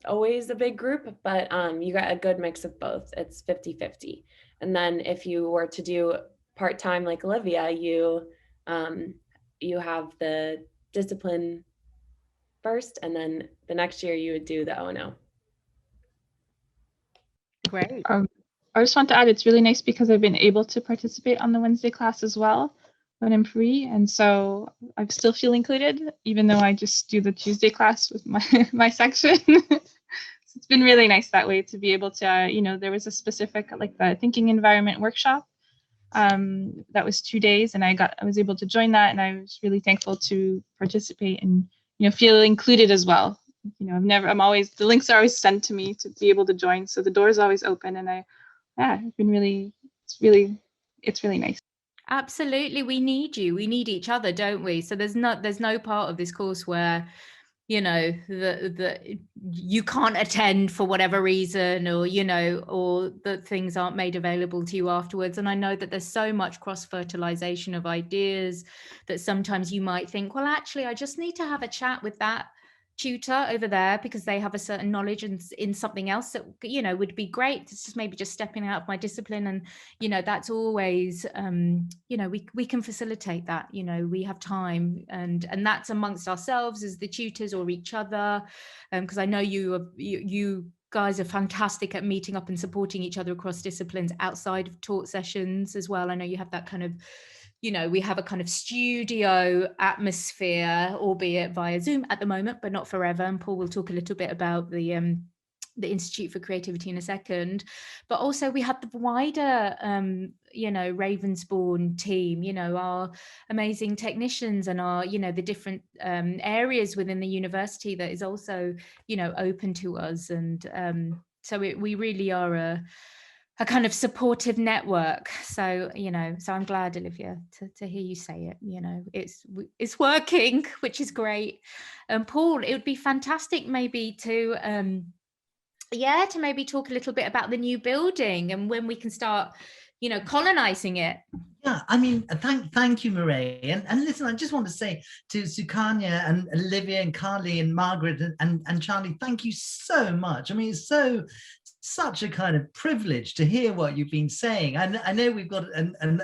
always a big group, but you got a good mix of both. It's 50-50. And then if you were to do part-time like Olivia, you have the discipline first, and then the next year you would do the O&O. Great. I just want to add, it's really nice because I've been able to participate on the Wednesday class as well when I'm free, and so I still feel included, even though I just do the Tuesday class with my section. So it's been really nice that way to be able to, there was a specific, like the thinking environment workshop that was 2 days, and I was able to join that, and I was really thankful to participate and feel included as well. The links are always sent to me to be able to join, so the door is always open, and it's really nice. Absolutely, we need you. We need each other, don't we? So there's no part of this course where the you can't attend for whatever reason, or or that things aren't made available to you afterwards. And I know that there's so much cross-fertilization of ideas that sometimes you might think, well, actually, I just need to have a chat with that tutor over there because they have a certain knowledge in something else that would be great. It's just maybe just stepping out of my discipline, and that's always we can facilitate that. We have time, and that's amongst ourselves as the tutors or each other, because I know you guys are fantastic at meeting up and supporting each other across disciplines outside of taught sessions as well. I know you have that kind of we have a kind of studio atmosphere, albeit via Zoom at the moment, but not forever. And Paul will talk a little bit about the Institute for Creativity in a second. But also we have the wider, Ravensbourne team, our amazing technicians and our, the different areas within the university that is also, open to us. And so we really are a kind of supportive network. So so I'm glad, Olivia, to hear you say it. It's working, which is great. And Paul, it would be fantastic maybe to maybe talk a little bit about the new building and when we can start colonizing it. Yeah, I mean, thank you, Marae. And listen, I just want to say to Sukanya and Olivia and Carly and Margaret and Charlie, thank you so much. I mean, it's such a kind of privilege to hear what you've been saying. I know we've got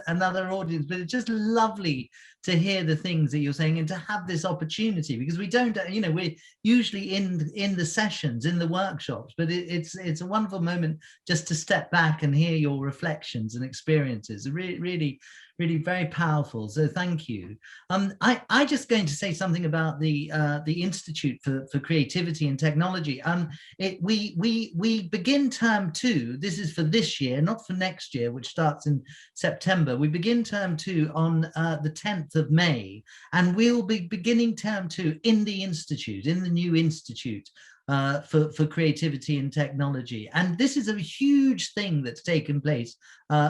another audience, but it's just lovely to hear the things that you're saying and to have this opportunity, because we don't, we're usually in the sessions, in the workshops, but it's a wonderful moment just to step back and hear your reflections and experiences. Really very powerful. So thank you. I just going to say something about the Institute for Creativity and Technology. We begin term 2. This is for this year, not for next year, which starts in September. We begin term 2 on the 10th of May, and we'll be beginning term 2 in the institute, in the new institute for creativity and technology. And this is a huge thing that's taken place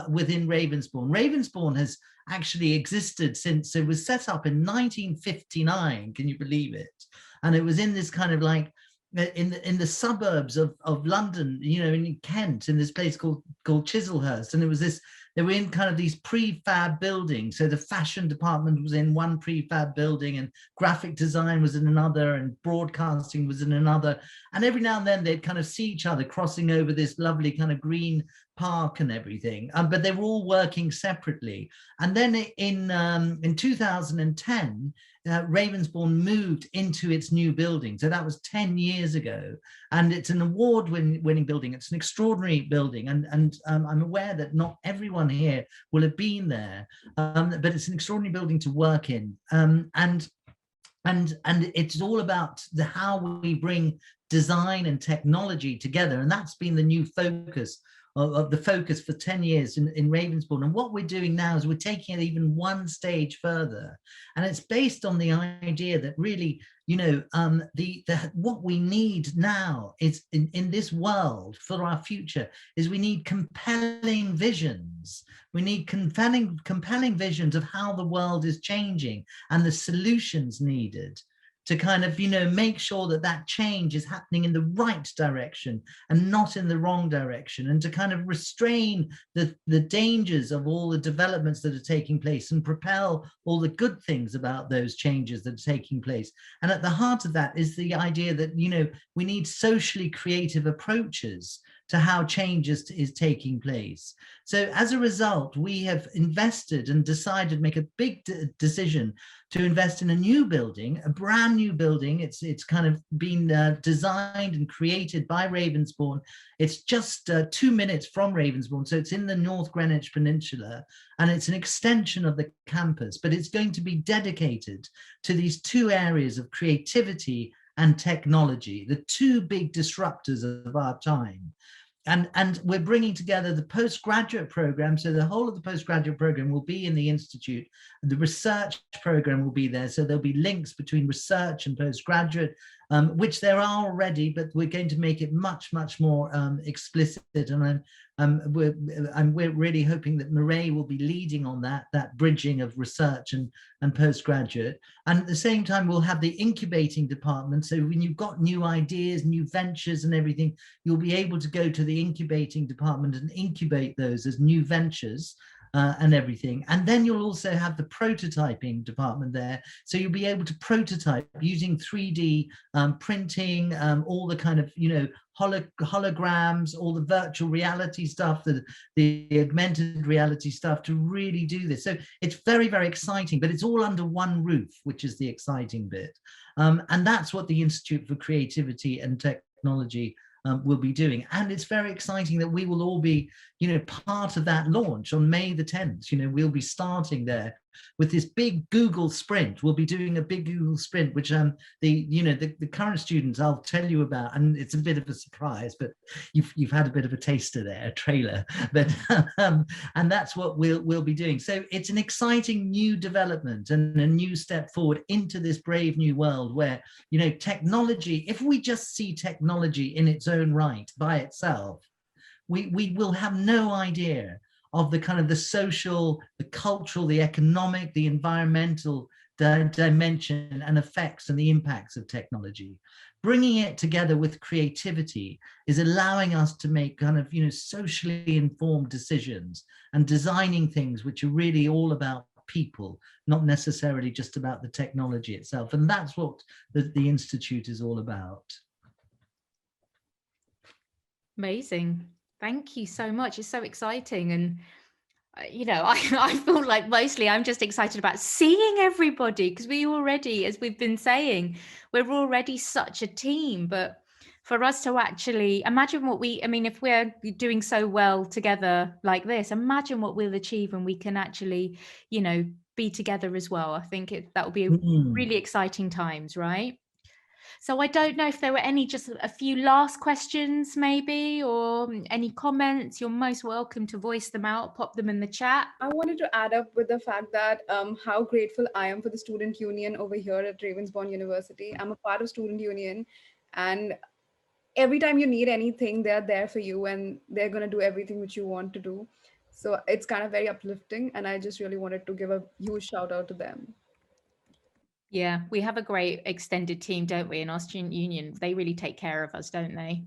within Ravensbourne. Ravensbourne has actually existed since it was set up in 1959, can you believe it? And it was in this kind of like in the suburbs of London, you know, in Kent, in this place called Chislehurst. And it was this, they were in kind of these prefab buildings. So the fashion department was in one prefab building, and graphic design was in another, and broadcasting was in another. And every now and then they'd kind of see each other crossing over this lovely kind of green park and everything, but they were all working separately. And then in 2010, Ravensbourne moved into its new building. So that was 10 years ago. And it's an award-winning building. It's an extraordinary building. And I'm aware that not everyone here will have been there, but it's an extraordinary building to work in. And it's all about how we bring design and technology together. And that's been the new focus of the focus for 10 years in Ravensbourne. And what we're doing now is we're taking it even one stage further. And it's based on the idea that really, you know, what we need now is in this world for our future is we need compelling visions. We need compelling visions of how the world is changing and the solutions needed to kind of, you know, make sure that that change is happening in the right direction and not in the wrong direction, and to kind of restrain the dangers of all the developments that are taking place and propel all the good things about those changes that are taking place. And at the heart of that is the idea that, you know, we need socially creative approaches to how change is taking place. So as a result, we have invested and decided to make a big decision to invest in a new building, a brand new building. It's kind of been designed and created by Ravensbourne. It's just 2 minutes from Ravensbourne, so it's in the North Greenwich Peninsula, and it's an extension of the campus, but it's going to be dedicated to these two areas of creativity and technology, the two big disruptors of our time. And we're bringing together the postgraduate program. So the whole of the postgraduate program will be in the institute. The research program will be there. So there'll be links between research and postgraduate, which there are already, but we're going to make it much, much more explicit. And we're really hoping that Mairead will be leading on that bridging of research and postgraduate. And at the same time, we'll have the incubating department. So when you've got new ideas, new ventures and everything, you'll be able to go to the incubating department and incubate those as new ventures. And everything. And then you'll also have the prototyping department there. So you'll be able to prototype using 3D printing, all the kind of, you know, holograms, all the virtual reality stuff, the augmented reality stuff to really do this. So it's very, very exciting, but it's all under one roof, which is the exciting bit. And that's what the Institute for Creativity and Technology will be doing. And it's very exciting that we will all be, you know, part of that launch on May the 10th. You know, we'll be starting there with this big Google sprint. We'll be doing a big Google sprint, which the current students I'll tell you about, and it's a bit of a surprise, but you've had a bit of a taster there, a trailer, but and that's what we'll be doing. So it's an exciting new development and a new step forward into this brave new world where, you know, technology, if we just see technology in its own right by itself, we will have no idea of the kind of the social, the cultural, the economic, the environmental dimension and effects and the impacts of technology. Bringing it together with creativity is allowing us to make kind of, you know, socially informed decisions and designing things which are really all about people, not necessarily just about the technology itself. And that's what the Institute is all about. Amazing. Thank you so much. It's so exciting. And you know, I feel like mostly I'm just excited about seeing everybody, because we already, as we've been saying, we're already such a team. But for us to actually imagine what if we're doing so well together like this, imagine what we'll achieve when we can actually, you know, be together as well. I think that will be really exciting times, right? So I don't know if there were just a few last questions maybe, or any comments. You're most welcome to voice them out, pop them in the chat. I wanted to add up with the fact that how grateful I am for the student union over here at Ravensbourne University. I'm a part of student union, and every time you need anything, they're there for you, and they're going to do everything which you want to do. So it's kind of very uplifting, and I just really wanted to give a huge shout out to them. Yeah, we have a great extended team, don't we, in our student union? They really take care of us, don't they?